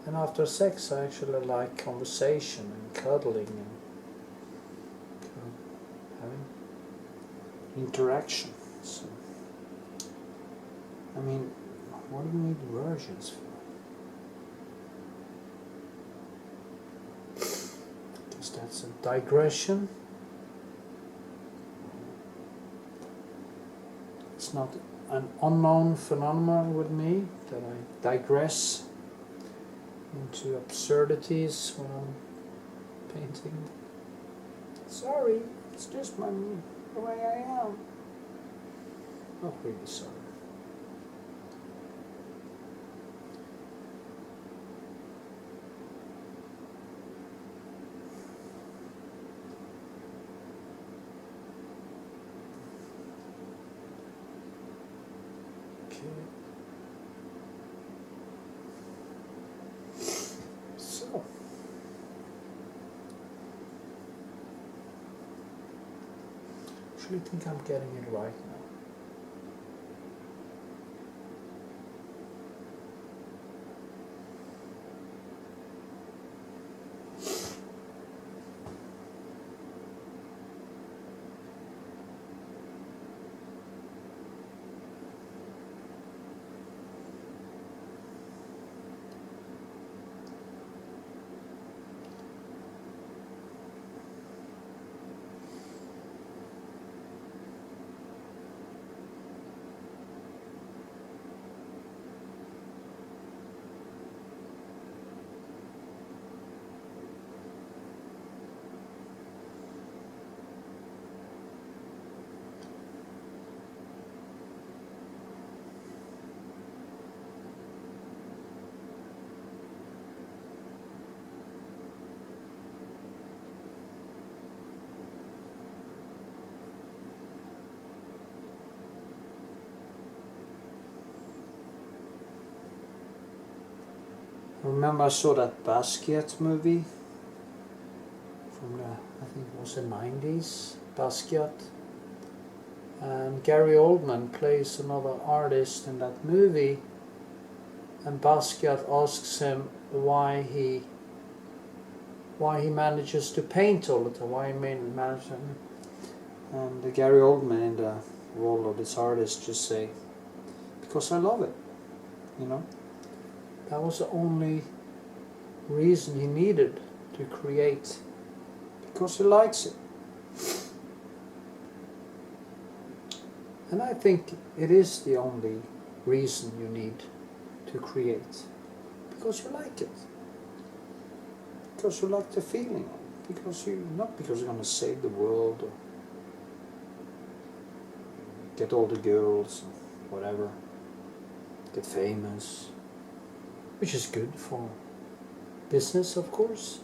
And after sex I actually like conversation and cuddling and having interaction. So, I mean, what do you need virgins for? Guess that's a digression. It's not an unknown phenomenon with me that I digress into absurdities when I'm painting. Sorry, it's just the way I am. Not really sorry. So, actually think I'm getting it right now. I remember I saw that Basquiat movie from the, I think it was the 90s, Basquiat. And Gary Oldman plays another artist in that movie, and Basquiat asks him why he manages to paint all the time, why he manages. And the Gary Oldman in the role of this artist just say, because I love it, you know. That was the only reason he needed to create, because he likes it. And I think it is the only reason you need to create. Because you like it. Because you like the feeling of it. Because you, not because you're going to save the world or get all the girls or whatever. Get famous. Which is good for business, of course.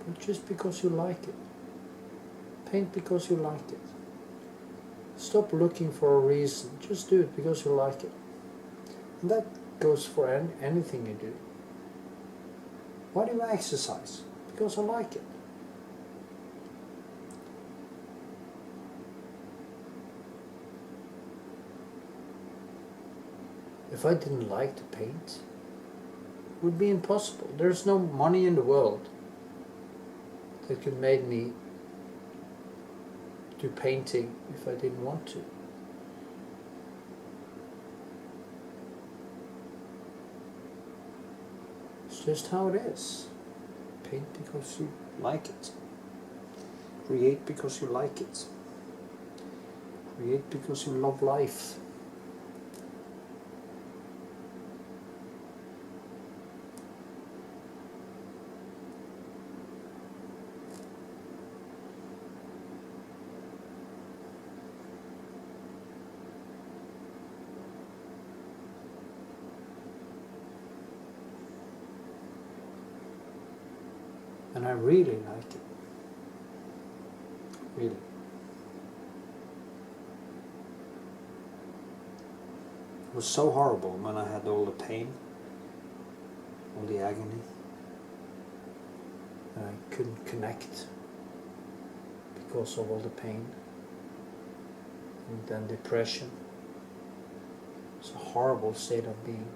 But just because you like it. Paint because you like it. Stop looking for a reason. Just do it because you like it. And that goes for anything you do. Why do you exercise? Because I like it. If I didn't like to paint, it would be impossible. There's no money in the world that could make me do painting if I didn't want to. It's just how it is. Paint because you like it. Create because you like it. Create because you love life. And I really like it. Really. It was so horrible when I had all the pain, all the agony, and I couldn't connect because of all the pain. And then depression. It's a horrible state of being.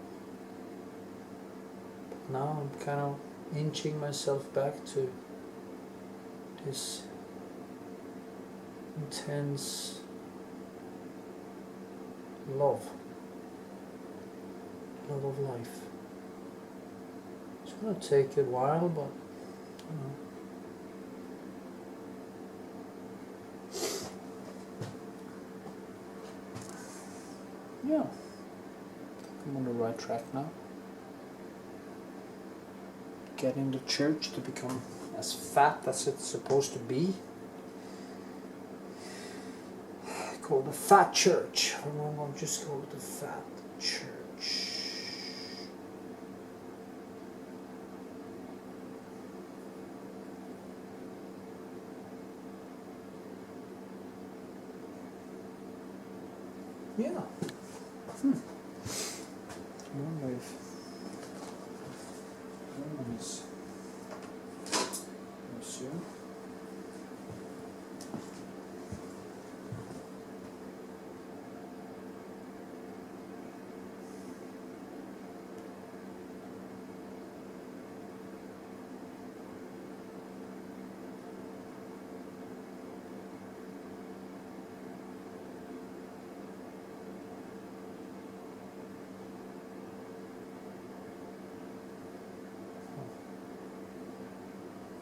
But now I'm kind of inching myself back to this intense love of life. It's going to take a while, but yeah, I'm on the right track now. Getting the church to become as fat as it's supposed to be. Called the Fat Church. I don't know, I'll just call it the Fat Church. Yeah. I wonder if is soon.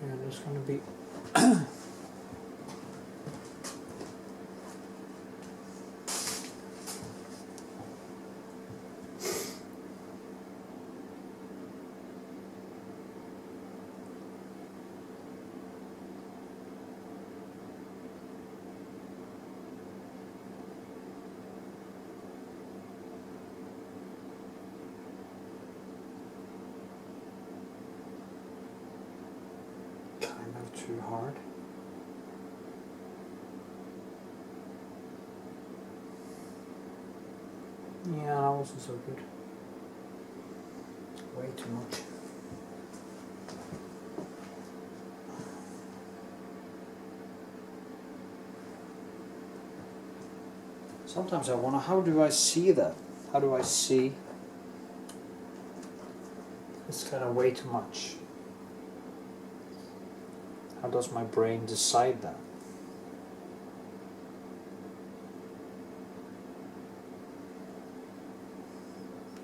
Yeah, there's going to be too hard. Yeah, that wasn't so good. Way too much. Sometimes I wonder, how do I see that? How do I see? It's kind of way too much. How does my brain decide that?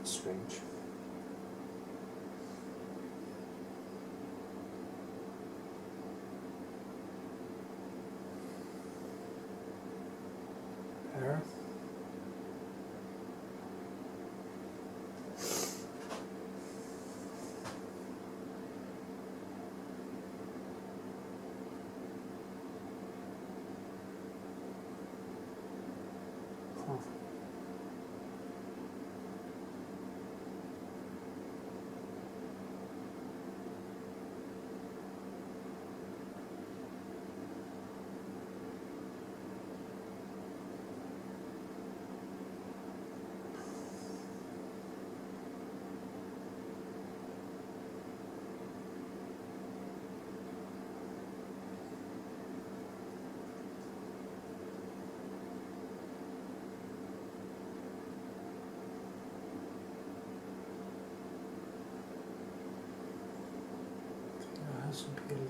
Strange.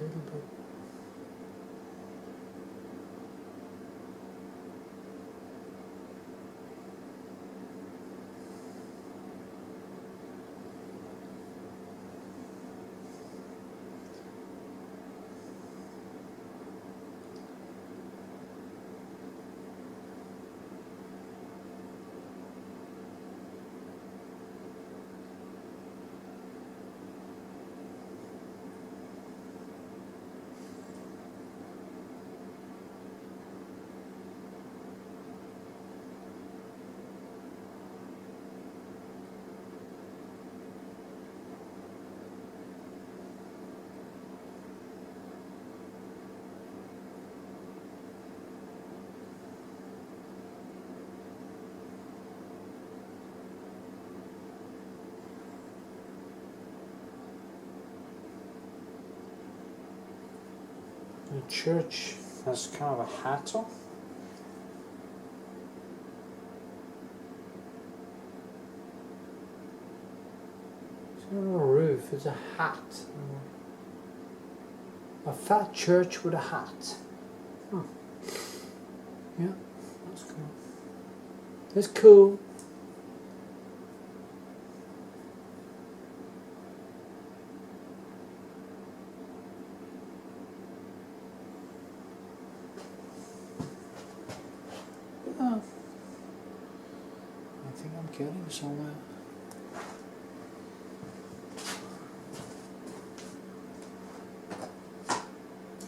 little bit. The church has kind of a hat on. It's not a roof, it's a hat. A fat church with a hat. Hmm. Yeah, that's cool. That's cool. Oh. I think I'm getting somewhere.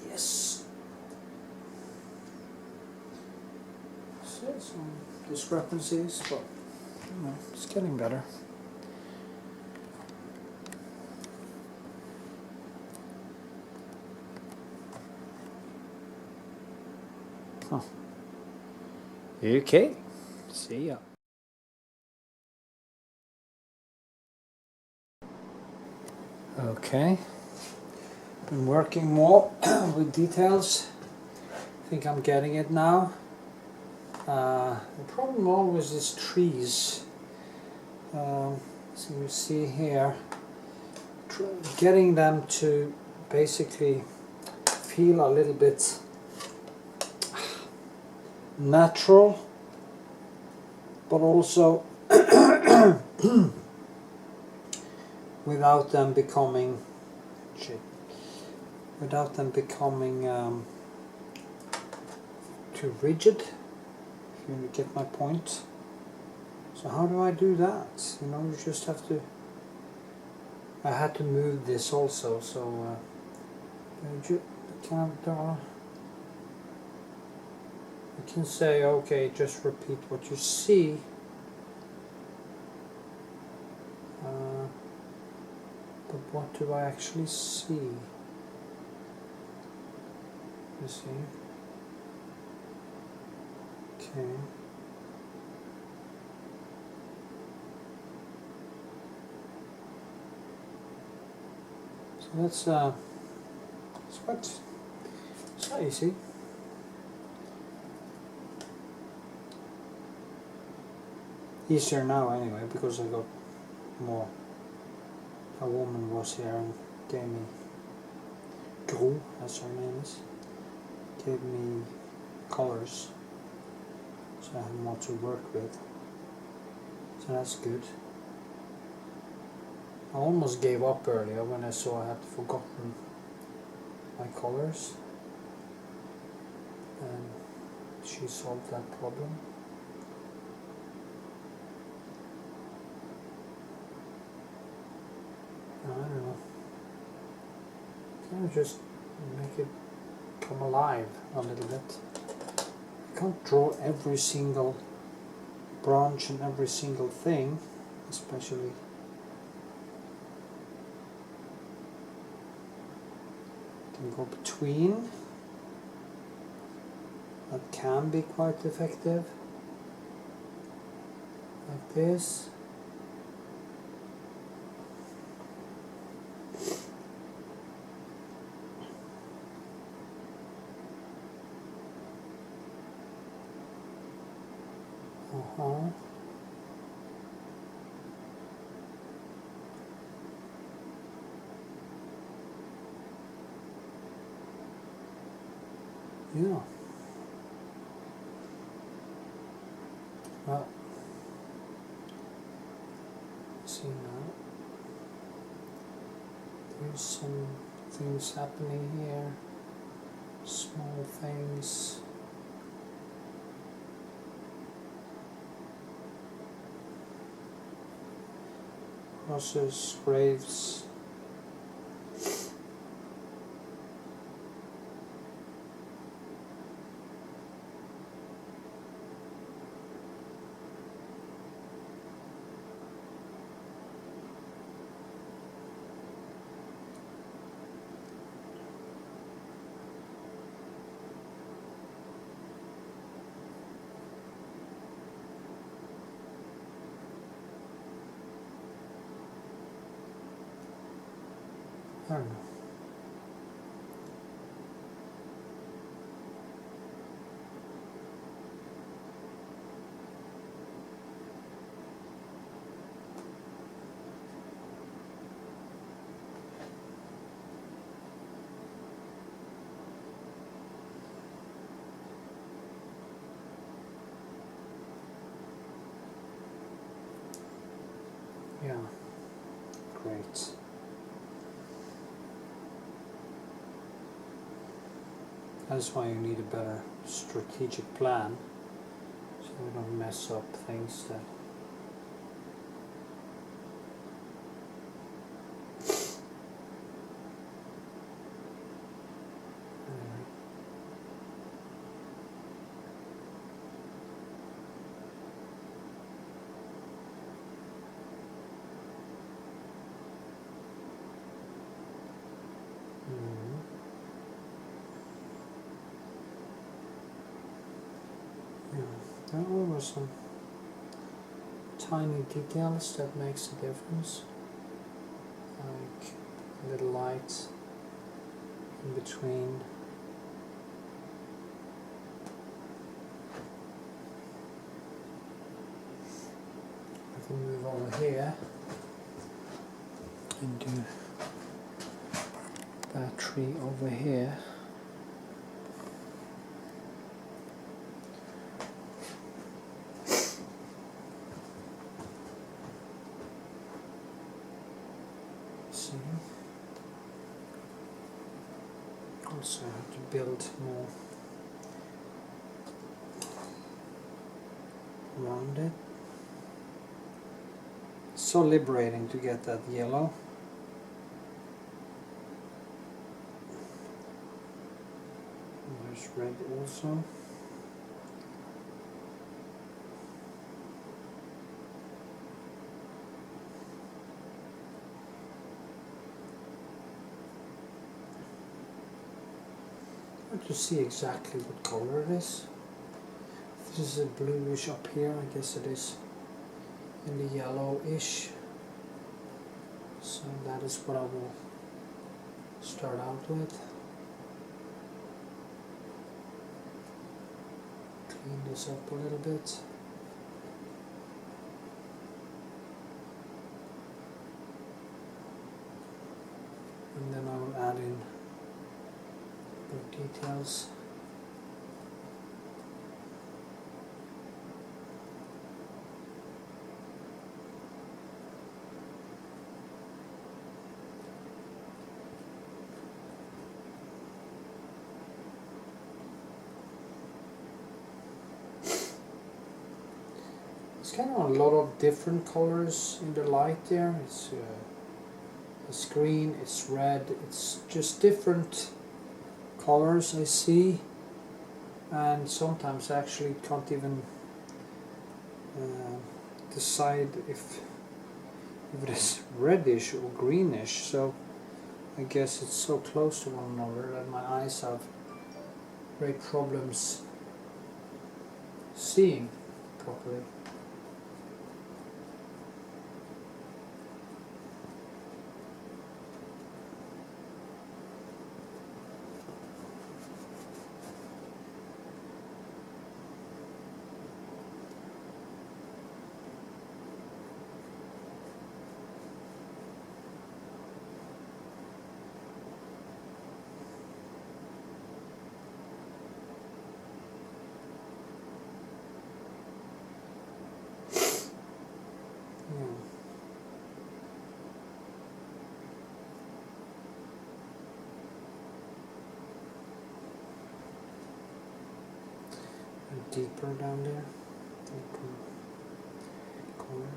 Yes. So some discrepancies, but you know, it's getting better. Huh. Okay. See ya. Okay. Been working more with details. I think I'm getting it now. The problem always is trees. So you see here, getting them to basically feel a little bit natural, but also without them becoming too rigid, if you get my point. So how do I do that? You know, you just have to, I had to move this also, so you can say, okay, just repeat what you see. But what do I actually see? You see? Okay. So that's it's not easy. Easier now anyway, because I got more. A woman was here and gave me, Gro, as her name is, gave me colors, so I have more to work with. So that's good. I almost gave up earlier when I saw I had forgotten my colors, and she solved that problem. I don't know. Can I just make it come alive a little bit? I can't draw every single branch and every single thing, especially. Can go between. That can be quite effective. Like this. Yeah. Well, see now. There's some things happening here. Small things. Crosses, graves. I don't know. Yeah, great. That's why you need a better strategic plan, so you don't mess up things that anyway. There were some tiny details that makes a difference, like a little light in between. I can move over here and do that tree over here. Also have to build more around it. It's so liberating to get that yellow. And there's red also. To see exactly what color it is. If this is a bluish up here, I guess it is in the yellowish. So that is what I will start out with. Clean this up a little bit. And then I will add in details. It's kind of a lot of different colors in the light there. It's green, it's red, it's just different colors I see, and sometimes I actually can't even decide if it is reddish or greenish, so I guess it's so close to one another that my eyes have great problems seeing properly. deeper down there, deeper color.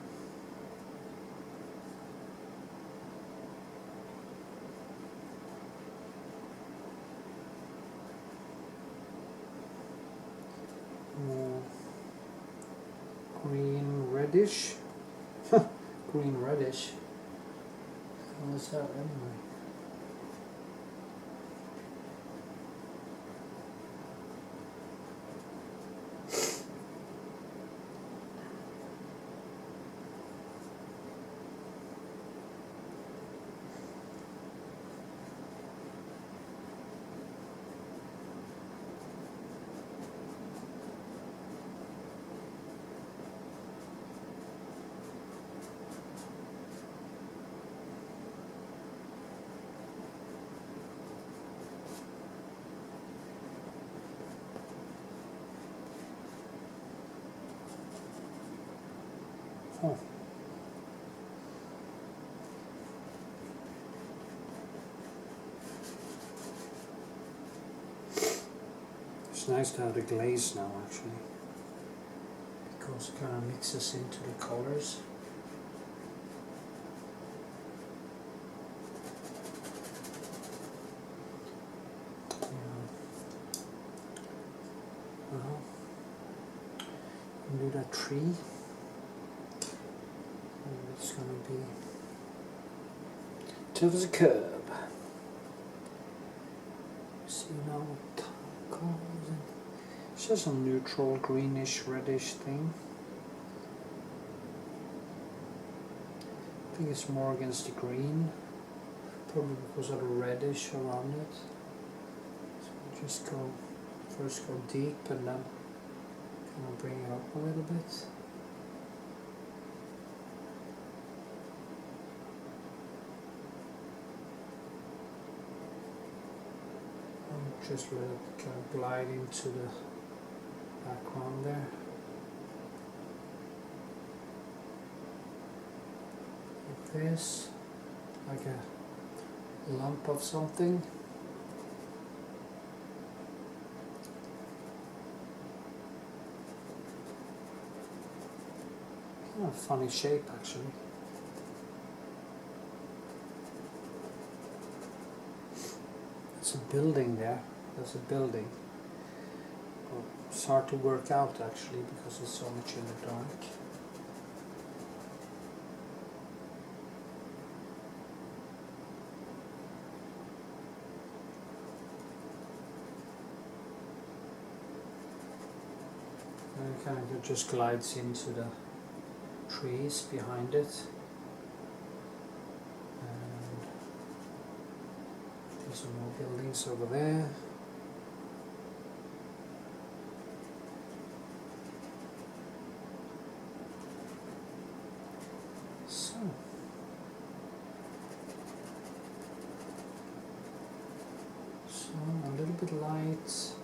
More green reddish. Green reddish. What is that anyway? Oh. It's nice to have the glaze now, actually, because it kind of mixes into the colors. Do that tree. And it's going to be towards a curb. See now what color is it? It's just a neutral greenish reddish thing. I think it's more against the green, probably because of the reddish around it. So we'll just first go deep and then kind of bring it up a little bit. And just let it kind of glide into the background there. Like this, like a lump of something. Oh, funny shape, actually. It's a building there. There's a building. Well, it's hard to work out, actually, because it's so much in the dark. And it kind of just glides into the trees behind it, and there's some more buildings over there. So a little bit light, just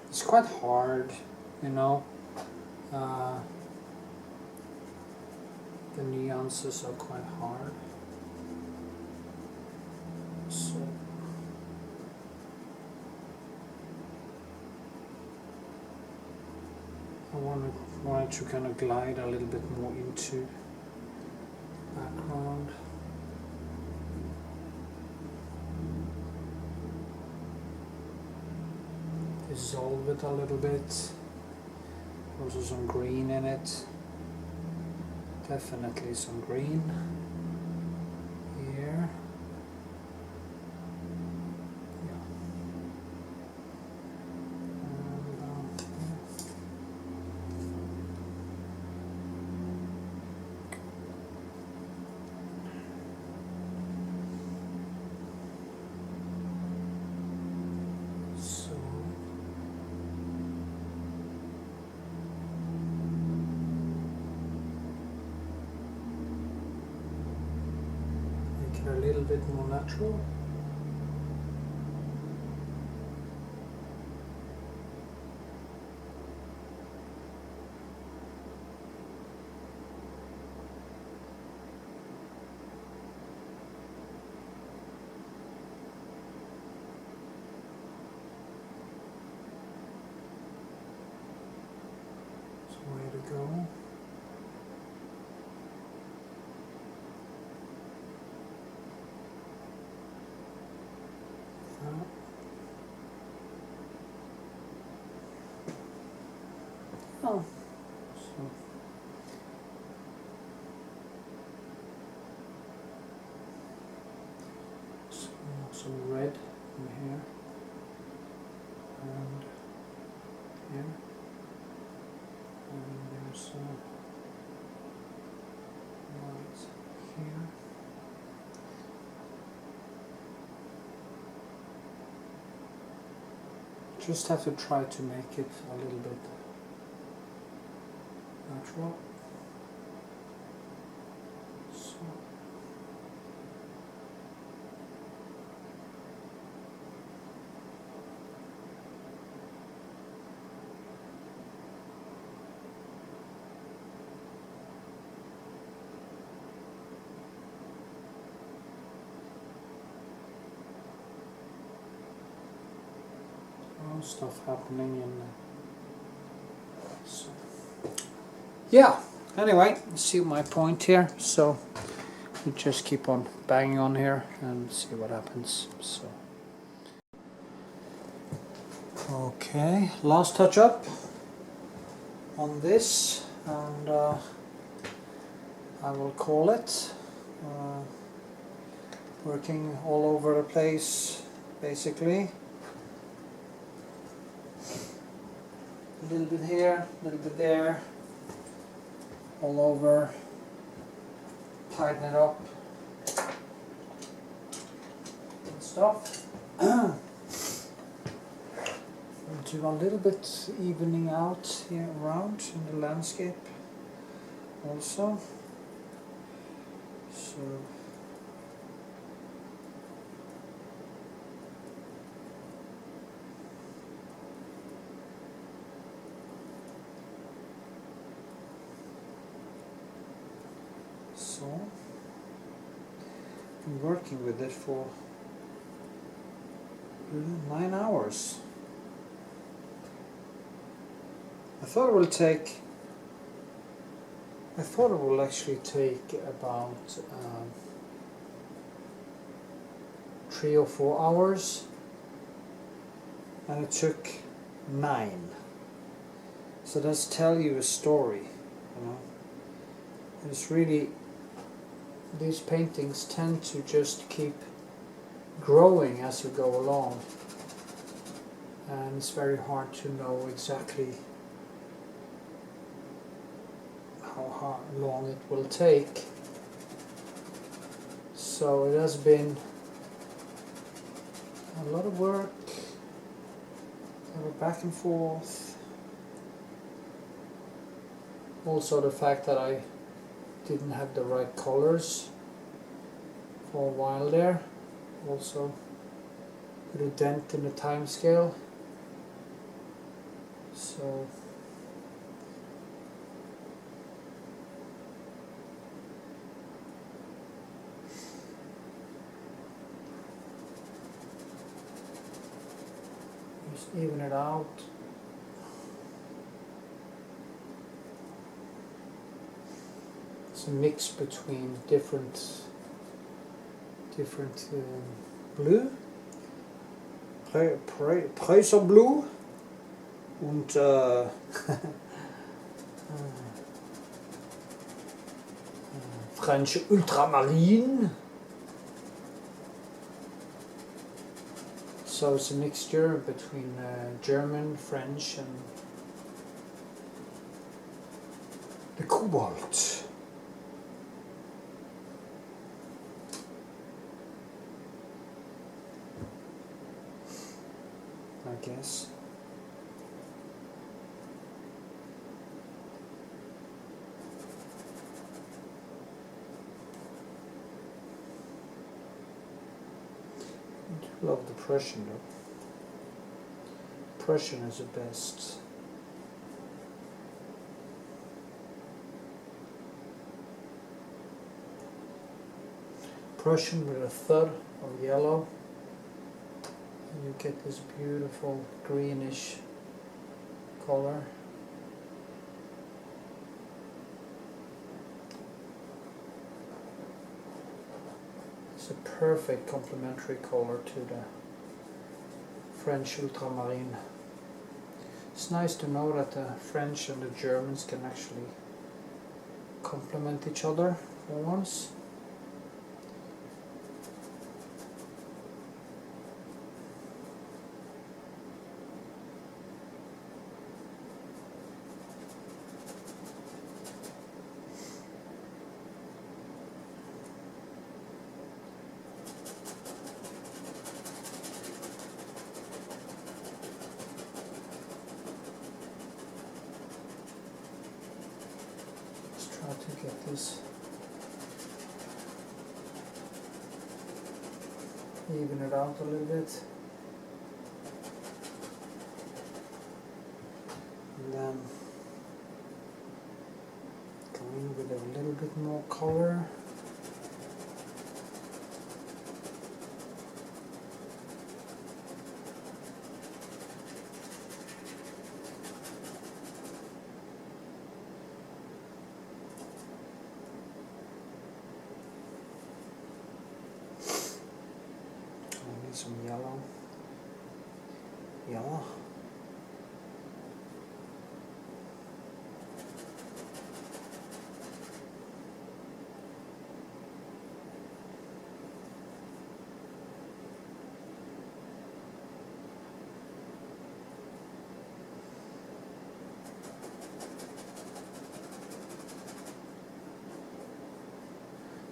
it's quite hard, you know. The nuances are quite hard. So I wanted to kind of glide a little bit more into background. Dissolve it a little bit. Also some green in it. Definitely some green here. Yeah. little bit more natural. Way to go. Oh, so some red in here and here. And there's light here. Just have to try to make it a little bit natural. So. Stuff happening in so yeah, anyway, see my point here, so we just keep on banging on here and see what happens. So okay, last touch up on this, and I will call it working all over the place basically. A little bit here, a little bit there, all over, tighten it up and stuff. Do a little bit evening out here around in the landscape also. So I'm working with it for 9 hours. I thought it will actually take about 3 or 4 hours, and it took 9. So that's tell you a story, you know. It's really, these paintings tend to just keep growing as you go along, and it's very hard to know exactly how long it will take. So it has been a lot of work, back and forth. Also the fact that I didn't have the right colors for a while there also put a dent in the time scale. So just even it out. It's a mix between different blue, Preußer Blue und French Ultramarine. So it's a mixture between German, French and the cobalt. I guess. Love the Prussian though. Prussian is the best. Prussian with a third of yellow, and you get this beautiful greenish color. It's a perfect complementary color to the French ultramarine. It's nice to know that the French and the Germans can actually complement each other for once. Try to get this even it out a little bit, and then come in with a little bit more color. Some yellow.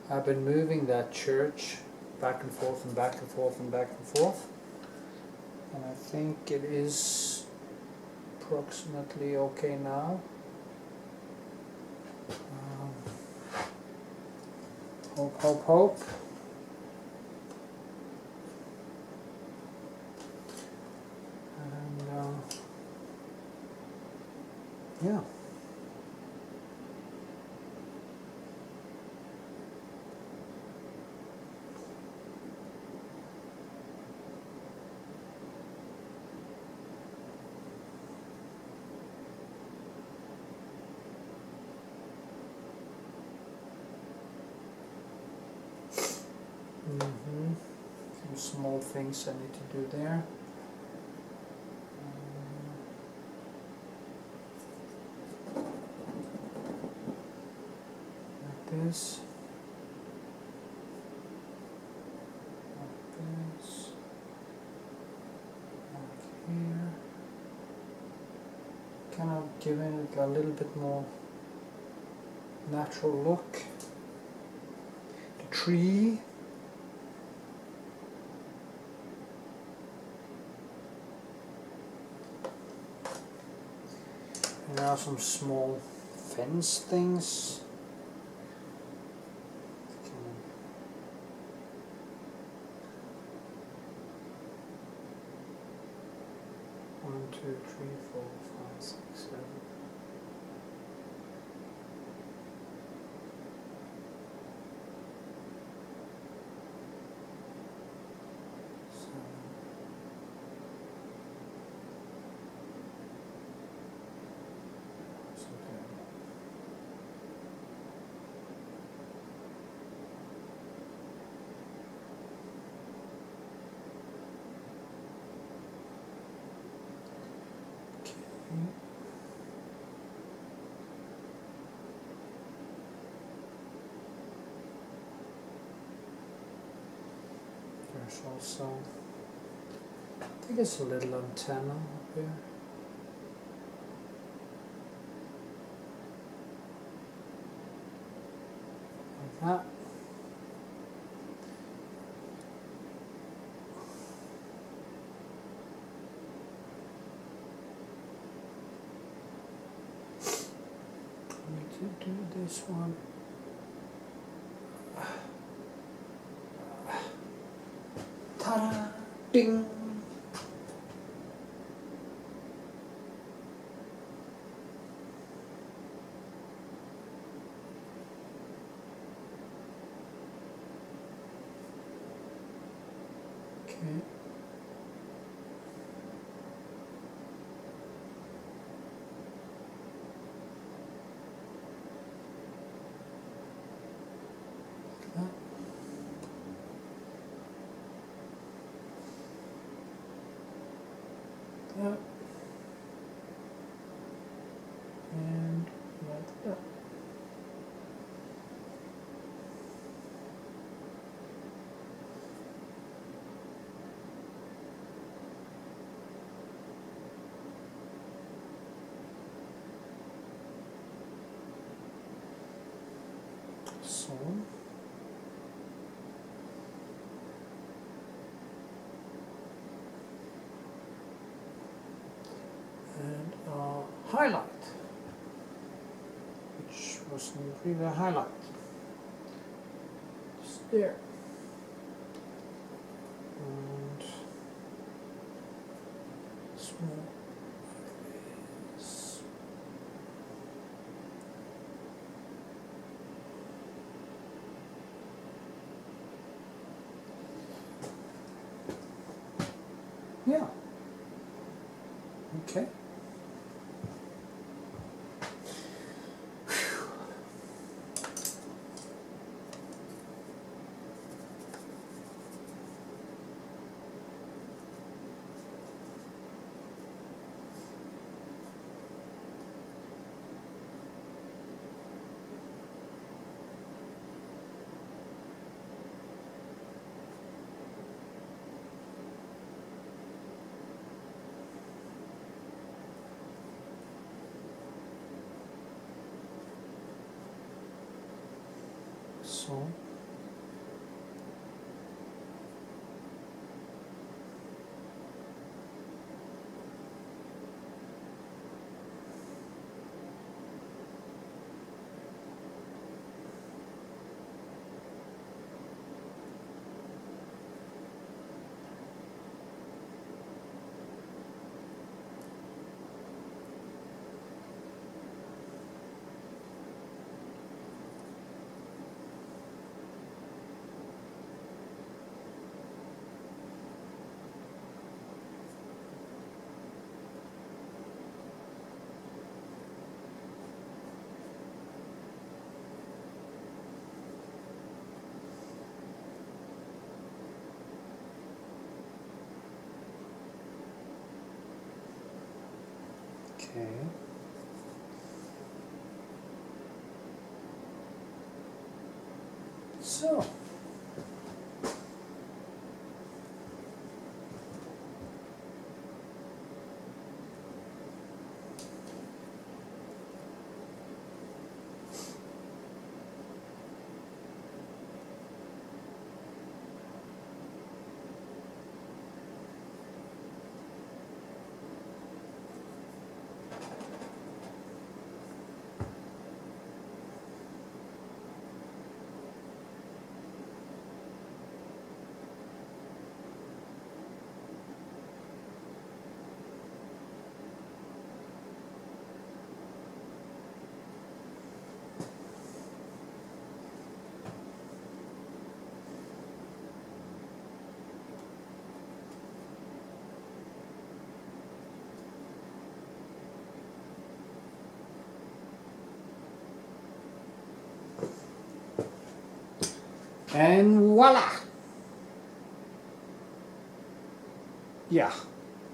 I've been moving that church back and forth and back and forth and back and forth, and I think it is approximately okay now. Hope. And yeah. Some small things I need to do there. Like this. Like this. Like here. Kind of giving it a little bit more natural look. The tree. And now some small fence things. One, two, three, 4, 5, 6, 7. There's also, I think it's a little antenna up here. Like that. I need to do this one. Ta-da! Ding! Okay. Yeah. And like that. So. And highlight, which wasn't really a highlight. Just there. And small like this. Yeah. Okay. So. Okay. So. And voila! Yeah,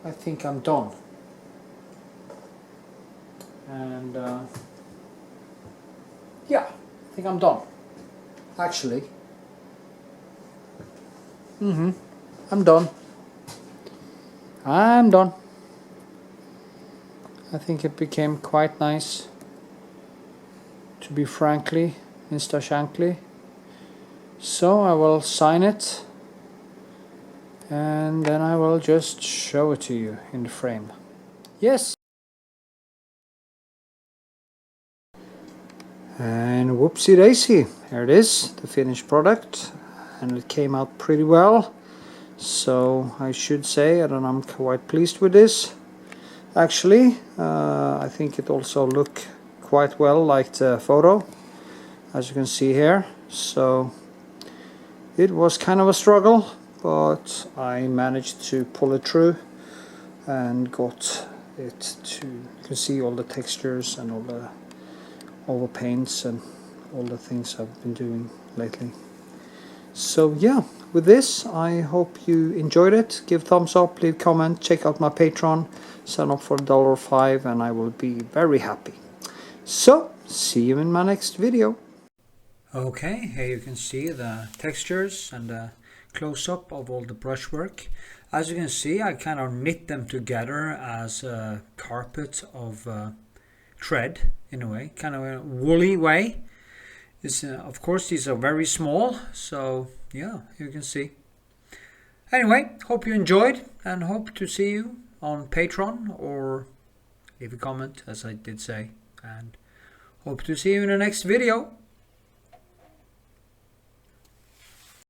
I think I'm done. And yeah, I think I'm done. Actually. I'm done. I'm done. I think it became quite nice, to be frankly, Mr. Shankly. So I will sign it, and then I will just show it to you in the frame. Yes. And whoopsie daisy, here it is, the finished product, and it came out pretty well. So I should say that I'm quite pleased with this. Actually, I think it also look quite well like the photo, as you can see here. So it was kind of a struggle, but I managed to pull it through and got it to, you can see all the textures and all the paints and all the things I've been doing lately. So yeah, with this I hope you enjoyed it. Give thumbs up, leave comment, check out my Patreon, sign up for $5 and I will be very happy. So see you in my next video. Okay, here you can see the textures and the close-up of all the brushwork. As you can see, I kind of knit them together as a carpet of thread, in a way, kind of a woolly way. Of course, these are very small, so yeah, you can see. Anyway, hope you enjoyed and hope to see you on Patreon, or leave a comment, as I did say, and hope to see you in the next video.